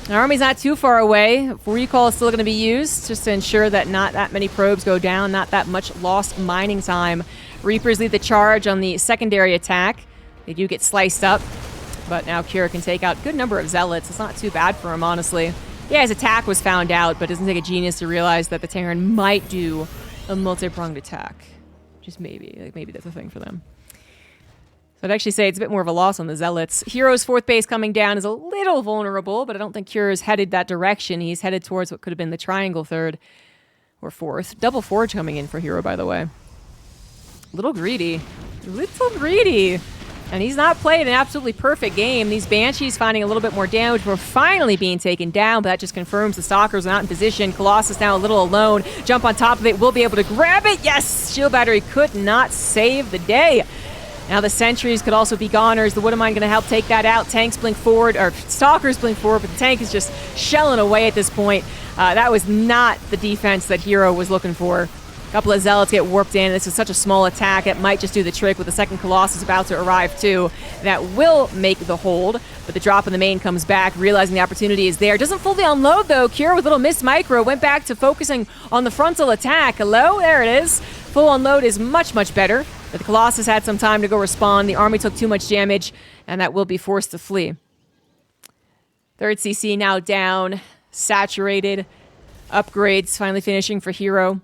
The army's not too far away. Recall is still going to be used just to ensure that not that many probes go down, not that much lost mining time. Reapers lead the charge on the secondary attack. They do get sliced up, but now Cure can take out a good number of Zealots. It's not too bad for him, honestly. Yeah, his attack was found out, but it doesn't take a genius to realize that the Terran might do a multi-pronged attack. Just maybe. Like, maybe that's a thing for them. So I'd actually say it's a bit more of a loss on the Zealots. herO's 4th base coming down is a little vulnerable, but I don't think Cure is headed that direction. He's headed towards what could have been the triangle 3rd or 4th. Double Forge coming in for herO, by the way. Little greedy. Little greedy. And he's not played an absolutely perfect game. These Banshees finding a little bit more damage. We're finally being taken down, but that just confirms the Stalkers are not in position. Colossus now a little alone. Jump on top of it. Will be able to grab it. Yes! Shield Battery could not save the day. Now the Sentries could also be goners. The Woodamine going to help take that out. Tanks blink forward, or Stalkers blink forward, but the tank is just shelling away at this point. That was not the defense that herO was looking for. A couple of Zealots get warped in. This is such a small attack. It might just do the trick with the second Colossus about to arrive too. That will make the hold, but the drop in the main comes back, realizing the opportunity is there. Doesn't fully unload though. Cure with little missed micro went back to focusing on the frontal attack. Hello, there it is. Full unload is much, much better. But the Colossus had some time to go respond. The army took too much damage, and that will be forced to flee. Third CC now down, saturated. Upgrades finally finishing for herO.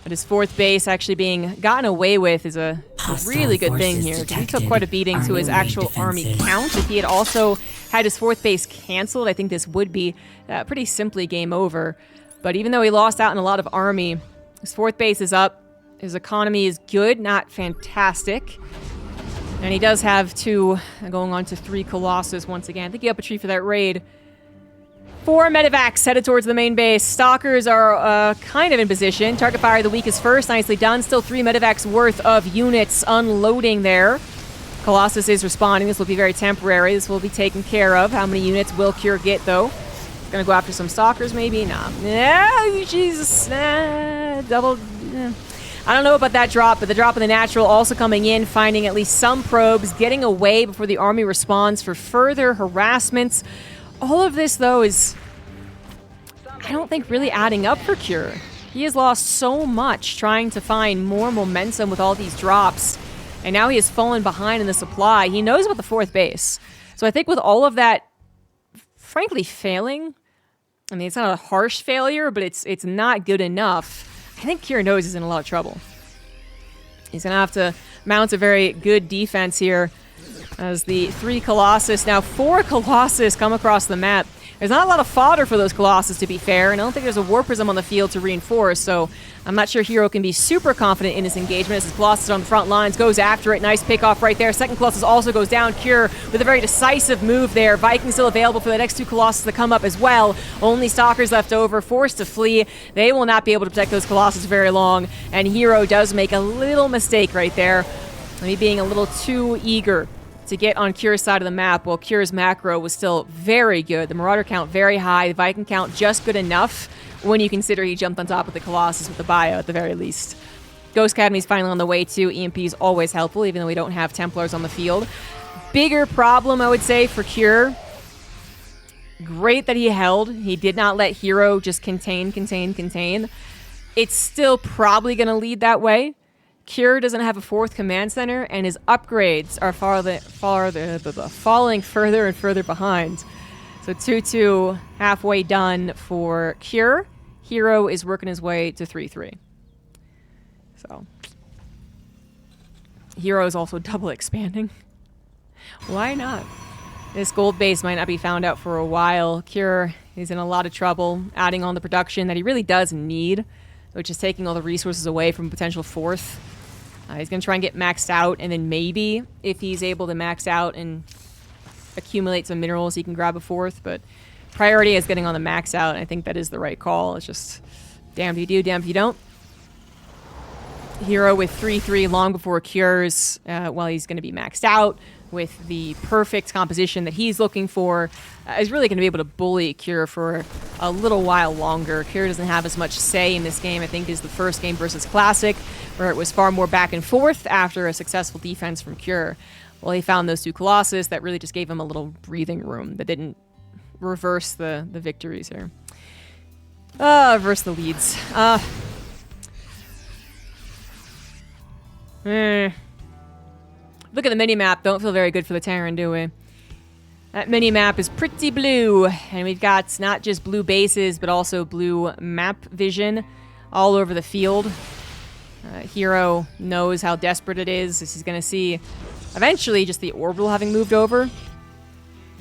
But his fourth base actually being gotten away with is a really good thing here. He took quite a beating to his actual army count. If he had also had his fourth base canceled, I think this would be pretty simply game over. But even though he lost out in a lot of army, his fourth base is up. His economy is good, not fantastic. And he does have two, going on to 3 Colossus once again. I think he up a tree for that raid. 4 medevacs headed towards the main base. Stalkers are kind of in position. Target fire of the week is first. Nicely done. Still 3 medevacs worth of units unloading there. Colossus is responding. This will be very temporary. This will be taken care of. How many units will Cure get, though? Gonna go after some Stalkers, maybe? Nah. No, Jesus. Double. I don't know about that drop, but the drop in the natural also coming in, finding at least some probes, getting away before the army responds for further harassments. All of this, though, is, I don't think, really adding up for Cure. He has lost so much trying to find more momentum with all these drops, and now he has fallen behind in the supply. He knows about the fourth base. So I think with all of that, frankly, failing, I mean, it's not a harsh failure, but it's not good enough. I think Cure knows he's in a lot of trouble. He's going to have to mount a very good defense here as the 3 Colossus, now 4 Colossus come across the map. There's not a lot of fodder for those Colossus, to be fair, and I don't think there's a War Prism on the field to reinforce, so I'm not sure herO can be super confident in his engagement as his Colossus on the front lines, goes after it. Nice pick off right there. Second Colossus also goes down. Cure with a very decisive move there. Viking still available for the next 2 Colossus to come up as well. Only Stalkers left over, forced to flee. They will not be able to protect those Colossus very long, and herO does make a little mistake right there. Maybe being a little too eager to get on Cure's side of the map, while Cure's macro was still very good. The Marauder count very high, the Viking count just good enough when you consider he jumped on top of the Colossus with the bio at the very least. Ghost Academy's finally on the way too. EMP is always helpful, even though we don't have Templars on the field. Bigger problem, I would say, for Cure. Great that he held. He did not let herO just contain. It's still probably going to lead that way. Cure doesn't have a 4th command center, and his upgrades are falling further and further behind. So 2-2, halfway done for Cure. herO is working his way to 3-3. So herO is also double expanding. Why not? This gold base might not be found out for a while. Cure is in a lot of trouble, adding on the production that he really does need, which is taking all the resources away from potential 4th. He's going to try and get maxed out, and then maybe if he's able to max out and accumulate some minerals, he can grab a 4th, but priority is getting on the max out, and I think that is the right call. It's just damned if you do, damned if you don't. herO with 3-3 long before Cure's, while he's going to be maxed out with the perfect composition that he's looking for, is really going to be able to bully Cure for a little while longer. Cure doesn't have as much say in this game, I think, as the first game versus Classic, where it was far more back and forth after a successful defense from Cure. Well, he found those 2 Colossus that really just gave him a little breathing room that didn't reverse the victories here. Reverse the leads. Look at the mini-map. Don't feel very good for the Terran, do we? That mini-map is pretty blue, and we've got not just blue bases, but also blue map vision all over the field. herO knows how desperate it is, as he's going to see eventually just the orbital having moved over.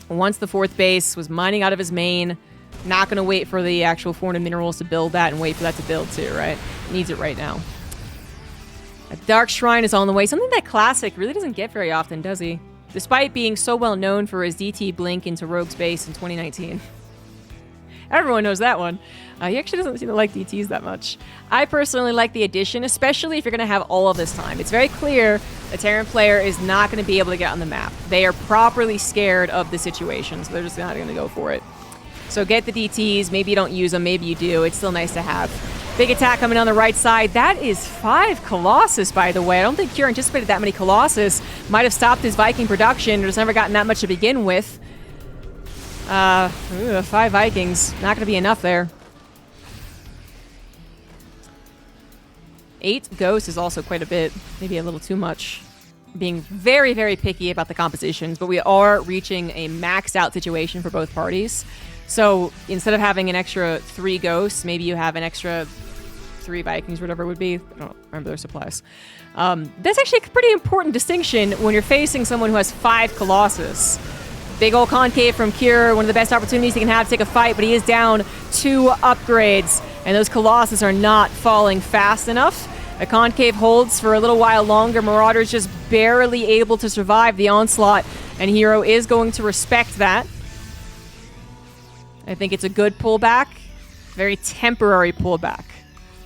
Once the 4th base was mining out of his main, not going to wait for the actual 400 minerals to build that and wait for that to build too, right? Needs it right now. A Dark Shrine is on the way. Something that Classic really doesn't get very often, does he? Despite being so well known for his DT blink into Rogue's base in 2019. Everyone knows that one. He actually doesn't seem to like DTs that much. I personally like the addition, especially if you're going to have all of this time. It's very clear the Terran player is not going to be able to get on the map. They are properly scared of the situation, so they're just not going to go for it. So get the DTs. Maybe you don't use them. Maybe you do. It's still nice to have. Big attack coming on the right side. That is 5 Colossus, by the way. I don't think Kira anticipated that many Colossus. Might have stopped his Viking production or just never gotten that much to begin with. 5 Vikings. Not going to be enough there. 8 Ghosts is also quite a bit. Maybe a little too much. Being very, very picky about the compositions, but we are reaching a maxed out situation for both parties. So instead of having an extra 3 Ghosts, maybe you have an extra 3 Vikings, whatever it would be. I don't remember their supplies. That's actually a pretty important distinction when you're facing someone who has 5 Colossus. Big old concave from Cure, one of the best opportunities he can have to take a fight, but he is down 2 upgrades, and those Colossus are not falling fast enough. The concave holds for a little while longer. Marauder's just barely able to survive the onslaught, and herO is going to respect that. I think it's a good pullback, very temporary pullback,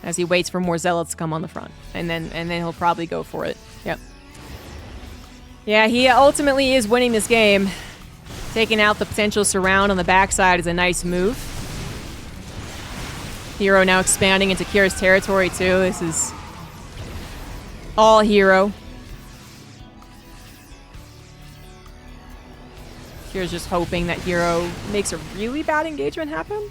as he waits for more Zealots to come on the front, and then he'll probably go for it. Yep. Yeah, he ultimately is winning this game. Taking out the potential surround on the backside is a nice move. herO now expanding into Kira's territory too. This is all herO. Kira's just hoping that herO makes a really bad engagement happen.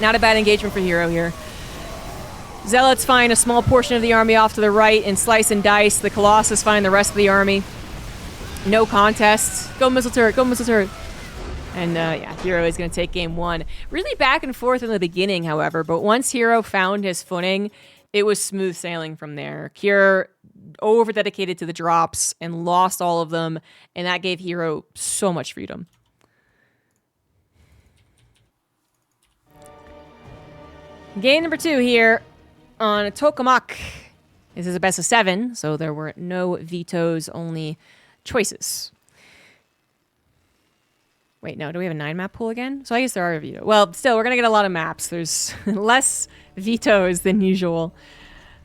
Not a bad engagement for herO here. Zealots find a small portion of the army off to the right and slice and dice. The Colossus find the rest of the army. No contest. Go missile turret, go missile turret. And yeah, herO is going to take game 1. Really back and forth in the beginning, however, but once herO found his footing, it was smooth sailing from there. Cure over-dedicated to the drops and lost all of them, and that gave herO so much freedom. Game number 2 here on Tokamak. This is a best of 7, so there were no vetoes, only choices. Wait, no, do we have a 9-map pool again? So I guess there are a veto. Well, still, we're going to get a lot of maps. There's less vetoes than usual.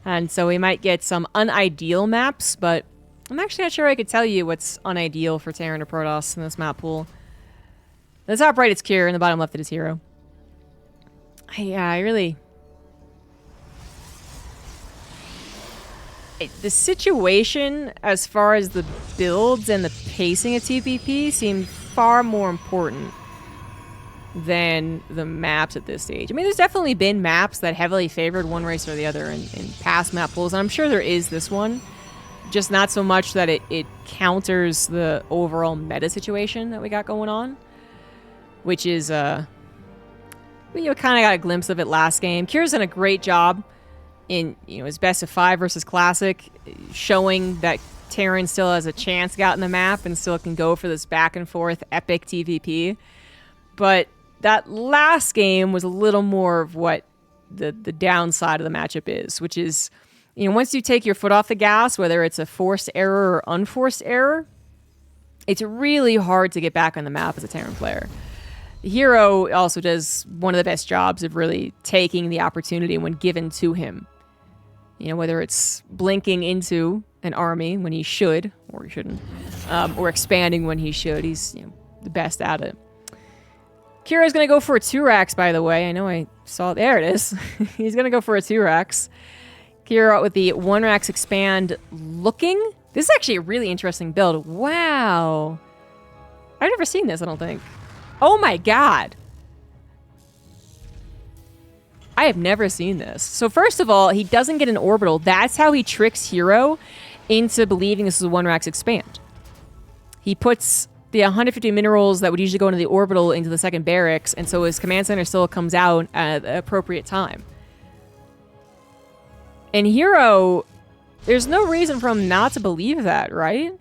And so we might get some unideal maps, but I'm actually not sure I could tell you what's unideal for Terran or Protoss in this map pool. The top right, it's Cure, and the bottom left, it is herO. Yeah, I really... The situation, as far as the builds and the pacing of TPP, seemed far more important than the maps at this stage. I mean, there's definitely been maps that heavily favored one race or the other in past map pools, and I'm sure there is this one. Just not so much that it counters the overall meta situation that we got going on, which is, you kind of got a glimpse of it last game. Cure's done a great job in, his best of 5 versus Classic, showing that Terran still has a chance to get out in the map and still can go for this back and forth epic TVP. But that last game was a little more of what the downside of the matchup is, which is, once you take your foot off the gas, whether it's a forced error or unforced error, it's really hard to get back on the map as a Terran player. herO also does one of the best jobs of really taking the opportunity when given to him. Whether it's blinking into an army when he should, or he shouldn't, or expanding when he should. He's the best at it. Kira's going to go for a 2-Rax, by the way. I know I saw it. There it is. He's going to go for a 2-Rax. Kira with the 1-Rax expand looking. This is actually a really interesting build. Wow. I've never seen this, I don't think. Oh my god. I have never seen this. So first of all, he doesn't get an orbital. That's how he tricks herO into believing this is a 1-Rax expand. He puts the 150 minerals that would usually go into the orbital into the second barracks, and so his command center still comes out at the appropriate time. And herO, there's no reason for him not to believe that, right?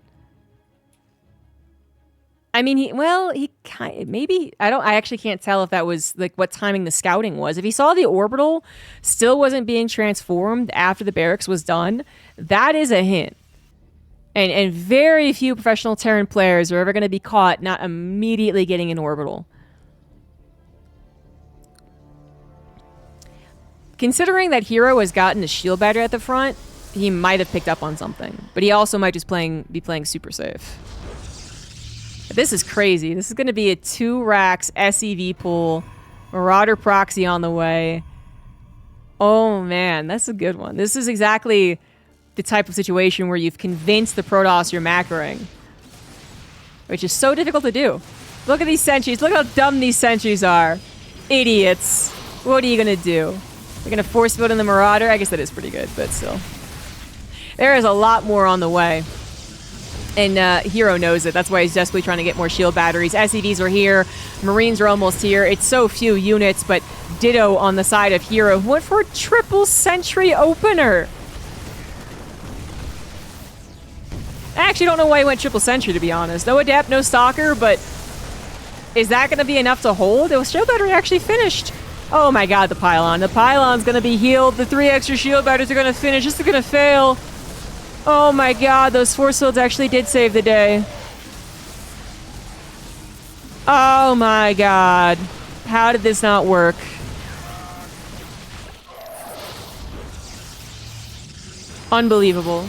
I mean, he kind maybe I actually can't tell if that was like what timing the scouting was. If he saw the orbital still wasn't being transformed after the barracks was done, that is a hint. And very few professional Terran players are ever going to be caught not immediately getting an orbital. Considering that herO has gotten a shield battery at the front, he might have picked up on something. But he also might just be playing super safe. But this is crazy. This is going to be a 2 racks SEV pool. Marauder proxy on the way. Oh man, that's a good one. This is exactly the type of situation where you've convinced the Protoss you're macroing. Which is so difficult to do. Look at these sentries. Look how dumb these sentries are. Idiots. What are you going to do? You're going to force build in the Marauder? I guess that is pretty good, but still. There is a lot more on the way. And herO knows it. That's why he's desperately trying to get more shield batteries. SEVs are here. Marines are almost here. It's so few units, but ditto on the side of herO. Went for a triple sentry opener. I actually don't know why he went triple sentry, to be honest. No adept, no stalker, but is that going to be enough to hold? The shield battery actually finished. Oh my god, the pylon. The pylon's going to be healed. The 3 extra shield batteries are going to finish. This is going to fail. Oh my god, those force fields actually did save the day. Oh my god. How did this not work? Unbelievable.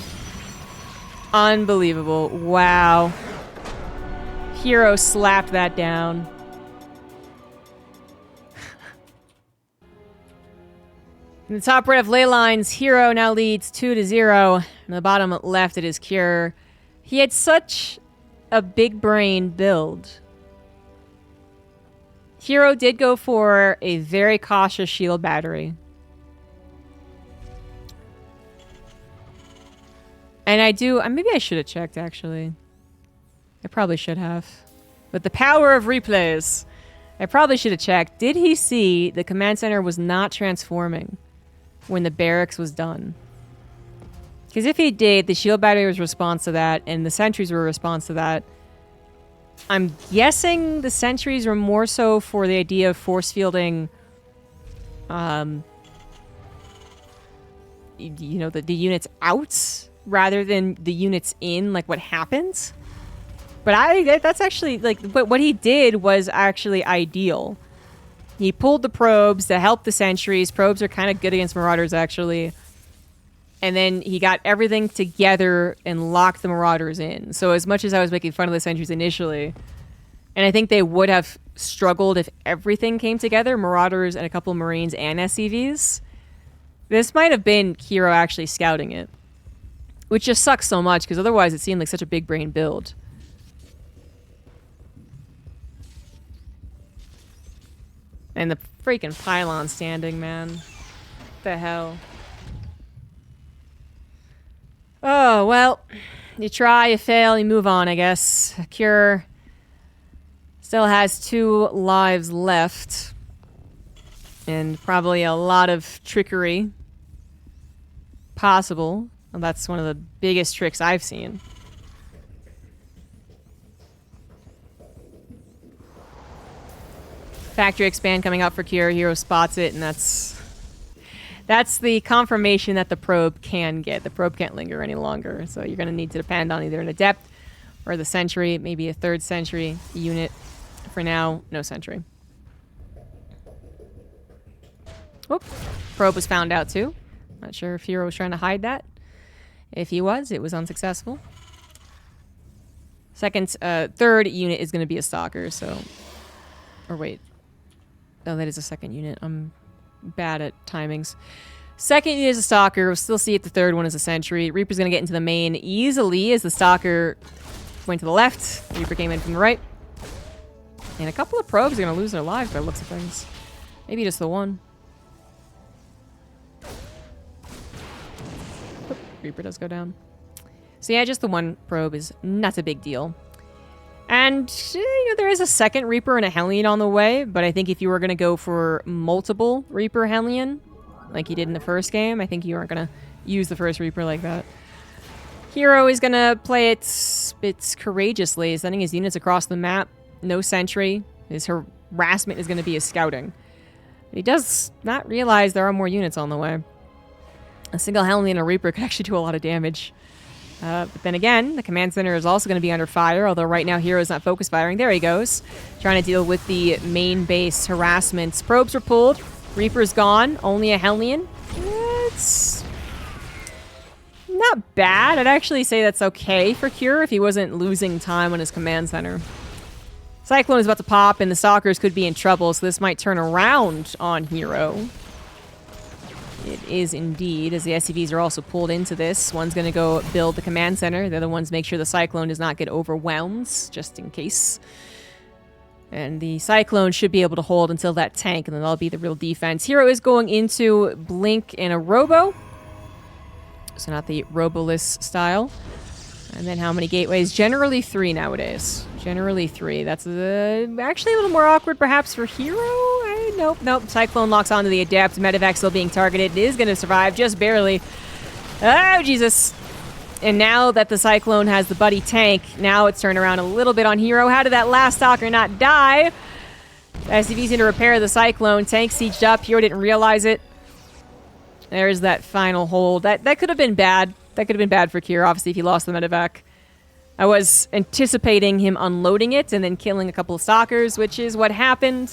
Unbelievable. Wow. herO slapped that down. In the top right of ley lines, herO now leads 2-0. In the bottom left, it is Cure. He had such a big brain build. herO did go for a very cautious shield battery. And maybe I should have checked, actually. I probably should have. But the power of replays. I probably should have checked. Did he see the command center was not transforming when the barracks was done? Because if he did, the shield battery was response to that, and the sentries were a response to that. I'm guessing the sentries were more so for the idea of force fielding, you know, the units out rather than the units in, like what happens. But that's actually, like, but what he did was actually ideal. He pulled the probes to help the sentries. Probes are kind of good against Marauders, actually. And then he got everything together and locked the Marauders in. So as much as I was making fun of the sentries initially, and I think they would have struggled if everything came together, Marauders and a couple of Marines and SCVs, this might have been herO actually scouting it. Which just sucks so much, because otherwise it seemed like such a big brain build. And the freaking pylon standing, man. What the hell? Oh, well. You try, you fail, you move on, I guess. Cure still has 2 lives left. And probably a lot of trickery possible. Well, that's one of the biggest tricks I've seen. Factory expand coming out for Cure. herO spots it, and that's the confirmation that the probe can get. The probe can't linger any longer, so you're going to need to depend on either an adept or the sentry, maybe a 3rd sentry unit. For now, no sentry. Whoop. Probe was found out too. Not sure if herO was trying to hide that. If he was, it was unsuccessful. 3rd unit is going to be a stalker, so... Or wait. Oh, that is a 2nd unit. I'm bad at timings. 2nd unit is a stalker. We'll still see if the 3rd one is a sentry. Reaper's going to get into the main easily as the stalker went to the left. Reaper came in from the right. And a couple of probes are going to lose their lives by the looks of things. Maybe just the one. Oop, Reaper does go down. So yeah, just the one probe is not a big deal. And, you know, there is a 2nd Reaper and a Hellion on the way, but I think if you were going to go for multiple Reaper Hellion, like you did in the first game, I think you aren't going to use the first Reaper like that. herO is going to play it courageously, sending his units across the map. No sentry. His harassment is going to be his scouting. He does not realize there are more units on the way. A single Helmy and a Reaper could actually do a lot of damage. But then again, the command center is also going to be under fire, although right now hero's not focus firing. There he goes. Trying to deal with the main base harassments. Probes were pulled. Reaper's gone. Only a Helmian. It's not bad. I'd actually say that's okay for Cure if he wasn't losing time on his command center. Cyclone is about to pop, and the Stalkers could be in trouble, so this might turn around on herO. It is indeed, as the SCVs are also pulled into this. One's going to go build the command center. The other ones make sure the Cyclone does not get overwhelmed, just in case. And the Cyclone should be able to hold until that tank, and then that'll be the real defense. herO is going into Blink and a Robo. So not the Roboless style. And then how many gateways? Generally 3 nowadays. Generally 3. That's actually a little more awkward perhaps for herO. Nope. Cyclone locks onto the Adept. Medevac still being targeted. It is going to survive, just barely. Oh, Jesus. And now that the Cyclone has the buddy tank, now it's turned around a little bit on herO. How did that last Stalker not die? SCV's going to repair the Cyclone. Tank sieged up. herO didn't realize it. There's that final hold. That could have been bad. That could have been bad for Kier, obviously, if he lost the medevac. I was anticipating him unloading it and then killing a couple of Stalkers, which is what happened,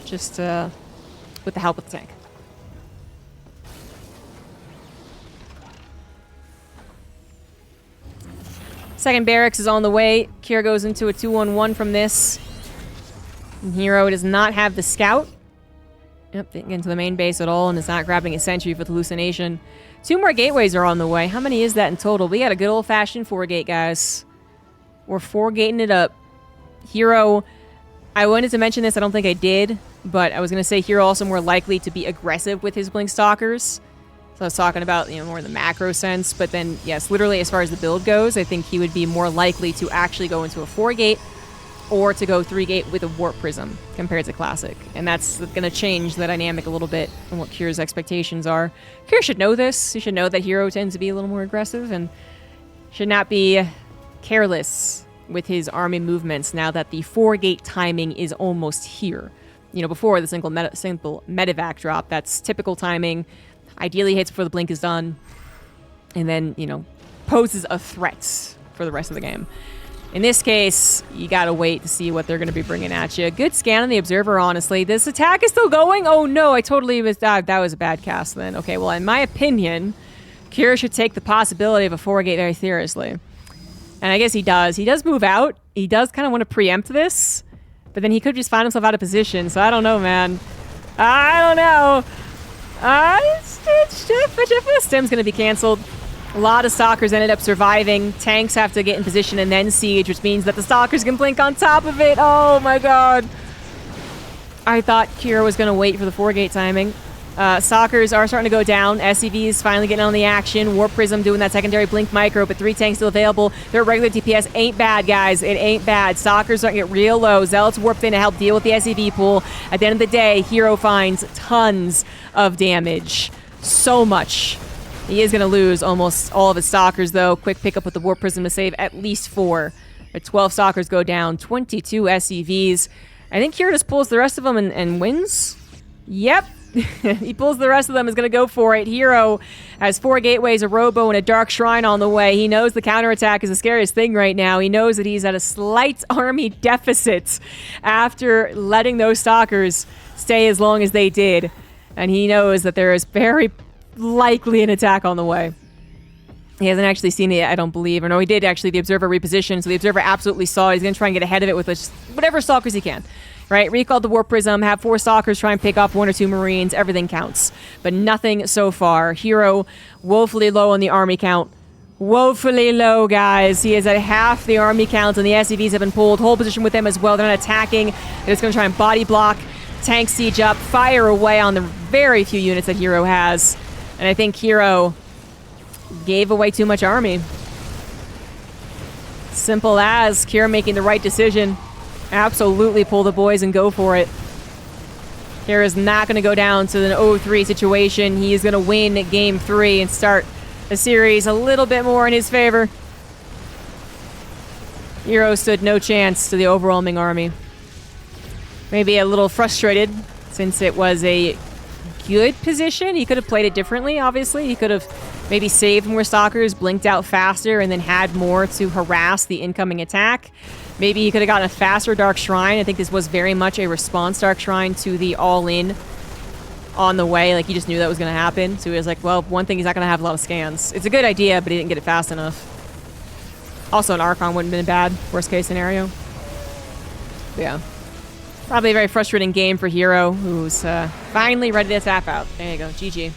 just with the help of the tank. Second barracks is on the way. Kier goes into a 2-1-1 from this. And herO does not have the scout. Yep, didn't get into the main base at all and is not grabbing a sentry for the hallucination. 2 more gateways are on the way. How many is that in total? We got a good old-fashioned 4-gate, guys. We're 4-gating it up. herO, I wanted to mention this. I don't think I did, but I was going to say herO also more likely to be aggressive with his Blink Stalkers. So I was talking about, more in the macro sense, but then, yes, literally as far as the build goes, I think he would be more likely to actually go into a 4-gate or to go 3-gate with a Warp Prism compared to Classic. And that's going to change the dynamic a little bit and what Kier's expectations are. Kier should know this. He should know that herO tends to be a little more aggressive and should not be careless with his army movements now that the 4-gate timing is almost here. Before the simple medevac drop, that's typical timing. Ideally hits before the blink is done. And then, poses a threat for the rest of the game. In this case, you gotta wait to see what they're gonna be bringing at you. Good scan on the Observer, honestly. This attack is still going? Oh no, I totally was... that was a bad cast then. Okay, well, in my opinion, Kier should take the possibility of a 4-gate very seriously. And I guess he does. He does move out. He does kind of want to preempt this. But then he could just find himself out of position. So I don't know, man. I don't know. Stem's going to be canceled. A lot of Stalkers ended up surviving. Tanks have to get in position and then siege, which means that the Stalkers can blink on top of it. Oh my god. I thought Kier was going to wait for the 4-gate timing. Stalkers are starting to go down. SCV's finally getting on the action. Warp Prism doing that secondary blink micro, but 3 tanks still available. Their regular DPS ain't bad, guys. It ain't bad. Stalkers starting to get real low. Zealots warped in to help deal with the SCV pool. At the end of the day, herO finds tons of damage. So much. He is going to lose almost all of his Stalkers, though. Quick pickup with the Warp Prism to save at least 4. But 12 Stalkers go down. 22 SCVs. I think Kier just pulls the rest of them and wins. Yep. He pulls the rest of them, is going to go for it. herO has 4 gateways, a Robo, and a Dark Shrine on the way. He knows the counterattack is the scariest thing right now. He knows that he's at a slight army deficit after letting those Stalkers stay as long as they did. And he knows that there is very likely an attack on the way. He hasn't actually seen it yet, I don't believe. Or no, he did actually. The Observer repositioned, so the Observer absolutely saw it. He's going to try and get ahead of it with whatever Stalkers he can. Right, recalled the Warp Prism, have 4 Stalkers try and pick off 1 or 2 Marines, everything counts. But nothing so far. herO woefully low on the army count. Woefully low, guys. He is at half the army count, and the SCVs have been pulled. Hold position with them as well. They're not attacking. They're just going to try and body block, tank siege up, fire away on the very few units that herO has. And I think herO gave away too much army. Simple as Kier making the right decision. Absolutely pull the boys and go for it. Kier is not going to go down to an 0-3 situation. He is going to win game 3 and start the series a little bit more in his favor. herO stood no chance to the overwhelming army. Maybe a little frustrated since it was a good position. He could have played it differently, obviously. He could have maybe saved more stalkers, blinked out faster, and then had more to harass the incoming attack. Maybe he could have gotten a faster Dark Shrine. I think this was very much a response Dark Shrine to the all-in on the way. Like, he just knew that was going to happen. So he was like, well, one thing, he's not going to have a lot of scans. It's a good idea, but he didn't get it fast enough. Also, an Archon wouldn't have been bad. Worst case scenario. But yeah. Probably a very frustrating game for herO, who's finally ready to tap out. There you go. GG.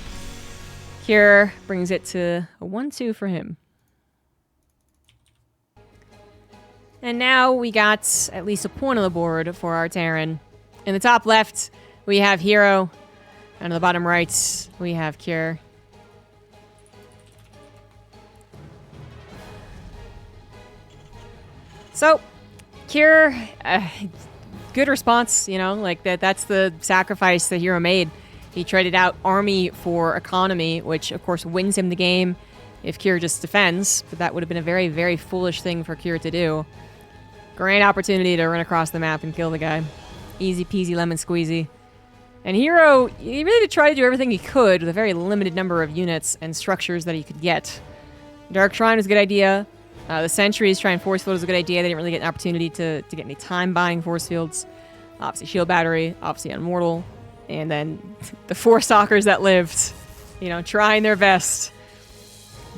Cure brings it to a 1-2 for him. And now we got at least a point on the board for our Terran. In the top left, we have herO. And on the bottom right, we have Cure. So, Cure, good response, you know, like that's the sacrifice that herO made. He traded out army for economy, which of course wins him the game if Cure just defends, but that would have been a very, very foolish thing for Cure to do. Great opportunity to run across the map and kill the guy. Easy peasy lemon squeezy. And herO, he really did try to do everything he could with a very limited number of units and structures that he could get. Dark Shrine was a good idea. The Sentries trying Force Field was a good idea. They didn't really get an opportunity to get any time buying Force Fields. Obviously Shield Battery, obviously Unmortal. And then the 4 Stalkers that lived, you know, trying their best.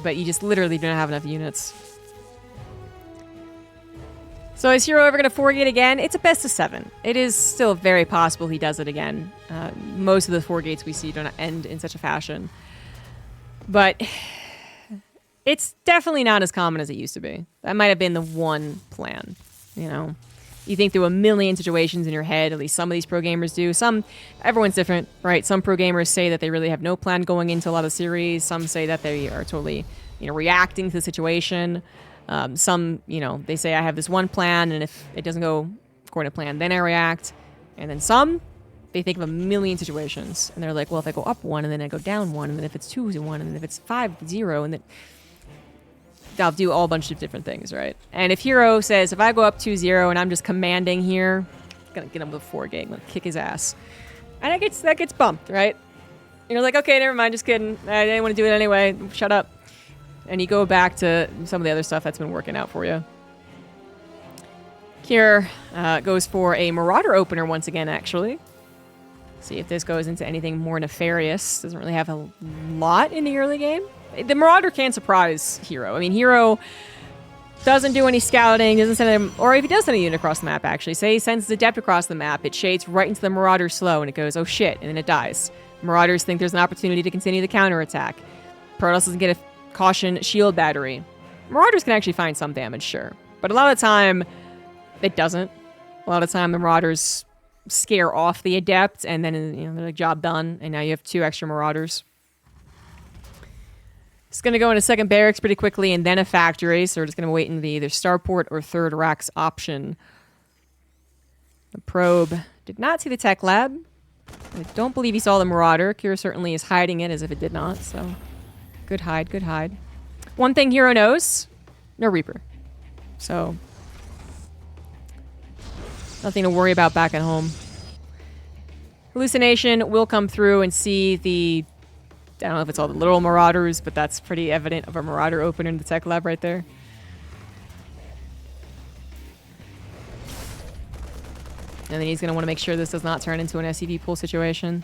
But you just literally don't have enough units. So is herO ever going to 4-gate again? It's a best of 7. It is still very possible he does it again. Most of the 4 gates we see don't end in such a fashion. But it's definitely not as common as it used to be. That might have been the one plan, you know. You think through a million situations in your head, at least some of these pro gamers do. Everyone's different, right? Some pro gamers say that they really have no plan going into a lot of series. Some say that they are totally, you know, reacting to the situation. Some, you know, they say I have this one plan, and if it doesn't go according to plan, then I react. And then some, they think of a million situations, and they're like, well, if I go up 1, and then I go down 1, and then if it's 2-1, and then if it's 5-0, and then I'll do all a bunch of different things, right? And if herO says, if I go up 2-0 and I'm just commanding here, I'm gonna get him with a 4-gate, I'm gonna kick his ass. And that gets bumped, right? You're like, okay, never mind, just kidding. I didn't want to do it anyway. Shut up. And you go back to some of the other stuff that's been working out for you. Cure goes for a Marauder opener once again, actually. See if this goes into anything more nefarious. Doesn't really have a lot in the early game. The Marauder can surprise herO. I mean, herO doesn't do any scouting, doesn't send him, or if he does send a unit across the map, actually, say he sends the Adept across the map, it shades right into the Marauder slow, and it goes, oh shit, and then it dies. Marauders think there's an opportunity to continue the counterattack. Protoss doesn't get a Caution Shield Battery. Marauders can actually find some damage, sure. But a lot of the time, it doesn't. A lot of the time, the Marauders scare off the Adept, and then, you know, they're like, job done, and now you have 2 extra Marauders. It's going to go into second barracks pretty quickly, and then a factory, so we're just going to wait in the either starport or third racks option. The probe did not see the tech lab. I don't believe he saw the Marauder. Cure certainly is hiding it as if it did not, so good hide, good hide. One thing herO knows, no Reaper. So, nothing to worry about back at home. Hallucination will come through and see the, I don't know if it's all the literal Marauders, but that's pretty evident of a Marauder opener in the tech lab right there. And then he's going to want to make sure this does not turn into an SCV pull situation.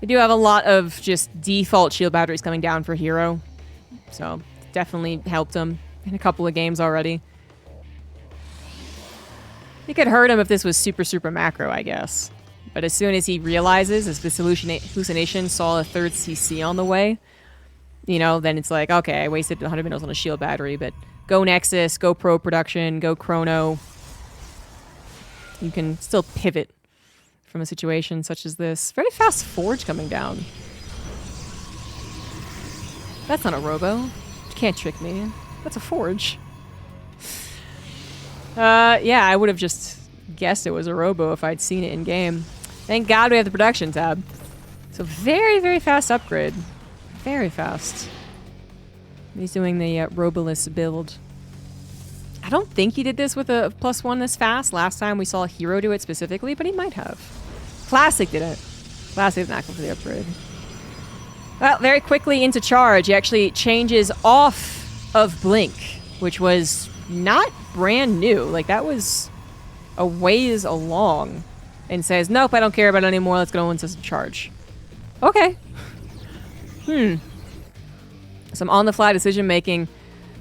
We do have a lot of just default shield batteries coming down for herO. So, definitely helped him in a couple of games already. You could hurt him if this was super, super macro, I guess. But as soon as he realizes, as this hallucination saw a third CC on the way, you know, then it's like, okay, I wasted 100 minutes on a shield battery, but go Nexus, go Pro Production, go Chrono. You can still pivot from a situation such as this. Very fast Forge coming down. That's not a Robo. You can't trick me. That's a Forge. Yeah, I would have just guessed it was a Robo if I'd seen it in game. Thank God we have the production tab. So very, very fast upgrade. Very fast. He's doing the Roboless build. I don't think he did this with a +1 this fast. Last time we saw herO do it specifically, but he might have. Classic did it. Classic did not go for the upgrade. Well, very quickly into charge. He actually changes off of Blink, which was not brand new. Like, that was a ways along. And says, nope, I don't care about it anymore. Let's go into charge. Okay. Some on-the-fly decision-making.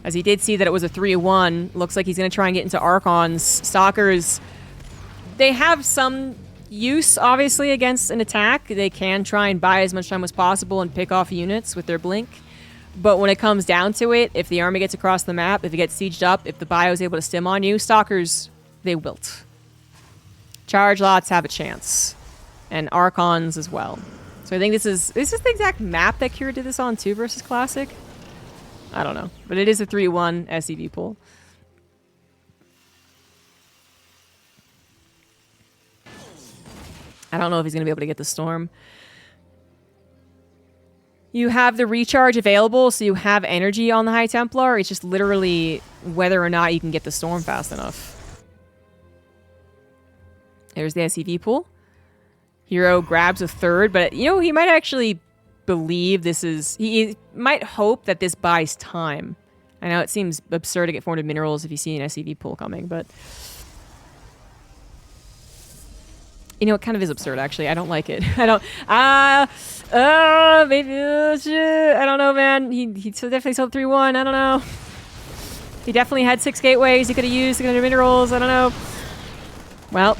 As he did see that it was a 3-1. Looks like he's going to try and get into Archons. Stalkers, they have some use, obviously, against an attack. They can try and buy as much time as possible and pick off units with their Blink. But when it comes down to it, if the army gets across the map, if it gets sieged up, if the bio is able to stim on you, Stalkers, they wilt. Charge lots have a chance. And Archons as well. So I think this is the exact map that Kira did this on too versus Classic. I don't know. But it is a 3-1 SCV pool. I don't know if he's going to be able to get the Storm. You have the recharge available, so you have energy on the High Templar. It's just literally whether or not you can get the Storm fast enough. There's the SCV pool. herO grabs a third, but, you know, he might actually believe this is... He might hope that this buys time. I know it seems absurd to get 400 minerals if you see an SCV pool coming, but... You know, it kind of is absurd, actually. I don't like it. I don't... maybe... I don't know, man. He definitely sold 3-1. I don't know. He definitely had 6 gateways he could have used 600 minerals. I don't know. Well...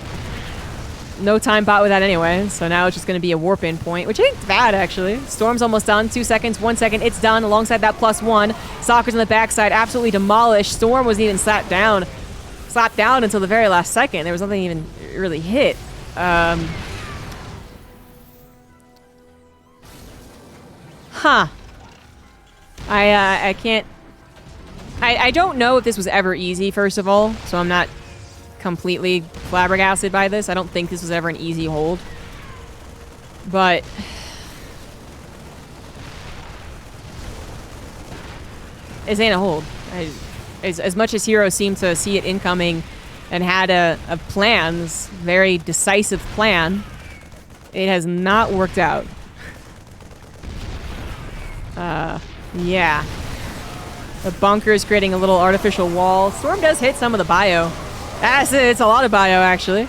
No time bought with that anyway, so now it's just going to be a warp in point, which ain't bad, actually. Storm's almost done. 2 seconds, 1 second, it's done alongside that +1. Stalkers on the backside, absolutely demolished. Storm wasn't even slapped down until the very last second. There was nothing even really hit. I can't... I don't know if this was ever easy, first of all, so I'm not completely flabbergasted by this. I don't think this was ever an easy hold. But... This ain't a hold. As much as herO seemed to see it incoming and had a plan, this very decisive plan, it has not worked out. Yeah. The bunker is creating a little artificial wall. Storm does hit some of the bio. It's a lot of bio, actually.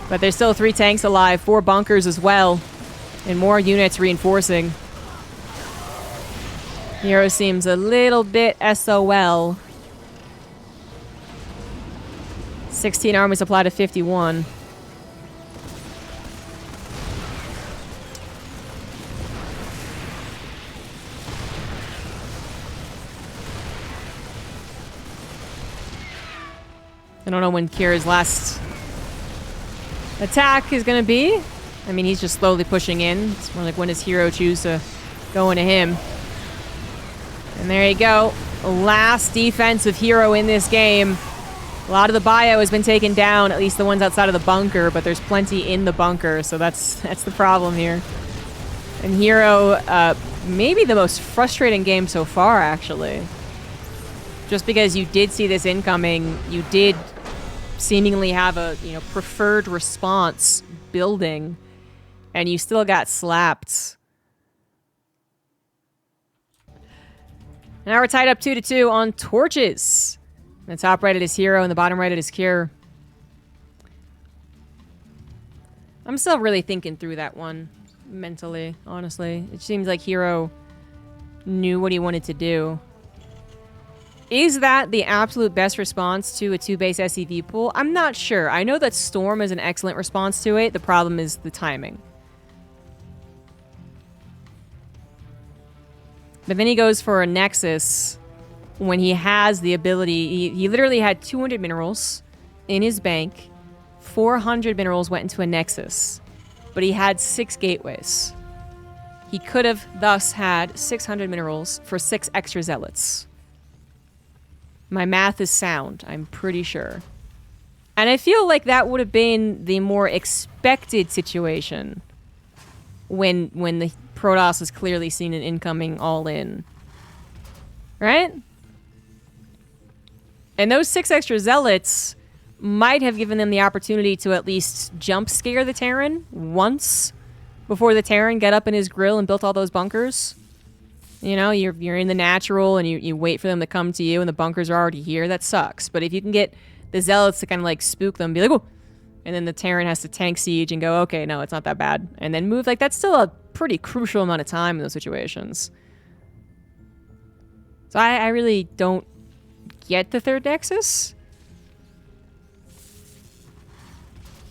But there's still 3 tanks alive, 4 bunkers as well, and more units reinforcing. herO seems a little bit SOL. 16 army supply to 51. I don't know when Kira's last attack is going to be. I mean, he's just slowly pushing in. It's more like, when does herO choose to go into him? And there you go. Last defense of herO in this game. A lot of the bio has been taken down, at least the ones outside of the bunker, but there's plenty in the bunker, so that's the problem here. And herO, maybe the most frustrating game so far, actually. Just because you did see this incoming, you did seemingly have a, preferred response building, and you still got slapped. Now we're tied up 2-2 on torches. The top right it is herO, and the bottom right it is Kir. I'm still really thinking through that one mentally, honestly. It seems like herO knew what he wanted to do. Is that the absolute best response to a 2-base SCV pool? I'm not sure. I know that Storm is an excellent response to it. The problem is the timing. But then he goes for a Nexus when he has the ability. He literally had 200 minerals in his bank. 400 minerals went into a Nexus. But he had 6 gateways. He could have thus had 600 minerals for 6 extra zealots. My math is sound, I'm pretty sure. And I feel like that would have been the more expected situation when the Protoss has clearly seen an incoming all-in. Right? And those 6 extra zealots might have given them the opportunity to at least jump scare the Terran once before the Terran got up in his grill and built all those bunkers. You know, you're in the natural and you wait for them to come to you and the bunkers are already here. That sucks. But if you can get the zealots to kind of like spook them, be like, oh, and then the Terran has to tank siege and go, okay, no, it's not that bad. And then move, like that's still a pretty crucial amount of time in those situations. So I really don't get the third Nexus.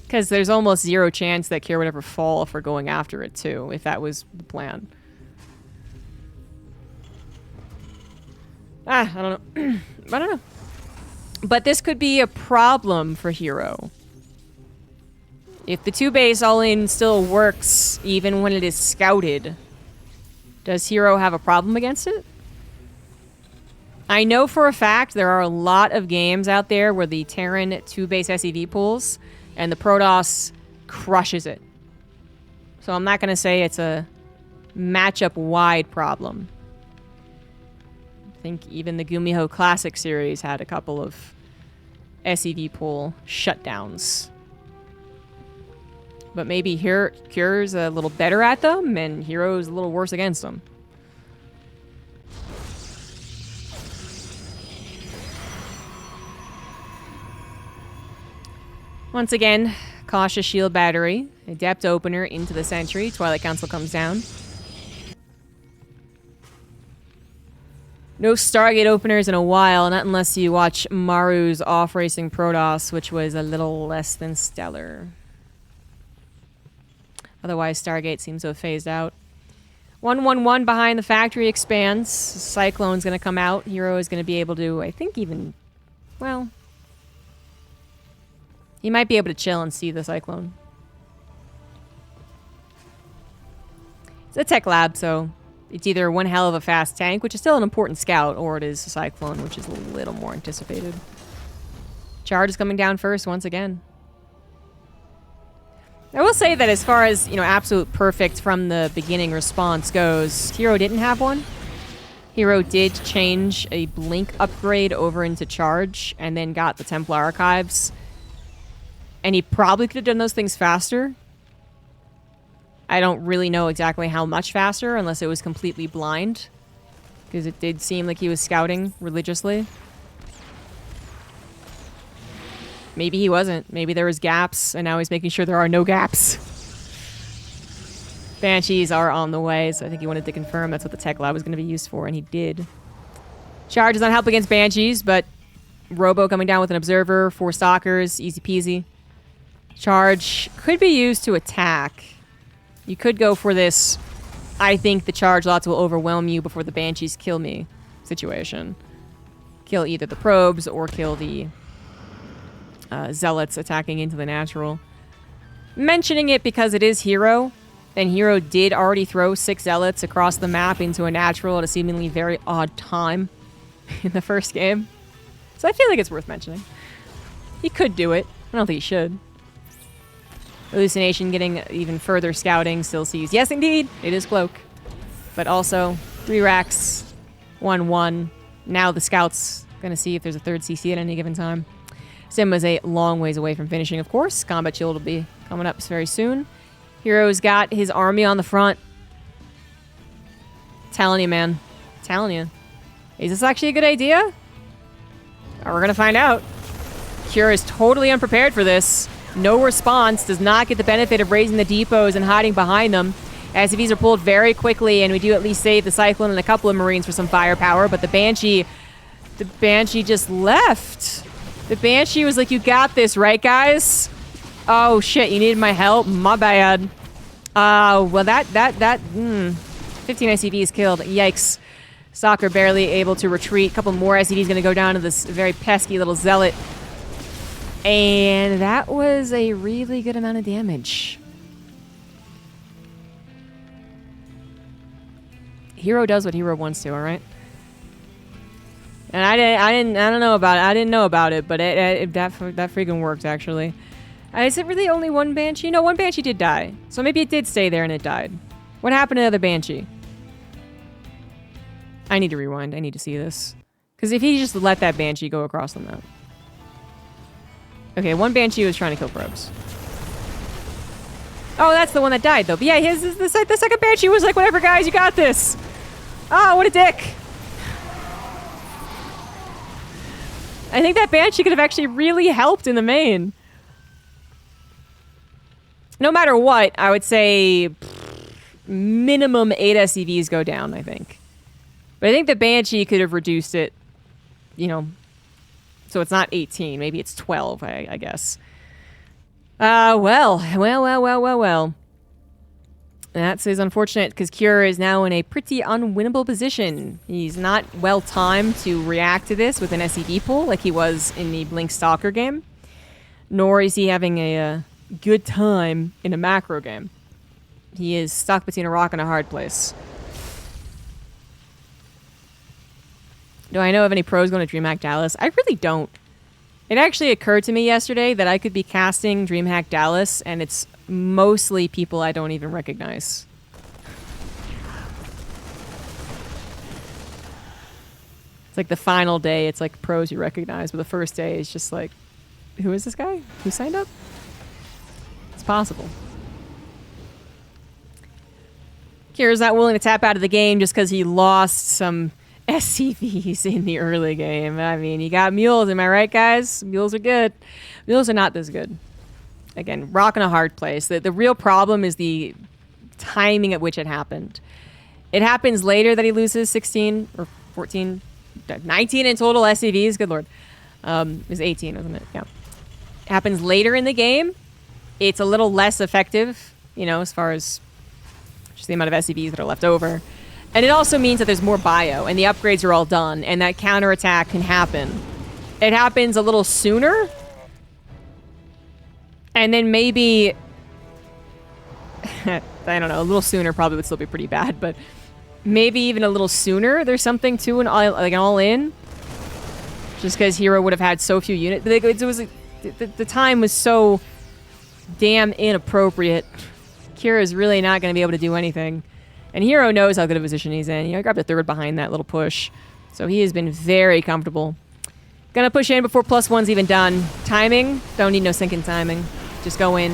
Because there's almost zero chance that Kira would ever fall if we're going after it too, if that was the plan. I don't know. I don't know. But this could be a problem for herO. If the 2-base all-in still works, even when it is scouted, does herO have a problem against it? I know for a fact there are a lot of games out there where the Terran 2-base SEV pulls, and the Protoss crushes it. So I'm not going to say it's a matchup-wide problem. I think even the GuMiHo Classic series had a couple of SEV pull shutdowns. But maybe Cure's a little better at them, and herO's a little worse against them. Once again, cautious shield battery, adept opener into the sentry. Twilight Council comes down. No Stargate openers in a while, not unless you watch Maru's off-racing Protoss, which was a little less than stellar. Otherwise, Stargate seems to have phased out. 1-1-1 behind the factory expands. Cyclone's going to come out. herO is going to be able to, I think even, well, he might be able to chill and see the Cyclone. It's a tech lab, so it's either one hell of a fast tank, which is still an important scout, or it is a Cyclone, which is a little more anticipated. Charge is coming down first once again. I will say that as far as, you know, absolute perfect from the beginning response goes, herO didn't have one. herO did change a blink upgrade over into charge and then got the Templar Archives. And he probably could have done those things faster. I don't really know exactly how much faster unless it was completely blind. Because it did seem like he was scouting religiously. Maybe he wasn't. Maybe there was gaps, and now he's making sure there are no gaps. Banshees are on the way, so I think he wanted to confirm that's what the tech lab was going to be used for, and he did. Charge does not help against Banshees, but Robo coming down with an Observer, 4 Stalkers, easy peasy. Charge could be used to attack. You could go for this, I think the charge lots will overwhelm you before the Banshees kill me situation. Kill either the probes or kill the zealots attacking into the natural. Mentioning it because it is herO, and herO did already throw 6 zealots across the map into a natural at a seemingly very odd time in the first game. So I feel like it's worth mentioning. He could do it. I don't think he should. Hallucination getting even further scouting, still sees. Yes, indeed, it is Cloak. But also, 3 racks, 1-1. Now the scout's gonna see if there's a third CC at any given time. Sim was a long ways away from finishing, of course. Combat Shield will be coming up very soon. herO's got his army on the front. Telling you, man. Telling you. Is this actually a good idea? We're gonna find out. Cure is totally unprepared for this. No response, does not get the benefit of raising the depots and hiding behind them. SCVs are pulled very quickly, and we do at least save the Cyclone and a couple of Marines for some firepower, but the Banshee just left. The Banshee was like, you got this, right, guys? Oh, shit, you needed my help? My bad. Well, 15 SCVs killed. Yikes. Stalker barely able to retreat. A couple more SCVs going to go down to this very pesky little Zealot. And that was a really good amount of damage. herO does what herO wants to, all right? And I don't know about it. I didn't know about it, but that freaking worked, actually. Is it really only one Banshee? No, one Banshee did die. So maybe it did stay there and it died. What happened to the other Banshee? I need to rewind. I need to see this. Because if he just let that Banshee go across the map. Okay, one Banshee was trying to kill probes. Oh, that's the one that died, though. But yeah, the second Banshee was like, whatever, guys, you got this. Oh, what a dick. I think that Banshee could have actually really helped in the main. No matter what, I would say minimum 8 SCVs go down, I think. But I think the Banshee could have reduced it, you know, so it's not 18. Maybe it's 12, I guess. Well. That's unfortunate because Cure is now in a pretty unwinnable position. He's not well timed to react to this with an SCV pool like he was in the Blink Stalker game. Nor is he having a good time in a macro game. He is stuck between a rock and a hard place. Do I know of any pros going to DreamHack Dallas? I really don't. It actually occurred to me yesterday that I could be casting DreamHack Dallas, and it's mostly people I don't even recognize. It's like the final day, it's like pros you recognize, but the first day is just like, who is this guy? Who signed up? It's possible. Kira's not willing to tap out of the game just because he lost some SCVs in the early game. I mean, you got mules, am I right, guys? Mules are good. Mules are not this good. Again, rock in a hard place. The real problem is the timing at which it happened. It happens later that he loses 16 or 14, 19 in total SCVs. Good lord. It was 18, wasn't it? Yeah. It happens later in the game. It's a little less effective, you know, as far as just the amount of SCVs that are left over. And it also means that there's more bio, and the upgrades are all done, and that counterattack can happen. It happens a little sooner, and then maybe... I don't know, a little sooner probably would still be pretty bad, but maybe even a little sooner, there's something to an all-in. Just because herO would have had so few units. It was, the time was so damn inappropriate. Kira's really not going to be able to do anything. And herO knows how good a position he's in. You know, he grabbed a third behind that little push. So he has been very comfortable. Gonna push in before +1's even done. Timing, don't need no sinking timing. Just go in.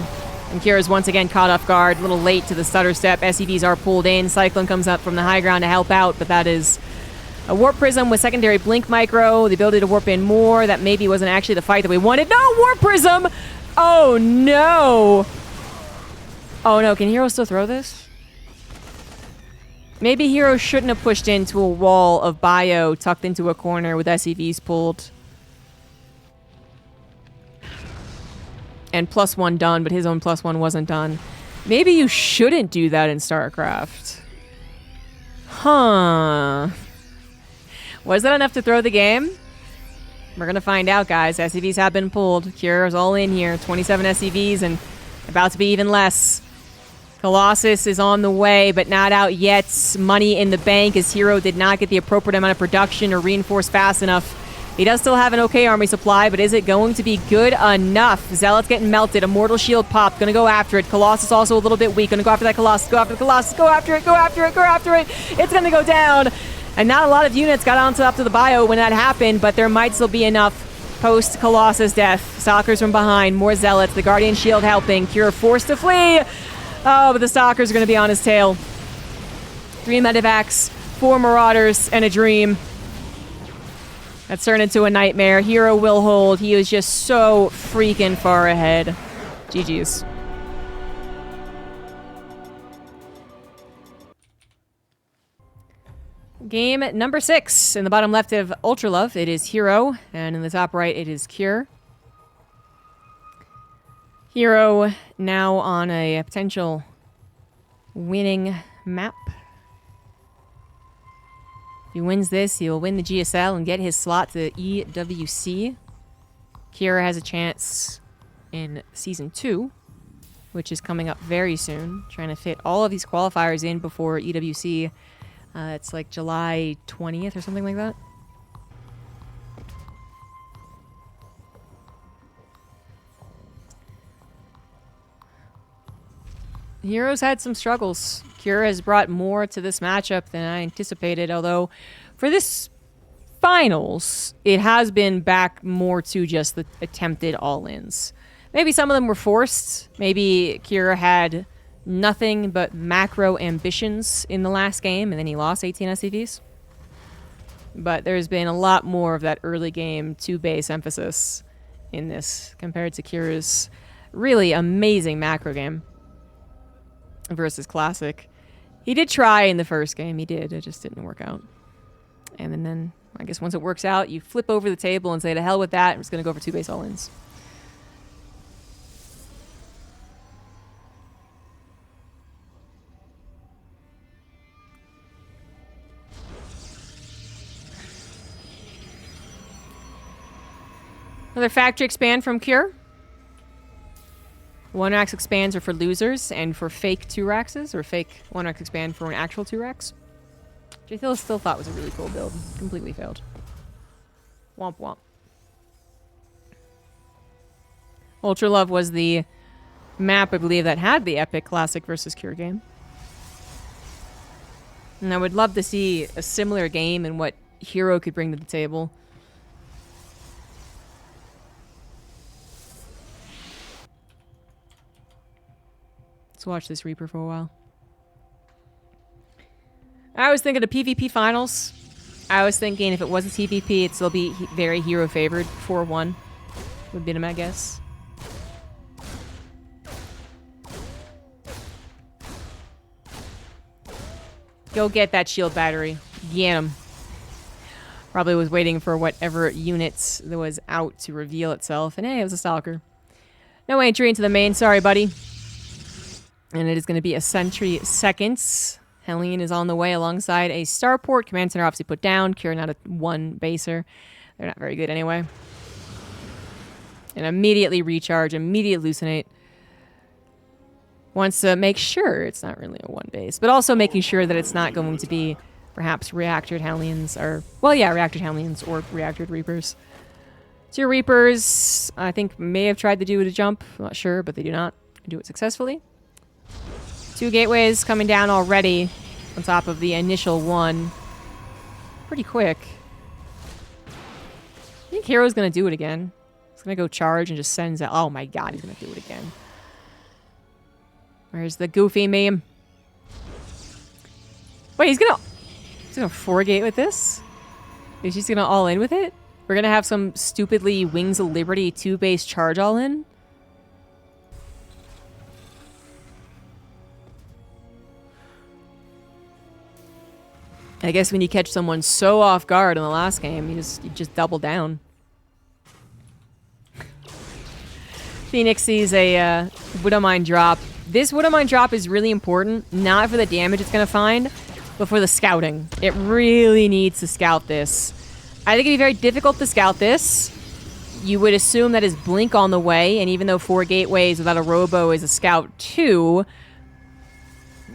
And Kira's once again caught off guard. A little late to the stutter step. SCVs are pulled in. Cyclone comes up from the high ground to help out, but that is a Warp Prism with secondary Blink Micro. The ability to warp in more. That maybe wasn't actually the fight that we wanted. No! Warp Prism! Oh, no! Oh, no. Can herO still throw this? Maybe herO shouldn't have pushed into a wall of bio tucked into a corner with SCVs pulled. And +1 done, but his own +1 wasn't done. Maybe you shouldn't do that in StarCraft. Huh. Was that enough to throw the game? We're going to find out, guys. SCVs have been pulled. Cura's all in here. 27 SCVs and about to be even less. Colossus is on the way, but not out yet. Money in the bank as herO did not get the appropriate amount of production or reinforce fast enough. He does still have an okay army supply, but is it going to be good enough? Zealot's getting melted. Immortal Shield popped. Gonna go after it. Colossus also a little bit weak. Gonna go after that Colossus. Go after the Colossus. Go after it. Go after it. Go after it. It's gonna go down. And not a lot of units got onto up to the bio when that happened, but there might still be enough post-Colossus death. Stalkers from behind. More Zealots. The Guardian Shield helping. Cure forced to flee. Oh, but the Stalkers are going to be on his tail. 3 Medivacs, 4 Marauders, and a Dream. That's turned into a nightmare. herO will hold. He was just so freaking far ahead. GG's. Game number 6. In the bottom left of Ultra Love, it is herO. And in the top right, it is Cure. herO now on a potential winning map. If he wins this, he'll win the GSL and get his slot to EWC. Kira has a chance in Season 2, which is coming up very soon. Trying to fit all of these qualifiers in before EWC. It's like July 20th or something like that. herO's had some struggles. Cure has brought more to this matchup than I anticipated, although for this finals, it has been back more to just the attempted all-ins. Maybe some of them were forced. Maybe Kira had nothing but macro ambitions in the last game, and then he lost 18 SCVs. But there's been a lot more of that early game 2-base emphasis in this compared to Kira's really amazing macro game versus Classic. He did try in the first game. He did. It just didn't work out. And then I guess once it works out, you flip over the table and say, to hell with that. I'm just going to go for 2-base all-ins. Another factory expand from Cure. 1-rax expands are for losers and for fake 2-raxes, or fake 1-rax expand for an actual 2-rax. Which I still thought was a really cool build. Completely failed. Womp womp. Ultra Love was the map, I believe, that had the epic Classic versus Cure game. And I would love to see a similar game and what herO could bring to the table. Let's watch this Reaper for a while. I was thinking of PvP finals. I was thinking if it wasn't PvP, it'd still be very herO favored. 4-1 would be my guess. Go get that shield battery. Get him. Probably was waiting for whatever units that was out to reveal itself. And hey, it was a Stalker. No entry into the main. Sorry, buddy. And it is going to be a Sentry seconds. Helene is on the way alongside a Starport. Command Center obviously put down. Cure not a 1-baser. They're not very good anyway. And immediately recharge. Immediate hallucinate. Wants to make sure it's not really a 1-base. But also making sure that it's not going to be perhaps reactored Hellions. Or, well, yeah, reactored Hellions or reactored Reapers. 2 Reapers, I think, may have tried to do a jump. I'm not sure, but they do not do it successfully. 2 gateways coming down already on top of the initial 1. Pretty quick. I think hero's going to do it again. He's going to go charge and just sends out. Oh my god, he's going to do it again. Where's the goofy meme? Wait, he's going to 4-gate with this? Is he just going to all in with it? We're going to have some stupidly Wings of Liberty 2-base charge all in? I guess when you catch someone so off guard in the last game, you just double down. Phoenix sees a Widowmine drop. This Widowmine drop is really important, not for the damage it's going to find, but for the scouting. It really needs to scout this. I think it'd be very difficult to scout this. You would assume that is Blink on the way, and even though 4 gateways without a Robo is a scout too,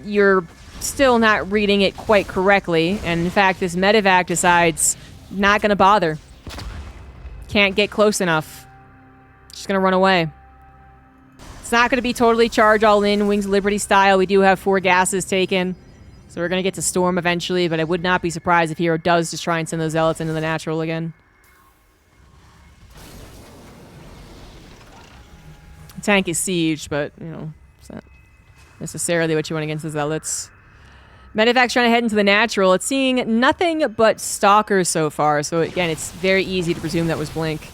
you're still not reading it quite correctly. And in fact, this medevac decides not going to bother. Can't get close enough. Just going to run away. It's not going to be totally charge all in Wings of Liberty style. We do have 4 gases taken. So we're going to get to Storm eventually, but I would not be surprised if herO does just try and send those Zealots into the natural again. Tank is Siege, but, you know, it's not necessarily what you want against the Zealots. Medevac's trying to head into the natural. It's seeing nothing but Stalkers so far, so again, it's very easy to presume that was Blink.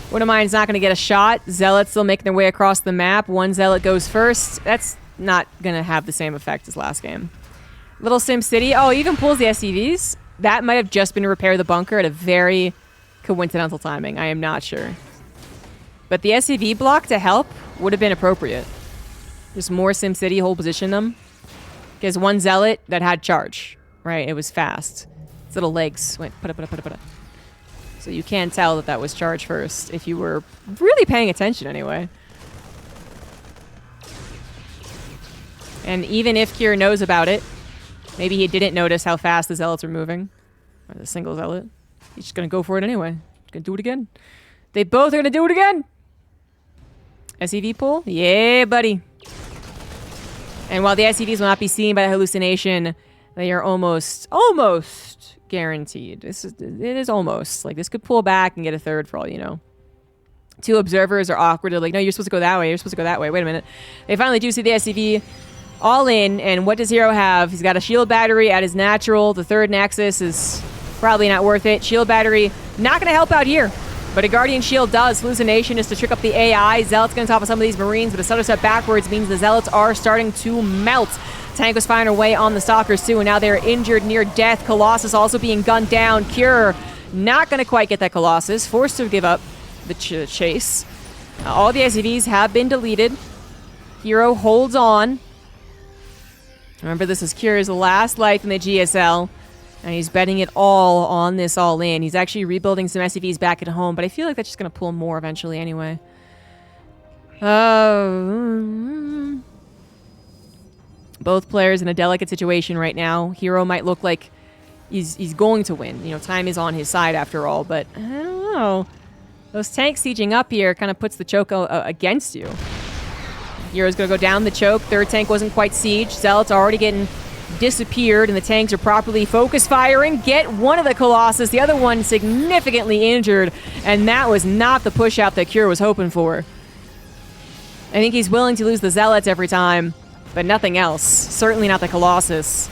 Widowmine's not going to get a shot. Zealots still making their way across the map. 1 Zealot goes first. That's not going to have the same effect as last game. Little Sim City. Oh, he even pulls the SCVs. That might have just been to repair the bunker at a very coincidental timing. I am not sure. But the SCV block to help would have been appropriate. Just more Sim City hold position them. Because 1 Zealot that had charge, right? It was fast. Its little legs went put. So you can tell that that was charge first if you were really paying attention anyway. And even if Kier knows about it, maybe he didn't notice how fast the Zealots were moving. Or the single Zealot. He's just going to go for it anyway. He's going to do it again. They both are going to do it again! SCV pull? Yeah, buddy. And while the SCVs will not be seen by the hallucination, they are almost guaranteed. It is almost. Like, this could pull back and get a third for all you know. Two observers are awkward. They're like, no, you're supposed to go that way. You're supposed to go that way. Wait a minute. They finally do see the SCV all in, and what does herO have? He's got a shield battery at his natural. The third Nexus is probably not worth it. Shield battery not going to help out here, but a Guardian Shield does. Hallucination is to trick up the AI. Zealot's going to top of some of these Marines, but a stutter step backwards means the Zealots are starting to melt. Tank was firing away on the Stalkers too, and now they're injured near death. Colossus also being gunned down. Cure not going to quite get that Colossus. Forced to give up the chase. All the SCVs have been deleted. herO holds on. Remember, this is Cure's last life in the GSL, and he's betting it all on this all-in. He's actually rebuilding some SCVs back at home, but I feel like that's just going to pull more eventually anyway. Both players in a delicate situation right now. herO might look like he's going to win. You know, time is on his side after all, but I don't know. Those tanks sieging up here kind of puts the choke against you. hero's going to go down the choke. Third tank wasn't quite sieged. Zealot's already getting disappeared, and the tanks are properly focus firing. Get one of the Colossus, the other one significantly injured, and that was not the push out that Cure was hoping for. I think he's willing to lose the Zealots every time, but nothing else. Certainly not the Colossus.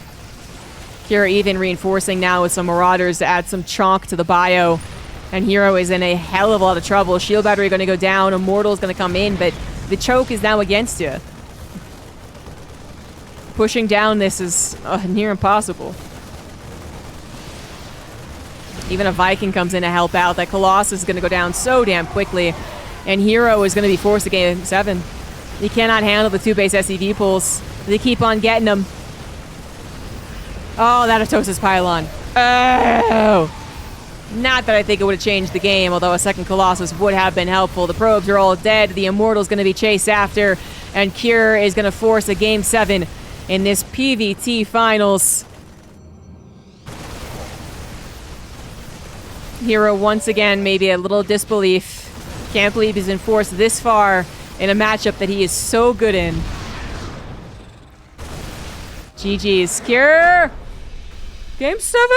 Cure even reinforcing now with some Marauders to add some chonk to the bio. And herO is in a hell of a lot of trouble. Shield battery going to go down. Immortal's going to come in, but the choke is now against you. Pushing down this is near impossible. Even a Viking comes in to help out. That Colossus is going to go down so damn quickly. And herO is going to be forced to game 7. He cannot handle the 2-base SCV pulls. They keep on getting them. Oh, that Atosis pylon. Oh! Not that I think it would have changed the game, although a second Colossus would have been helpful. The probes are all dead. The Immortal's going to be chased after. And Cure is going to force a game 7 in this PVT finals. herO once again, maybe a little disbelief. Can't believe he's been forced this far in a matchup that he is so good in. GG's. Cure! Game 7!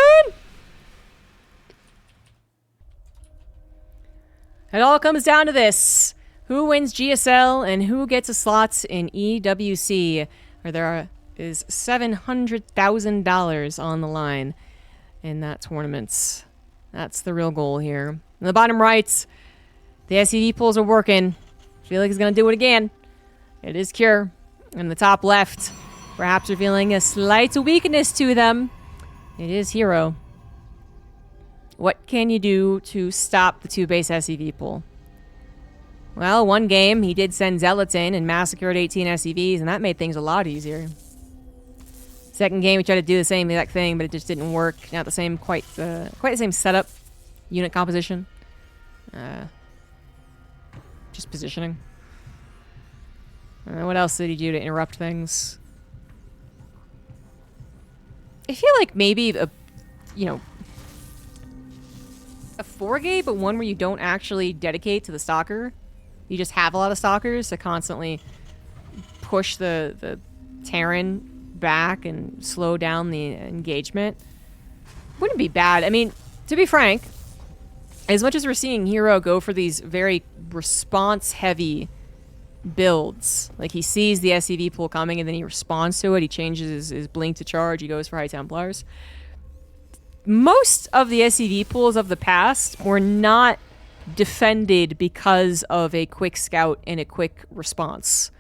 It all comes down to this. Who wins GSL and who gets a slot in EWC? Where there is $700,000 on the line in that tournament. That's the real goal here. In the bottom right, the SCV pulls are working. I feel like he's going to do it again. It is Cure. In the top left, perhaps revealing a slight weakness to them. It is herO. What can you do to stop the 2-base SCV pull? Well, one game, he did send Zealots in and massacred 18 SCVs, and that made things a lot easier. Second game, we tried to do the same exact thing, but it just didn't work. Not the same, quite the same setup, unit composition. Just positioning. What else did he do to interrupt things? I feel like maybe a 4-gate, but one where you don't actually dedicate to the Stalker. You just have a lot of Stalkers to constantly push the Terran back and slow down the engagement. Wouldn't be bad. I mean, to be frank, as much as we're seeing herO go for these very response-heavy builds, like he sees the SCV pool coming and then he responds to it, he changes his blink to charge, he goes for High Templars. Most of the SCV pools of the past were not defended because of a quick scout and a quick response.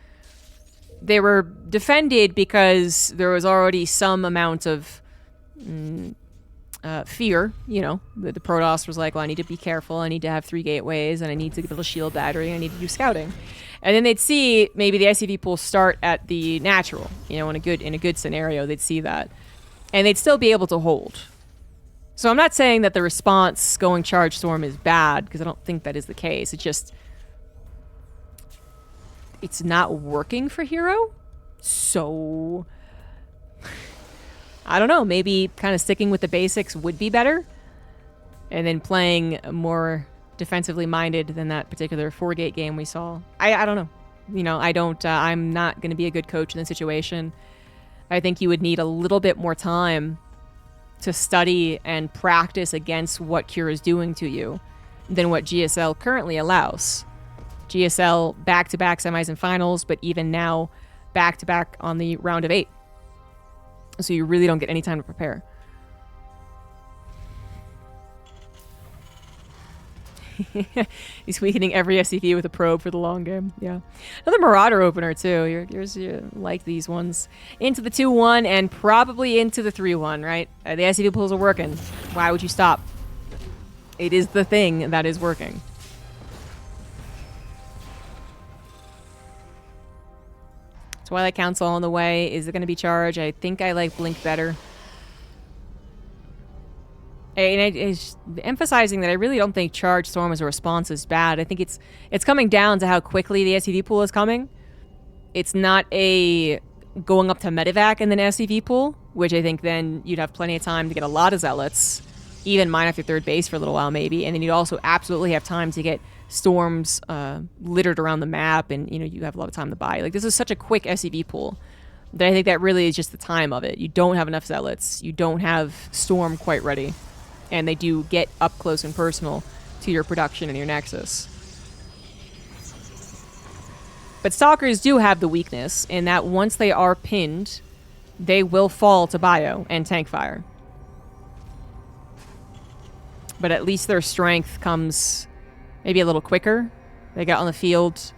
They were defended because there was already some amount of fear. You know, the Protoss was like, well, I need to be careful, I need to have 3 gateways, and I need to build a shield battery, and I need to do scouting. And then they'd see maybe the SCV pools start at the natural, you know, in a good scenario, they'd see that. And they'd still be able to hold. So I'm not saying that the response going Charge Storm is bad, because I don't think that is the case. It's just, it's not working for herO. So, I don't know, maybe kind of sticking with the basics would be better. And then playing more defensively minded than that particular 4-gate game we saw. I don't know. You know, I'm not going to be a good coach in this situation. I think you would need a little bit more time to study and practice against what Cure is doing to you than what GSL currently allows. GSL back-to-back semis and finals, but even now back-to-back on the round of 8. So you really don't get any time to prepare. He's weakening every SCV with a probe for the long game. Yeah. Another Marauder opener, too. You like these ones. Into the 2-1 and probably into the 3-1, right? The SCV pulls are working. Why would you stop? It is the thing that is working. Twilight Council on the way. Is it going to be charged? I think I like Blink better. And it's emphasizing that I really don't think Charge Storm as a response is bad. I think it's coming down to how quickly the SCV pool is coming. It's not a going up to Medivac and then SCV pool, which I think then you'd have plenty of time to get a lot of Zealots, even mine off your third base for a little while maybe, and then you'd also absolutely have time to get Storms littered around the map, and you have a lot of time to buy. Like, this is such a quick SCV pool that I think that really is just the time of it. You don't have enough Zealots. You don't have Storm quite ready. And they do get up close and personal to your production and your Nexus. But Stalkers do have the weakness in that once they are pinned, they will fall to Bio and Tank Fire. But at least their strength comes maybe a little quicker. They get on the field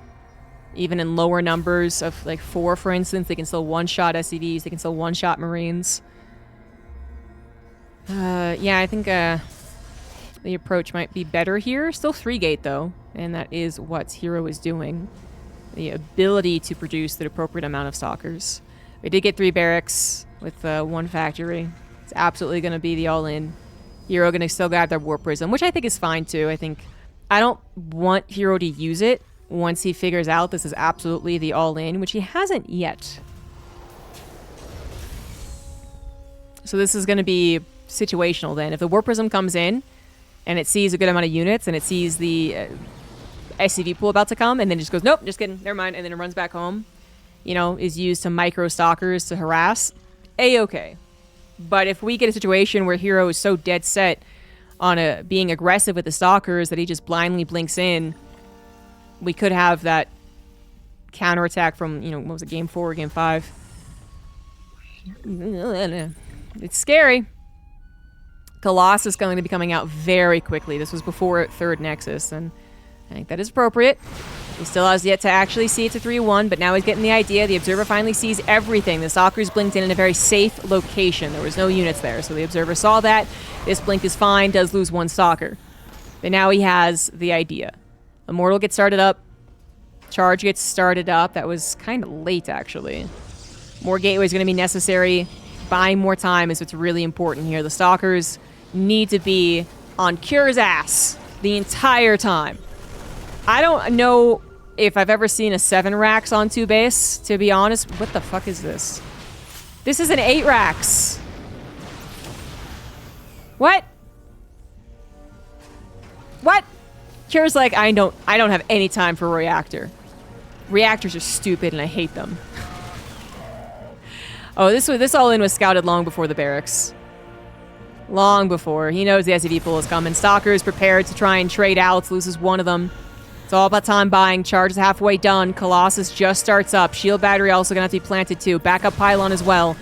even in lower numbers of like 4, for instance. They can still one-shot SCVs. They can still one-shot Marines. Yeah, I think the approach might be better here. Still 3-gate, though, and that is what herO is doing. The ability to produce the appropriate amount of Stalkers. We did get 3 barracks with 1 factory. It's absolutely going to be the all-in. herO going to still grab their Warp Prism, which I think is fine, too. I don't want herO to use it once he figures out this is absolutely the all-in, which he hasn't yet. So this is going to be situational then. If the Warp Prism comes in and it sees a good amount of units and it sees the SCV pool about to come and then just goes, nope, just kidding, never mind, and then it runs back home, is used to micro Stalkers to harass, A-okay. But if we get a situation where herO is so dead set on being aggressive with the Stalkers that he just blindly blinks in, we could have that counterattack from, what was it, game 4 or game 5? It's scary. Colossus is going to be coming out very quickly. This was before 3rd Nexus, and I think that is appropriate. He still has yet to actually see it's a 3-1, but now he's getting the idea. The Observer finally sees everything. The Stalkers blinked in a very safe location. There was no units there, so the Observer saw that. This blink is fine, does lose 1 Stalker. But now he has the idea. Immortal gets started up. Charge gets started up. That was kind of late, actually. More Gateway is going to be necessary. Buying more time is what's really important here. The Stalkers need to be on Cure's ass the entire time. I don't know if I've ever seen a 7 racks on 2 base, to be honest. What the fuck is this? This is an 8 racks. What? What? Cure's like, I don't have any time for Reactor. Reactors are stupid and I hate them. Oh, this all-in was scouted long before the barracks. Long before. He knows the SCV pool is coming. Stalker's prepared to try and trade outs. Loses 1 of them. It's all about time buying. Charge is halfway done. Colossus just starts up. Shield battery also going to have to be planted too. Backup pylon as well.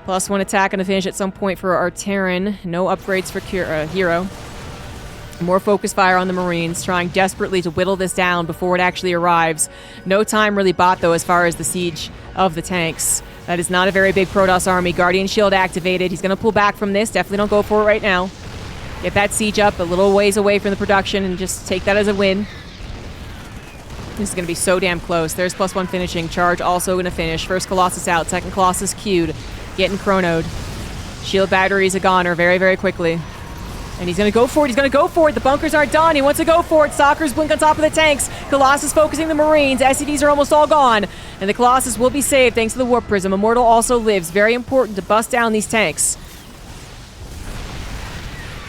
+1 attack and a finish at some point for our Terran. No upgrades for herO. More focus fire on the Marines, trying desperately to whittle this down before it actually arrives. No time really bought, though, as far as the siege of the tanks. That is not a very big Protoss army. Guardian Shield activated. He's going to pull back from this. Definitely don't go for it right now. Get that siege up a little ways away from the production and just take that as a win. This is going to be so damn close. There's +1 finishing. Charge also going to finish. First Colossus out. Second Colossus queued. Getting chronoed. Shield batteries a goner very, very quickly. And he's going to go for it. He's going to go for it. The bunkers aren't done. He wants to go for it. Stalkers blink on top of the tanks. Colossus focusing the Marines. SCVs are almost all gone. And the Colossus will be saved thanks to the Warp Prism. Immortal also lives. Very important to bust down these tanks.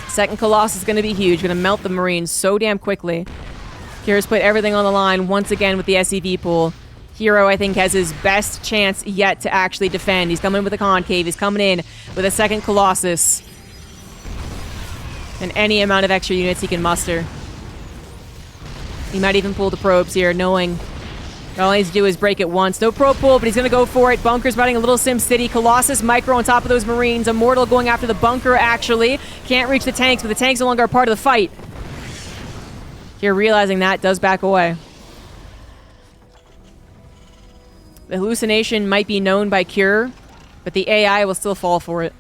Second Colossus is going to be huge. Going to melt the Marines so damn quickly. Kira's put everything on the line once again with the SCV pool. herO, I think, has his best chance yet to actually defend. He's coming with a concave. He's coming in with a second Colossus. And any amount of extra units he can muster. He might even pull the probes here, knowing all he needs to do is break it once. No probe pull, but he's going to go for it. Bunker's running a little Sim City. Colossus Micro on top of those Marines. Immortal going after the bunker, actually. Can't reach the tanks, but the tanks no longer are part of the fight. Here, realizing that, does back away. The hallucination might be known by Cure, but the AI will still fall for it.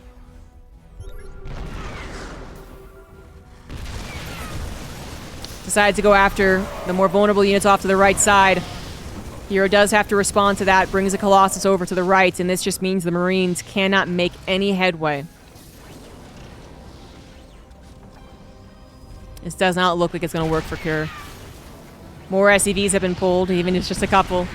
Decides to go after the more vulnerable units off to the right side. herO does have to respond to that, brings a Colossus over to the right, and this just means the Marines cannot make any headway. This does not look like it's going to work for Cure. More SCVs have been pulled, even if it's just a couple.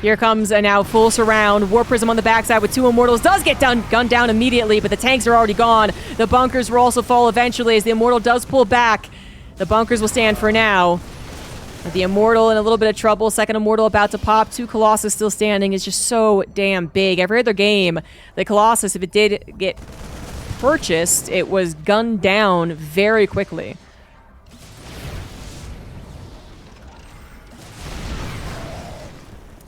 Here comes a now full surround. War Prism on the backside with 2 Immortals. Does get gunned down immediately, but the tanks are already gone. The bunkers will also fall eventually as the Immortal does pull back. The bunkers will stand for now. The Immortal in a little bit of trouble. Second Immortal about to pop. 2 Colossus still standing. Is just so damn big. Every other game, the Colossus, if it did get purchased, it was gunned down very quickly.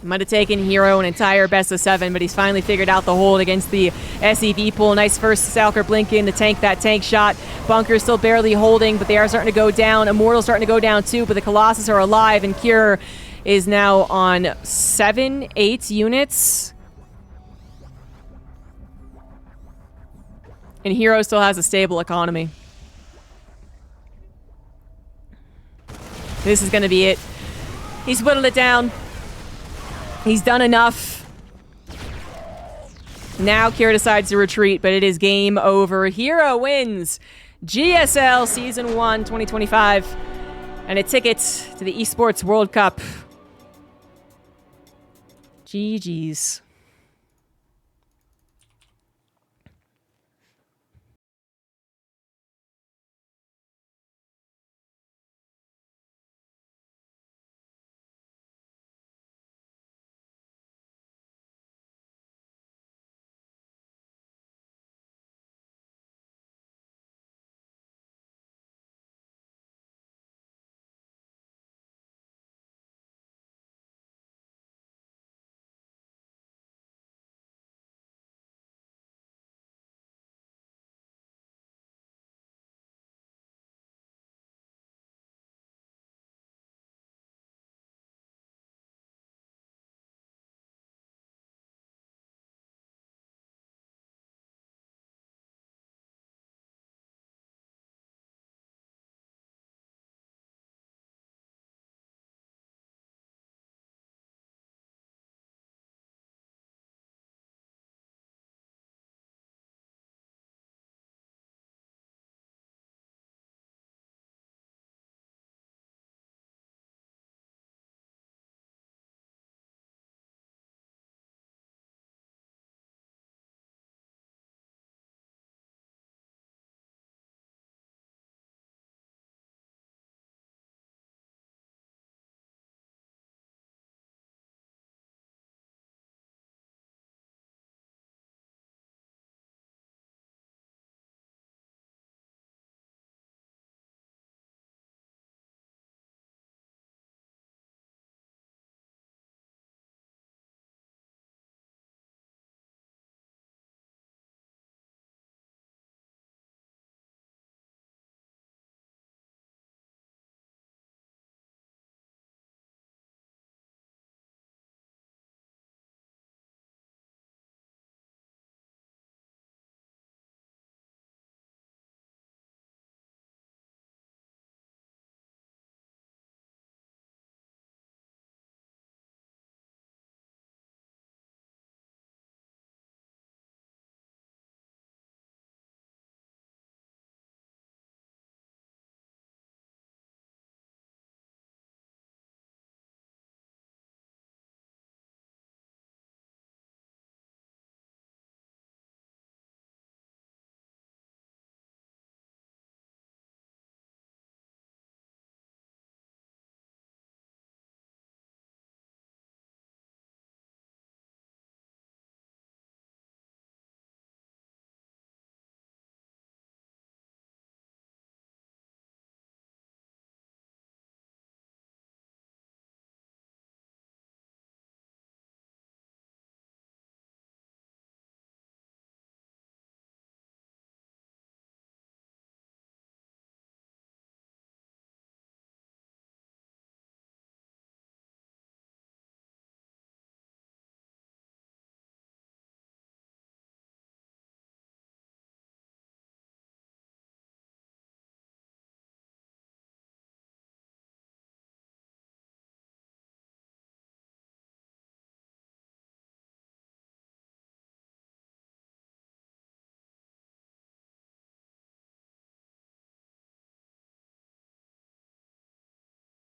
Might have taken herO an entire best of 7, but he's finally figured out the hold against the SEV pull. Nice first Stalker blink in to tank that tank shot. Bunker's still barely holding, but they are starting to go down. Immortal's starting to go down too, but the Colossus are alive, and Cure is now on 7, 8 units. And herO still has a stable economy. This is going to be it. He's whittled it down. He's done enough. Now Cure decides to retreat, but it is game over. herO wins GSL Season 1 2025 and a ticket to the Esports World Cup. GG's.